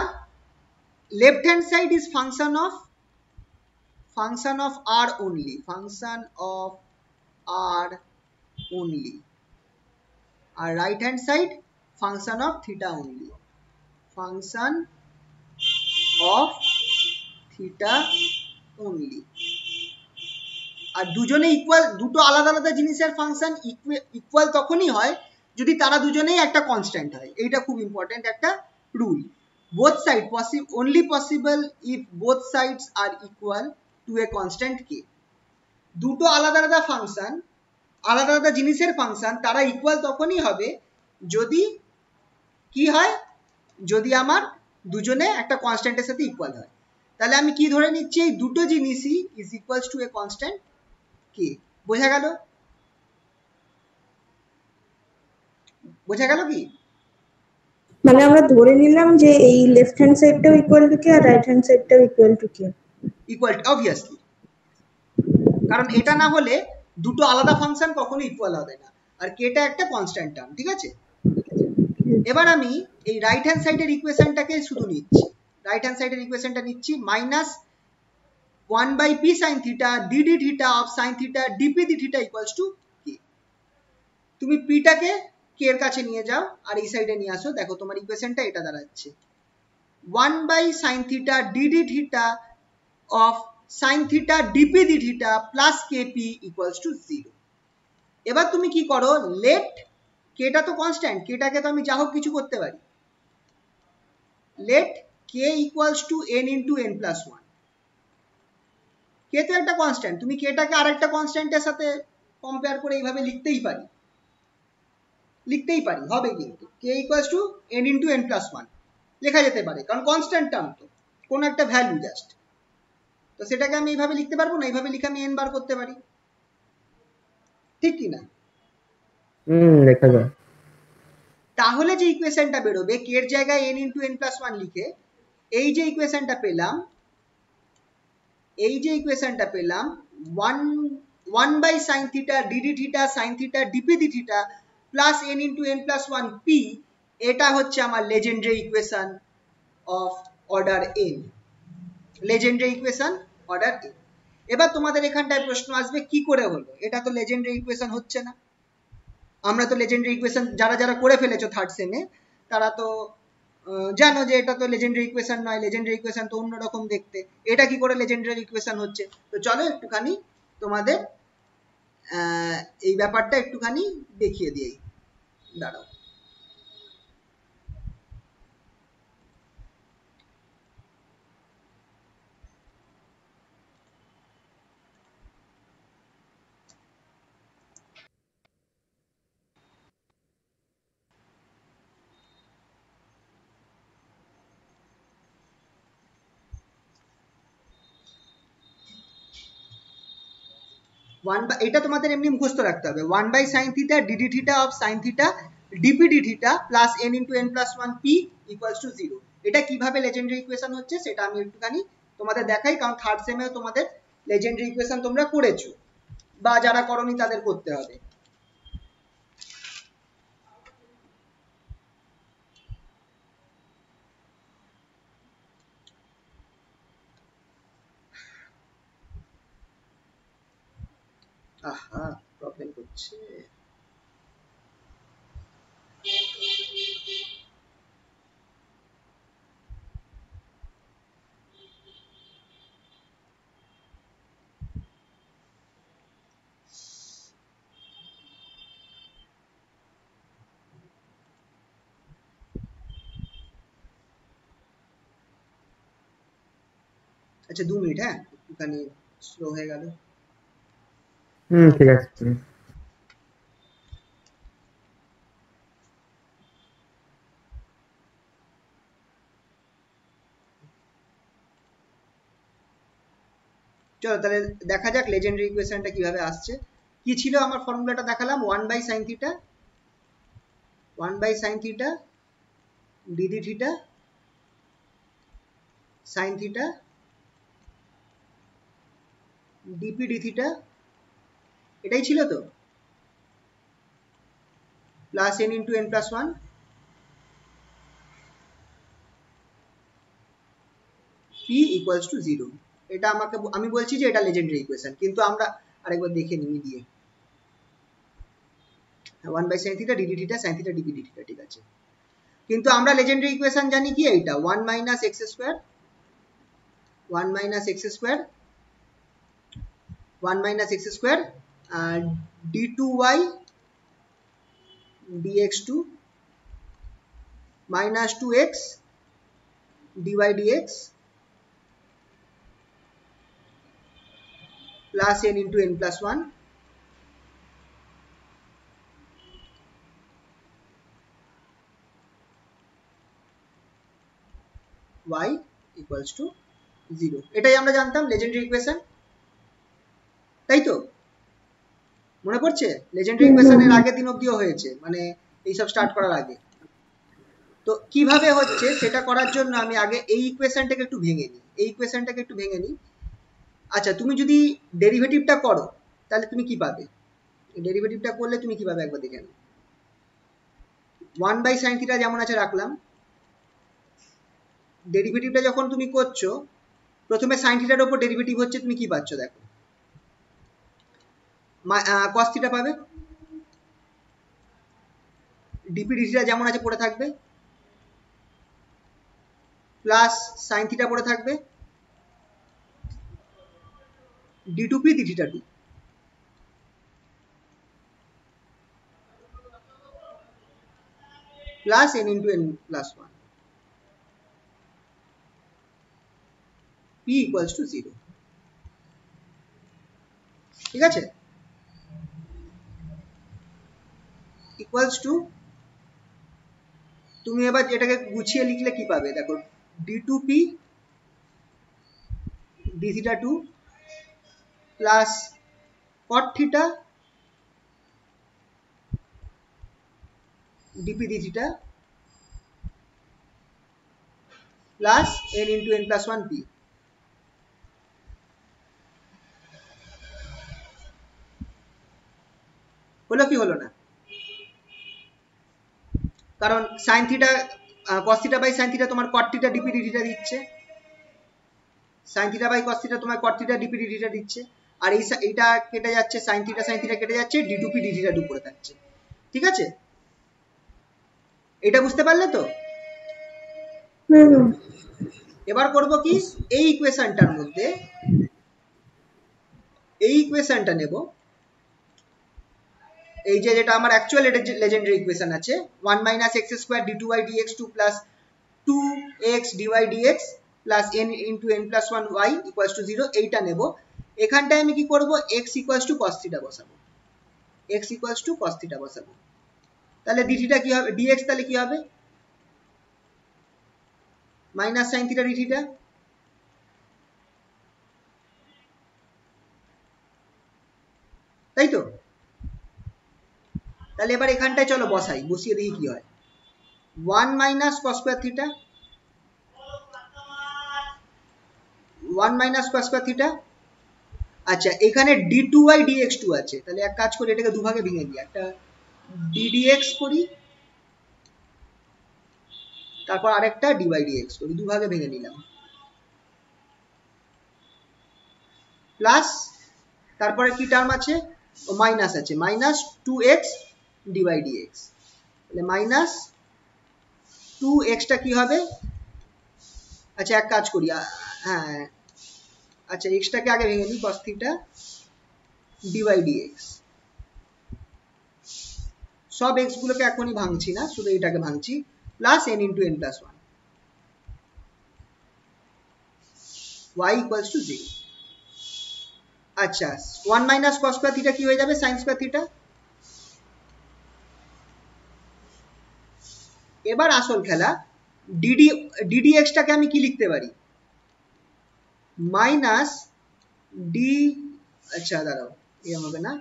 left hand side is function of r only, function of r only, R right hand side function of theta only, function of theta only। আর দুজনে equal, দুটো আলাদা আলাদা জিনিসের function equal তখনই হয় যদি তারা দুজনেই একটা কনস্ট্যান্ট হয়, এইটা খুব ইম্পর্টেন্ট একটা rule. both side only possible if both sides are equal to a constant k। দুটো আলাদা আলাদা ফাংশন, আলাদা আলাদা জিনিসের ফাংশন, তারা ইকুয়াল তখনই হবে যদি কি হয়, যদি আমার দুজনে একটা কনস্ট্যান্টের সাথে ইকুয়াল হয়। তাহলে আমি কি ধরে নিচ্ছি, এই দুটো জিনিসই is equals to a constant k. বোঝা গেল? বোঝা গেল কি? মানে আমরা ধরে নিলাম যে এই লেফট হ্যান্ড সাইডটাও ইকুয়াল টু কে আর রাইট হ্যান্ড সাইডটাও equal to k. Equal, obviously কারণ এটা না হলে দুটো আলাদা ফাংশন কখনো ইকুয়াল হবে না, আর কেটা একটা কনস্ট্যান্ট টার্ম, ঠিক আছে। এবার আমি এই রাইট হ্যান্ড সাইডের ইকুয়েশনটাকে শুধু নিচ্ছি, রাইট হ্যান্ড সাইডের ইকুয়েশনটা নিচ্ছি minus 1 by p sin theta dd theta of sin theta dp d theta equals to k। তুমি p টাকে k এর কাছে নিয়ে যাও আর এই সাইডে নিয়ে আসো, দেখো তোমার ইকুয়েশনটা এটা দাঁড়াচ্ছে 1 by sin theta dd theta of sin theta dp d theta plus kp equals to 0। এবার তুমি কি করো, লেট কেটা তো কনস্ট্যান্ট, কেটাকে তো আমি যা হোক কিছু করতে পারি, let k equals to n into n plus 1। K তো একটা কনস্ট্যান্ট, তুমি কেটাকে আরেকটা কনস্ট্যান্টের সাথে কম্পেয়ার করে এইভাবে লিখতেই পারি, হবে কিন্তু k equals to n into n plus 1 লেখা যেতে পারে, কারণ কনস্ট্যান্ট টার্ম তো কোন একটা ভ্যালু জাস্ট, তো সেটাকে আমি এইভাবে লিখতে পারবো না, এইভাবে লিখে আমি n বার করতে পারি, ঠিক কি না? লেখা যায়। তাহলে যে ইকুয়েশনটা বেরোবে k এর জায়গায় n into n plus 1 লিখে এই যে ইকুয়েশনটা পেলাম 1 by sin theta dd theta sin theta dp d theta plus n into n plus 1 p, এটা হচ্ছে আমার legendary equation of order n, legendary equation order n। এবার তোমাদের এখানটায় প্রশ্ন আসবে কি করে হলো, এটা তো লেজেন্ডারি ইকুয়েশন হচ্ছে না। আমরা তো লেজেন্ডারি ইকুয়েশন যারা যারা করে ফেলেছো থার্ড সেমে তারা তো জানো যে এটা তো লেজেন্ডারি ইকুয়েশন নয়, লেজেন্ডারি ইকুয়েশন তো অন্যরকম দেখতে, এটা কি করে লেজেন্ডারি ইকুয়েশন হচ্ছে। তো চলো একটুখানি তোমাদের এই ব্যাপারটা একটুখানি দেখিয়ে দিই, দাঁড়াও। এটা তোমাদের এমনি মুখস্থ রাখতে হবে, 1 by sin theta dd theta of sin theta dp d theta plus n into n plus 1 p equals to 0। এটা কিভাবে লেজেন্ডারি ইকুয়েশন হচ্ছে সেটা আমি একটুখানি তোমাদের দেখাই, কারণ থার্ড সেমেও তোমাদের লেজেন্ডারি ইকুয়েশন তোমরা করেছো, বা যারা করনি তাদের করতে হবে। আহা প্রবলেম করছে, আচ্ছা 2 মিনিট, হ্যাঁ একটুখানি স্লো হয়ে গেল। ঠিক আছে। চলো তাহলে দেখা যাক লেজেন্ডারি ইকুয়েশনটা কিভাবে আসছে। কি ছিল আমার ফর্মুলাটা দেখালাম, 1 by sin theta dd theta sin theta dp d theta, এটাই ছিল তো, plus n into n plus 1 p equals to 0। এটা আমি বলছি যে এটা লেজেন্ডারি ইকুয়েশন, কিন্তু আমরা আরেকবার দেখে নিই দিয়ে, 1 by sin theta dd theta sin theta dp d theta, ঠিক আছে। কিন্তু আমরা লেজেন্ডারি ইকুয়েশন জানি কি, এইটা 1 minus x square d2y dx2 minus 2x dy dx plus n into n plus 1 y equals to 0। এটাই আমরা জানতাম লেজেন্ডারি ইকুয়েশন, তাই তো? মনে পড়ছে লেজেন্ডারি ইকুয়েশনের আগের দিন অবধিও হয়েছে, মানে এইসব স্টার্ট করার আগে। তো কিভাবে হচ্ছে সেটা করার জন্য আমি আগে এই ইকুয়েশনটাকে একটু ভেঙে নিই, আচ্ছা তুমি যদি ডেরিভেটিভটা করো তাহলে তুমি কি পাবে? ডেরিভেটিভটা করলে তুমি কি পাবে একবার দেখে নাও। 1 বাই সাইন থিটা যেমন আছে রাখলাম, ডেরিভেটিভটা যখন তুমি করছো প্রথমে সাইন থিটার উপর ডেরিভেটিভ হচ্ছে, তুমি কি পাচ্ছ দেখো, কস থিটা পাবে, ডিপি ডিথিটা যেমন আছে পড়ে থাকবে, প্লাস সাইন থিটা পড়ে থাকবে, d two p d theta two, plus n into n plus one, p equals to 0। ঠিক আছে, ইকুয়ালস টু, তুমি এবার এটাকে গুছিয়ে লিখলে কি পাবে দেখো, d two p d theta two plus cot theta d p d theta plus n into n plus one p. হলো কি হলো না? কারণ sine theta cos theta by sine theta তোমার cot theta d p d theta দিচ্ছে, sine theta by cos theta তোমার cot theta d p d theta দিচ্ছে, আর এইটা কেটে যাচ্ছে, সাইন থিটা কেটে যাচ্ছে, d two p d theta two পড়ে থাকছে। ঠিক আছে, এটা বুঝতে পারলে তো? এবার করব কি, এই ইকুয়েশনটার মধ্যে এই ইকুয়েশনটা নেব, এই যে যেটা আমার অ্যাকচুয়াল লেজেন্ডারি ইকুয়েশন আছে 1 minus x square d two by d x two plus 2x dy dx plus n into n plus 1 y equals to 0, এইটা নেব। এখানটায় আমি কি করব, x equals to cos theta বসাবো, x equals to cos theta বসাবো। তাহলে d theta কি হবে, dx তাহলে কি হবে, minus sin theta d theta, তাই তো? তাহলে এবার এখানটায় চলো বসাই, বসিয়ে দেখি কি হয়। 1 minus cos square theta, 1 minus cos square theta. আচ্ছা এখানে d2y dx2 আছে, তাহলে এক কাজ করি এটাকে দুভাগে ভেঙে দিই, একটা ddx করি, তারপর আরেকটা dy dx করি, দুভাগে ভেঙে নিলাম, প্লাস তারপরে কি টার্ম আছে, ও মাইনাস আছে, মাইনাস 2x dy dx, তাহলে মাইনাস 2x টা কি হবে, আচ্ছা এক কাজ করি, হ্যাঁ আচ্ছা x টাকে আগে ভেঙে নিই, cos থিটা dy dx, সব x গুলোকে এখনই ভাঙছি না, শুধু এটাকে ভাঙছি, plus n into n plus 1 y equals to 0। আচ্ছা 1 মাইনাস cos স্কয়ার থিটা কি হয়ে যাবে, sin স্কয়ার থিটা। এবার আসল খেলা, ddx টাকে আমি কি লিখতে পারি, মাইনাস ডি, আচ্ছা দাঁড়াও এই হবে না,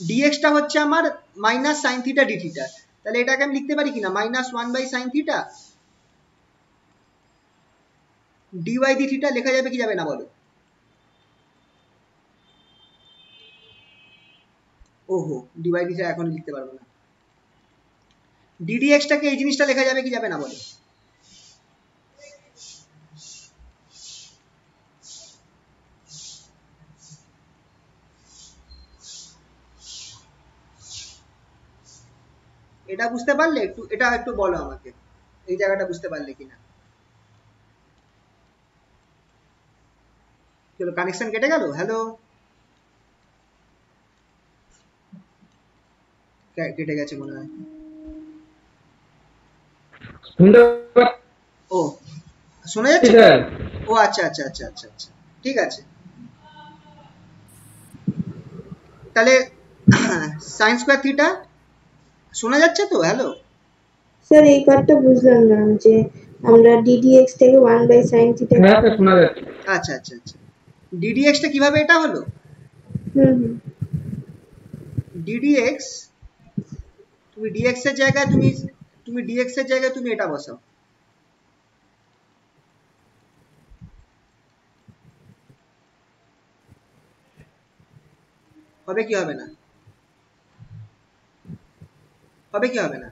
dx টা হচ্ছে আমার minus sin theta d theta, তাহলে এটাকে আমি লিখতে পারি কিনা, minus 1 by sin theta dy d theta, লেখা যাবে কি যাবে না বলো? ওহো dy d থিটা এখন লিখতে পারবো না, ddx টাকে এই জিনিসটা লেখা যাবে কি যাবে না বলো? এটা বুঝতে পারলে, একটু এটা একটু বলো আমাকে, এই জায়গাটা বুঝতে পারলে কিনা। চলো কানেকশন কেটে গেল, হ্যালো, কেটে গেছে মনে হয়। ও শোনা যাচ্ছে, ও আচ্ছা আচ্ছা আচ্ছা আচ্ছা আচ্ছা, ঠিক আছে। তাহলে sin স্কয়ার থিটা শোনা যাচ্ছে তো, হ্যালো স্যার এই পার্টটা বুঝলাম না, যে আমরা ddx থেকে 1 বাই sin থিটা, হ্যাঁ স্যার শোনা যাচ্ছে। আচ্ছা আচ্ছা আচ্ছা, ddx টা কিভাবে এটা হলো, ddx তুমি dx এর জায়গায় তুমি dx এর জায়গায় তুমি এটা বসাও, হবে কি হবে না? হবে কি হবে না?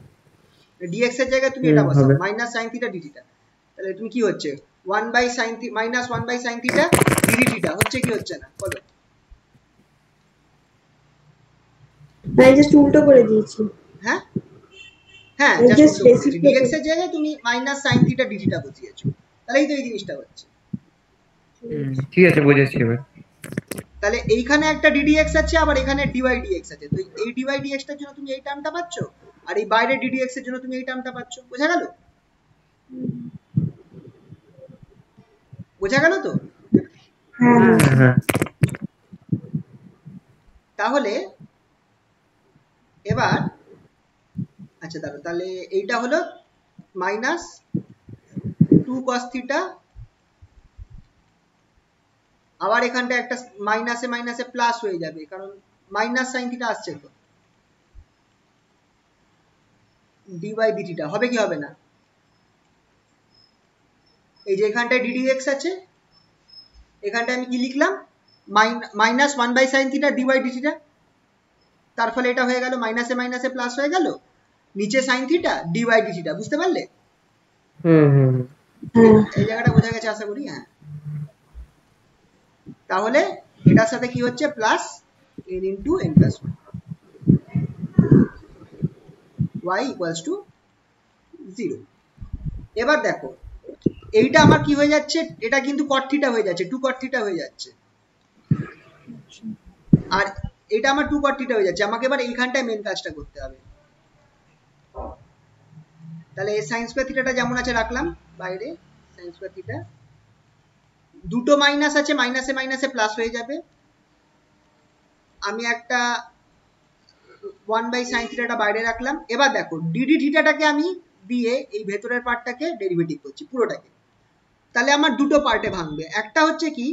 dx এর জায়গায় তুমি এটা বসাও, minus sine theta d theta, তাহলে তুমি কি হচ্ছে 1 by sine minus 1 by sine theta d theta হচ্ছে কি হচ্ছে না বলো? আমি জাস্ট উল্টো করে দিয়েছি। হ্যাঁ হ্যাঁ, জাস্ট dx এর জায়গায় তুমি minus sine theta d theta বসিয়েছো, তাহলেই তো এই জিনিসটা হচ্ছে। ঠিক আছে, বুঝেছি এবার। তাহলে এইখানে একটা ddx আছে, আবার এখানে dy dx আছে, তো এই dy dx টার জন্য তুমি এই টার্মটা পাচ্ছ, আর এই বাইরে ddx এর জন্য তুমি এই টার্মটা পাচ্ছ। বোঝা গেল? বোঝা গেল তো? হ্যাঁ। তাহলে এবার আচ্ছা দাঁড়ো, তাহলে এইটা হলো মাইনাস 2 cos থিটা, আবার এখানটা একটা মাইনাসে মাইনাসে প্লাস হয়ে যাবে, কারণ মাইনাস সাইন থিটা আসছে, তো dy d থিটা হবে কি হবে না? এই যে এখানটায় ddx আছে, এখানটায় আমি কি লিখলাম, minus 1 by sine theta dy d theta, তার ফলে এটা হয়ে গেল মাইনাসে মাইনাসে প্লাস হয়ে গেল, নিচে sign theta dy d theta. বুঝতে পারলে? এই জায়গাটা বোঝা গেছে আশা করি। হ্যাঁ, তাহলে এটার সাথে কি হচ্ছে plus n into n plus 1 y equals to 0। এবার দেখো এইটা আমার কি হয়ে যাচ্ছে, এটা কিন্তু cot থিটা হয়ে যাচ্ছে, 2 cot থিটা হয়ে যাচ্ছে, আর এটা আমার 2 cot থিটা হয়ে যাচ্ছে। আমাকে এবার এইখানটায় মেন কাজটা করতে হবে। তাহলে সাইন স্কয়ার থিটাটা যেমন আছে রাখলাম বাইরে, সাইন স্কয়ার থিটা, দুটো মাইনাস আছে, মাইনাসে মাইনাসে প্লাস হয়ে যাবে। আমি একটা 1 বাই সাইন থিটাটা বাইরে রাখলাম। এবার দেখো ডিডি থিটাটাকে আমি দিয়ে এই ভেতরের পার্টটাকে ডেরিভেটিভ করছি পুরোটাকে, তাহলে আমার দুটো পার্টে ভাঙবে। একটা হচ্ছে কি,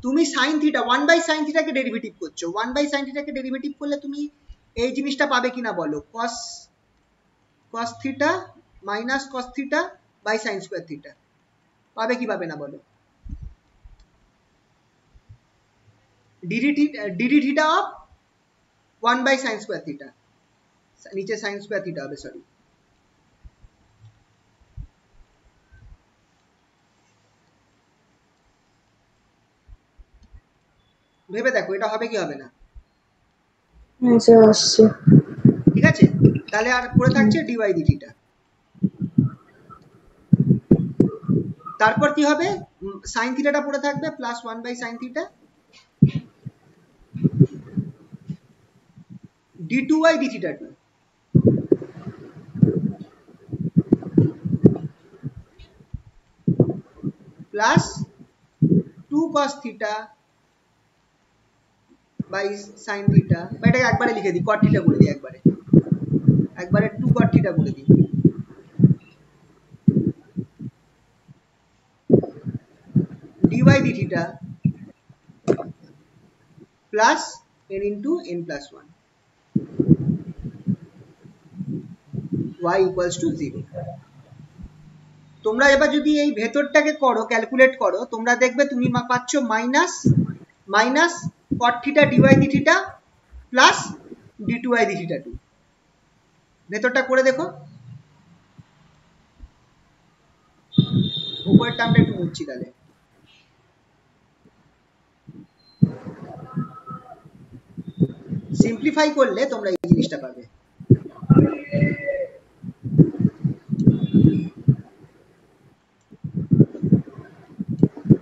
তুমি সাইন থিটা 1 বাই সাইন থিটাকে ডেরিভেটিভ করছো, 1 বাই সাইন থিটাকে ডেরিভেটিভ করলে তুমি এই জিনিসটা পাবে কিনা বলো, cos theta minus cos theta by sine square theta, পাবে কি পাবে না বলো? D d theta of 1 by sine square theta, নিচে সাইন স্কয়ার থিটা হবে, সরি। ভেবে দেখো এটা হবে কি হবে না? ঠিক আছে, তাহলে আর পড়ে থাকছে ডিওয়াই ডি থিটা। তারপর কি হবে, সাইন থিটাটা পড়ে থাকবে plus 1 by sine theta d2y d theta 2 plus 2 cos theta by sine theta, বা এটাকে একবারে লিখে দিই, cot থিটা করে দিই, একবারে 2 cot থিটা করে দিই, dy d theta plus n into n plus 1 y equals to 0। তোমরা এবার যদি এই ভেতরটাকে করো, ক্যালকুলেট করো, তোমরা দেখবে তুমি পাচ্ছ minus cot theta dy d theta plus d2y d theta 2। ভেতরটা করে দেখো, উপরের টার্মটা একটু মুছছি, তাহলে সিম্পলিফাই করলে তোমরা এই জিনিসটা পাবে।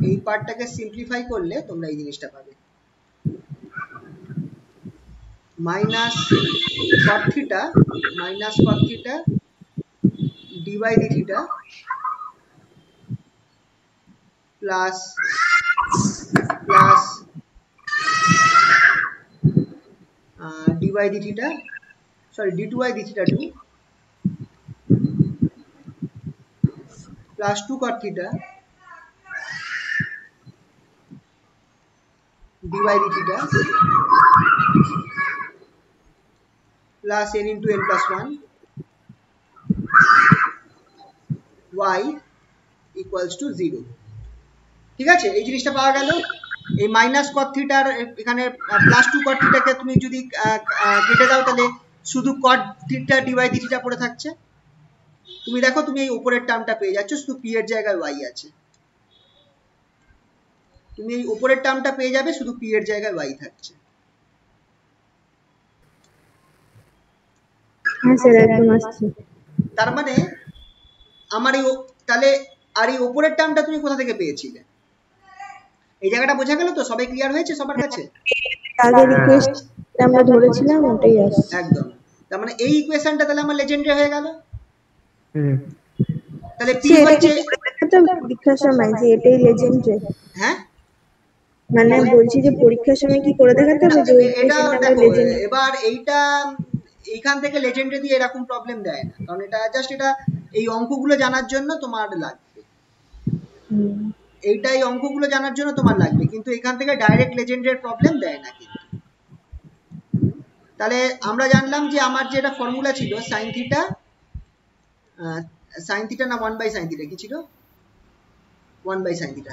এই পার্টটাকে সিম্পলিফাই করলে তোমরা এই জিনিসটা পাবে, minus cot theta minus cot theta dy d theta plus dy d theta, sorry d2y d theta 2 plus 2 cot theta dy d theta plus n into n plus 1 y equals to 0। ঠিক আছে, এই জিনিসটা পাওয়া গেল। এই minus কট থিটার এখানে plus 2 কট থিটাকে তুমি যদি কেটে দাও তাহলে শুধু কট থিটা ডিভাই থিটা পড়ে থাকছে। তুমি দেখো তুমি এই উপরের টার্মটা পেয়ে যাচ্ছ, শুধু পি এর জায়গায় ওয়াই আছে। তুমি এই উপরের টার্মটা পেয়ে যাবে, শুধু পি এর জায়গায় ওয়াই থাকছে। হ্যাঁ স্যার একদম আসছে। তার মানে আমার এই তাহলে আর এই উপরের টার্মটা তুমি কোথা থেকে পেয়েছিলে? এই জায়গাটা বোঝা গেল তো? সবাই ক্লিয়ার হয়েছে সবার কাছে? আগের রিকোয়েস্ট আমরা ধরেছিলাম ওটাই আসছে। একদম। তার মানে এই ইকুয়েশনটা তাহলে আমার লেজেন্ডারি হয়ে গেল। তাহলে পি সে এটা হচ্ছে কি করে দেখাতে হবে পরীক্ষার সময় যে এটাই লেজেন্ডারি? হ্যাঁ মানে বলছি যে পরীক্ষার সময় কি করে দেখাতে হবে যে ওই এটা ইকুয়েশনটা আমরা দেখো, লেজেন্ডারি? এবার এইটা এইখান থেকে লেজেন্ডারি দিয়ে এরকম প্রবলেম দেয় না, কারণ এটা জাস্ট এটা এই অঙ্কগুলো জানার জন্য তোমার লাগবে। এইটা এই অঙ্কগুলো জানার জন্য তোমার লাগবে, কিন্তু এখান থেকে ডাইরেক্ট লেজেন্ডারি প্রবলেম দেয় না কিন্তু। তাহলে আমরা জানলাম যে আমার যেটা ফর্মুলা ছিল সাইন থিটা, সাইন থিটা না 1 বাই সাইন থিটা কি ছিল? 1 by sine theta,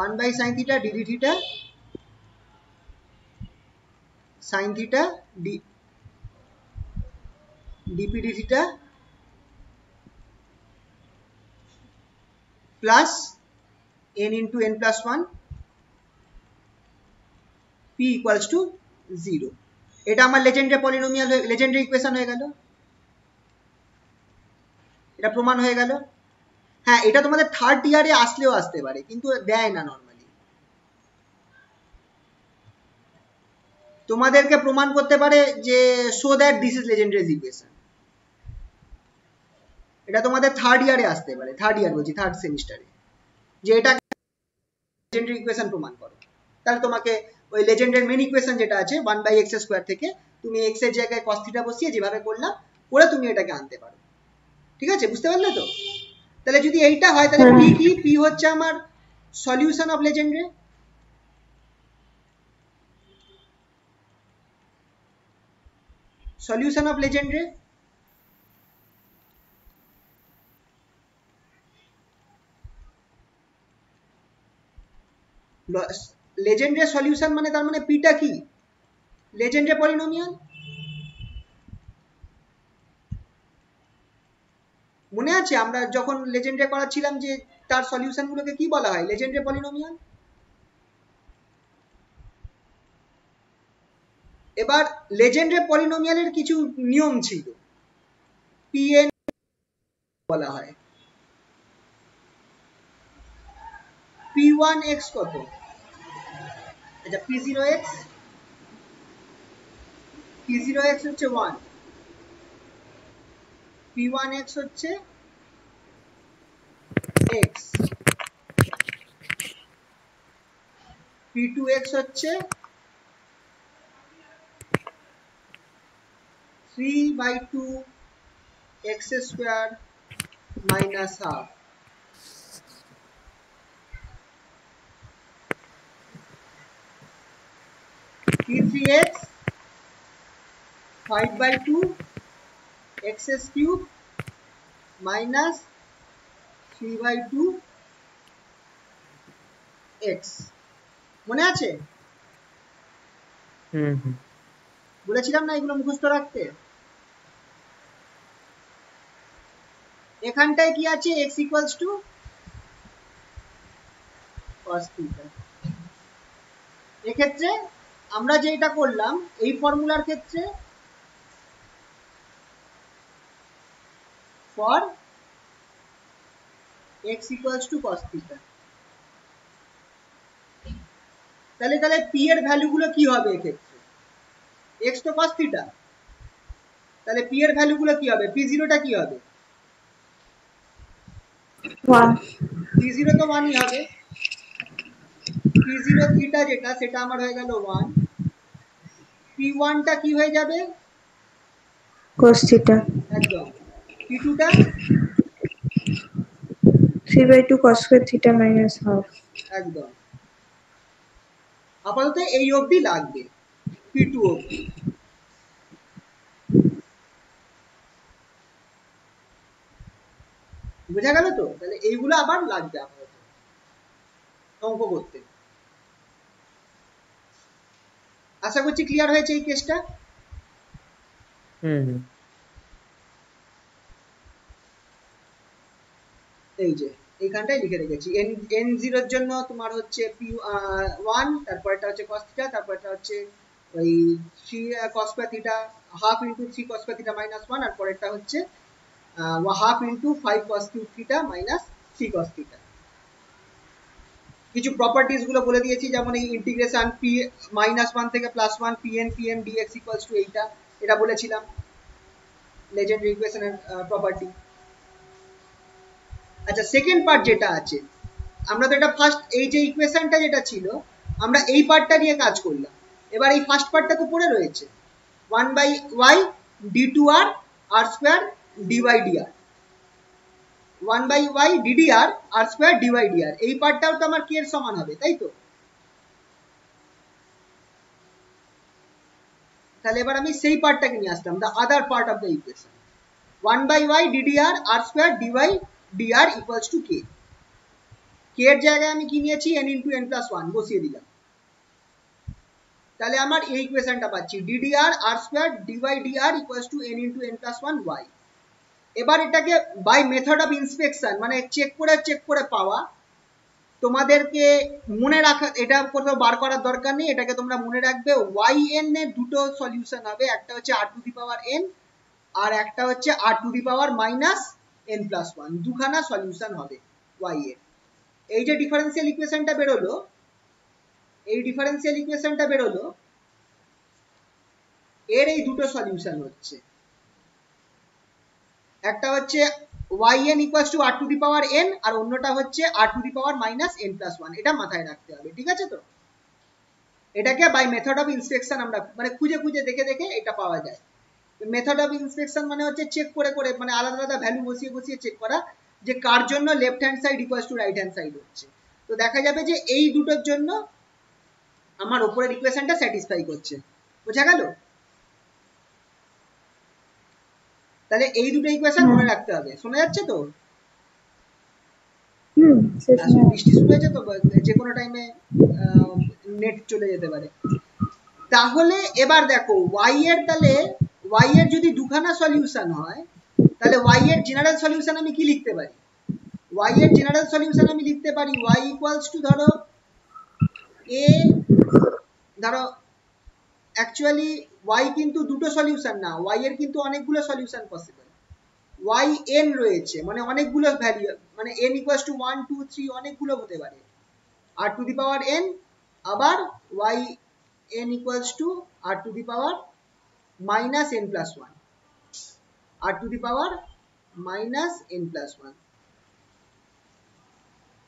1 by sine theta d d theta sine theta d p d theta plus n into n plus 1 p equals to 0। এটা আমার লেজেন্ডারি পলিনোমিয়াল, লেজেন্ডারি ইকুয়েশন হয়ে গেল, এটা প্রমাণ হয়ে গেল। হ্যাঁ, এটা তোমাদের থার্ড ইয়ারে আসলেও আসতে পারে, কিন্তু দেয় না নর্মালি। তোমাদেরকে প্রমাণ করতে পারে যে show that this is legendary equation, এটা তোমাদের থার্ড ইয়ারে আসতে পারে, থার্ড ইয়ার বলছি থার্ড সেমিস্টারে, যে এটা লেজেন্ডারি ইকুয়েশন প্রমাণ করো। তাহলে তোমাকে ওই লেজেন্ডারি মেন ইকুয়েশন যেটা আছে 1 বাই এক্স স্কোয়ার থেকে তুমি এক্স এর জায়গায় কস থিটা বসিয়ে যেভাবে করলাম করে তুমি এটাকে আনতে পারো। ঠিক আছে, বুঝতে পারলে তো? তাহলে যদি এইটা হয় তাহলে পি কি? পি হচ্ছে আমার solution of legendary. Solution of legendary legendary solution মানে তার মানে পিটা কি? Legendary polynomial. মনে আছে আমরা যখন লেজেন্ডারি করাচ্ছিলাম যে তার সলিউশন গুলোকে কি বলা হয়? Legendary polynomial. এবার লেজেন্ডারি পলিনোমিয়ালের কিছু নিয়ম ছিল, পিএন বলা হয়। p1x কত? আচ্ছা p0x, p0x হচ্ছে 1, p1x হচ্ছে x, p2x হচ্ছে 3/2 x square minus half, p3x 5/2 x cube minus 3/2 x। মনে আছে? বলেছিলাম না এগুলো মুখস্থ রাখতে। এখানটায় কি আছে? x equals to cos theta। এক্ষেত্রে আমরা যেটা করলাম এই ফর্মুলার ক্ষেত্রে for x equals to cos theta, তাহলে p এর ভ্যালু গুলো কি হবে এক্ষেত্রে? x তো cos theta, তাহলে p এর ভ্যালু গুলো কি হবে? p0 টা কি হবে? 1, p0 তো 1ই হবে। p0 থিটা যেটা সেটা আমার হয়ে গেল 1, p1 টা কি হয়ে যাবে? cos theta। একদম। p2 টা 3/2 cos square theta minus half। একদম। আপাতত এই অবধি লাগবে, p2 অবধি। বোঝা গেল তো? তাহলে এইগুলো আবার লাগবে আপাতত অঙ্ক করতে। আশা করছি ক্লিয়ার হয়েছে এই কেসটা। হুম হুম এই যে এইখানটায় লিখে রেখেছি n 0 এর জন্য তোমার হচ্ছে p1, তারপরটা হচ্ছে cos থিটা, তারপরটা হচ্ছে ওই 3 cos square theta half into 3 cos square theta minus 1, আর পরেরটা হচ্ছে half into 5 cos cube theta minus 3 cos theta. কিছু প্রপার্টিজ গুলো বলে দিয়েছি, যেমন এই ইন্টিগ্রেশন p -1 থেকে +1 pn dx এইটা, এটা বলেছিলাম লেজেন্ডারি ইকুয়েশনের প্রপার্টি। আচ্ছা, সেকেন্ড পার্ট যেটা আছে, আমরা তো এটা ফার্স্ট এই যে ইকুয়েশনটা যেটা ছিল আমরা এই পার্টটা নিয়ে কাজ করলাম। এবার এই ফার্স্ট পার্টটা তো পড়ে রয়েছে 1/y d2r r square dy dr, 1/y ddr r square dy dr, এই পার্টটাও তো আমার k এর সমান হবে, তাই তো? তাহলে এবার আমি সেই পার্টটাকে নিয়ে আসলাম, the other part of the equation, 1/y ddr r square dy dr equals to k। k এর জায়গায় আমি কি নিয়েছি n ইনটু n প্লাস 1 বসিয়ে দিলাম, তাহলে আমার এই ইকুয়েশনটা পাচ্ছি ddr r square dy dr equals two n into n plus 1 y। এবার এটাকে বাই মেথড অফ ইন্সপেকশন মানে চেক করে পাওয়া, তোমাদেরকে মনে রাখা, এটা কোথাও বার করার দরকার নেই, এটাকে তোমরা মনে রাখবে yn এর দুটো সলিউশন হবে, একটা হচ্ছে r to the power n আর একটা হচ্ছে r to the power minus n plus 1, দুখানা সলিউশন হবে y এর। এই যে ডিফারেন্সিয়াল ইকুয়েশনটা বেরোলো, এই ডিফারেন্সিয়াল ইকুয়েশনটা বেরোলো, এর এই দুটো সলিউশন হচ্ছে, একটা হচ্ছে yn equals to r to the power n আর অন্যটা হচ্ছে r to the power minus n plus 1, এটা মাথায় রাখতে হবে, ঠিক আছে তো? এটাকে বাই মেথড অফ ইন্সপেকশন আমরা মানে খুঁজে খুঁজে দেখে দেখে এটা পাওয়া যায়। মেথড অফ ইন্সপেকশন মানে হচ্ছে চেক করে করে মানে আলাদা আলাদা ভ্যালু বসিয়ে বসিয়ে চেক করা যে কার জন্য left hand side equals to right hand side হচ্ছে। তো দেখা যাবে যে এই দুটোর জন্য আমার উপরের ইকুয়েশনটা স্যাটিসফাই করছে, বোঝা গেল? তাহলে এই দুটো ইকুয়েশন মনে রাখতে হবে, শোনা যাচ্ছে তো? বৃষ্টি শুরু হয়েছে তো, যে কোনো টাইমে নেট চলে যেতে পারে। তাহলে এবার দেখো y এর, তাহলে y এর যদি দুখানা সলিউশন হয় তাহলে y এর জেনারেল সলিউশন আমি কি লিখতে পারি? y এর জেনারেল সলিউশন আমি লিখতে পারি y ইকুয়ালস টু ধরো a, ধরো অ্যাকচুয়ালি y কিন্তু দুটো সলিউশন না, y এর কিন্তু অনেকগুলো সলিউশন পসিবল, yn রয়েছে মানে অনেকগুলো ভ্যালু, মানে n ইকুয়ালস টু 1 2 3 অনেকগুলো হতে পারে, r to the power n আবার yn equals to r to the power minus n plus 1, r to the power minus n plus 1।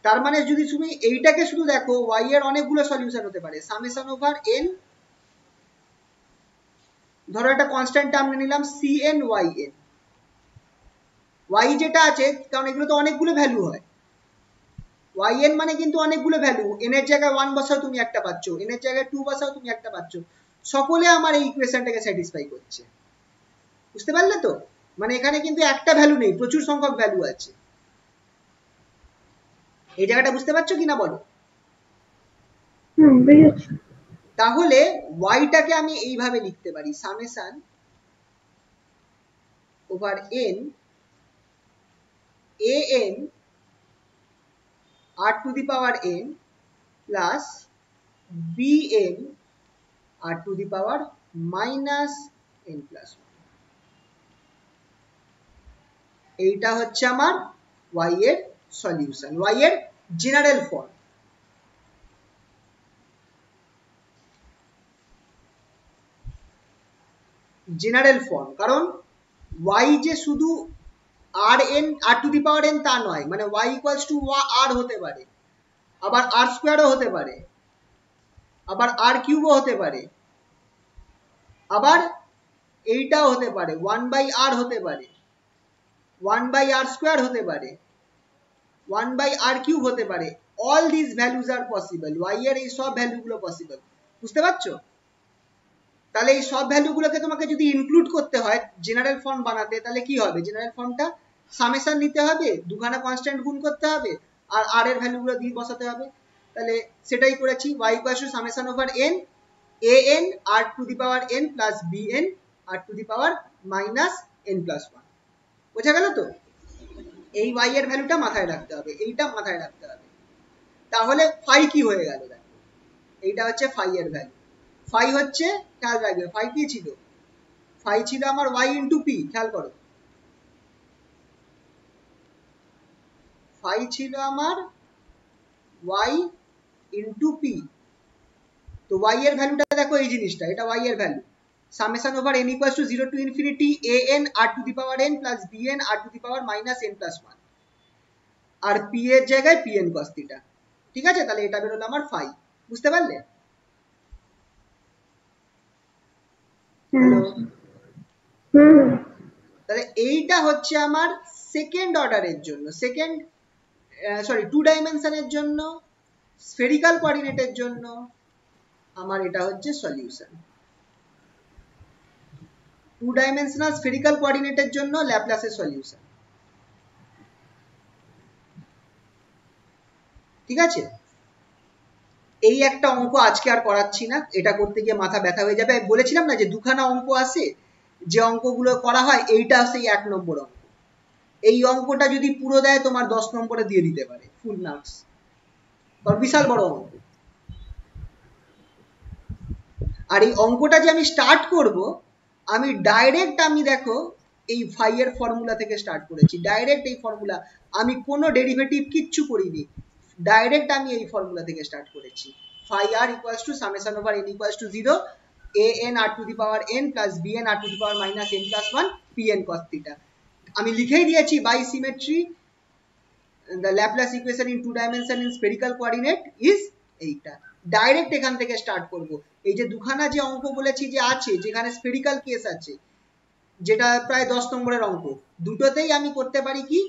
তার মানে যদি তুমি এইটাকে শুধু দেখো y এর অনেকগুলো সলিউশন হতে পারে, সামেশন ওভার n, ধরো একটা কনস্ট্যান্ট টার্ম নিলাম cn yn, y যেটা আছে, কারণ এগুলো তো অনেকগুলো ভ্যালু হয়, yn মানে কিন্তু অনেকগুলো ভ্যালু, n এর জায়গায় 1 বসাও তুমি একটা পাচ্ছ, n এর জায়গায় 2 বসাও তুমি একটা পাচ্ছ, সকলে আমার এই ইকুয়েশনটাকে স্যাটিসফাই করছে, বুঝতে পারলে তো? মানে এখানে কিন্তু একটা ভ্যালু নেই, প্রচুর সংখ্যক ভ্যালু আছে, এই জায়গাটা বুঝতে পারছো কিনা বলো? তাহলে yটাকে আমি এইভাবে লিখতে পারি summation over n an r to the power n plus bn r to the power minus n plus 1, এইটা হচ্ছে আমার y এর সলিউশন, y এর জেনারেল ফর্ম। জেনারেল ফর্ম, কারণ y যে শুধু r to the power n তা নয়, মানে y ইকুয়ালস টু r হতে পারে, আবার r স্কয়ারও হতে পারে, আবার r কিউবও হতে পারে, আবার এইটাও হতে পারে 1/r হতে পারে, 1/r স্কয়ার হতে পারে, 1/r কিউব হতে পারে, all this values are possible, y এর এই সব ভ্যালুগুলো পসিবল, বুঝতে পারছো? তাহলে এই সব ভ্যালুগুলোকে তোমাকে যদি ইনক্লুড করতে হয় জেনারেল ফর্ম বানাতে, তাহলে কি হবে? জেনারেল ফর্মটা সামেশন নিতে হবে, দুখানা কনস্ট্যান্ট গুণ করতে হবে আর r এর ভ্যালুগুলো দিয়ে বসাতে হবে, তাহলে সেটাই করেছি, y equal to summation over n an r to the power n plus bn r to the power minus n plus 1। বোঝা গেল তো? এই y এর ভ্যালুটা মাথায় রাখতে হবে, এইটা মাথায় রাখতে হবে। তাহলে ফাই কি হয়ে গেল? দেখো এইটা হচ্ছে ফাই এর ভ্যালু। ফাই হচ্ছে, খেয়াল রাখবে, ফাই কি ছিল? ফাই ছিল আমার y ইন্টু পি। খেয়াল করো, ফাই ছিল আমার y ইন্টু পি। তো y এর ভ্যালুটা দেখো, এই জিনিসটা, এটা y এর value. Summation over n equals to 0 to infinity an r to the power n plus bn r to the power minus n plus 1। আর p এর জায়গায় pn cos থিটা। ঠিক আছে, তাহলে এটা বেরোলো আমার ফাই। বুঝতে পারলে? হ্যালো, তাহলে এইটা হচ্ছে আমার সেকেন্ড অর্ডারের জন্য, টু ডাইমেনশনের জন্য, স্ফেরিক্যাল কোঅর্ডিনেটের জন্য আমার এটা হচ্ছে সলিউশন। টু ডাইমেনশনাল স্ফেরিক্যাল কোঅর্ডিনেটের জন্য ল্যাপলাসের সলিউশন। ঠিক আছে, এই একটা অঙ্ক আজকে আর করাচ্ছি না, এটা করতে গিয়ে মাথা ব্যথা হয়ে যাবে। বলেছিলাম না যে দুখানা অঙ্ক আসে, যে অঙ্কগুলো করা হয়, এইটা সেই 1 নম্বর অঙ্ক। এই অঙ্কটা যদি পুরো দেয় তোমার 10 নম্বরে দিয়ে দিতে পারে ফুল মার্কস, বিশাল বড় অঙ্ক। আর এই অঙ্কটা যে আমি স্টার্ট করব, আমি ডাইরেক্ট, আমি দেখো এই ফাই এর ফর্মুলা থেকে স্টার্ট করেছি, ডাইরেক্ট এই ফর্মুলা, আমি কোনো ডেরিভেটিভ কিচ্ছু করিনি, ডাইরেক্ট আমি এই ফর্মুলা থেকে স্টার্ট করেছি। Phi r equals to summation over n equals to 0 an r to the power n plus bn r to the power minus n plus 1 pn cos theta. আমি লিখেই দিয়েছি, by symmetry the Laplace equation in two dimension in spherical coordinate is এইটা। Direct এখান থেকে start করব। এই যে দুখানা যে অঙ্ক বলেছি যে আছে, যেখানে স্ফেরিক্যাল কেস আছে, যেটা প্রায় 10 নম্বরের অঙ্ক, দুটোতেই আমি করতে পারি কি,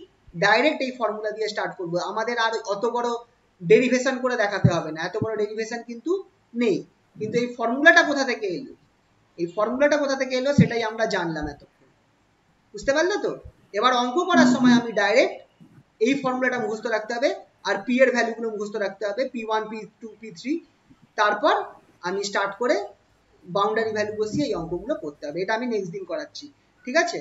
ডাইরেক্ট এই ফর্মুলা দিয়ে স্টার্ট করব। আমাদের আর অত বড় ডেরিভেশন করে দেখাতে হবে না, এত বড় ডেরিভেশন কিন্তু নেই। কিন্তু এই ফর্মুলাটা কোথা থেকে এলো, এই ফর্মুলাটা কোথা থেকে এলো সেটাই আমরা জানলাম এতক্ষণ। বুঝতে পারলে তো? এবার অঙ্ক করার সময় আমি ডাইরেক্ট এই ফর্মুলাটা মুখস্থ রাখতে হবে, আর পি এর ভ্যালুগুলো মুখস্থ রাখতে হবে, p1 p2 p3। তারপর আমি স্টার্ট করে বাউন্ডারি ভ্যালু বসিয়ে এই অঙ্কগুলো করতে হবে। এটা আমি নেক্সট দিন করাচ্ছি, ঠিক আছে?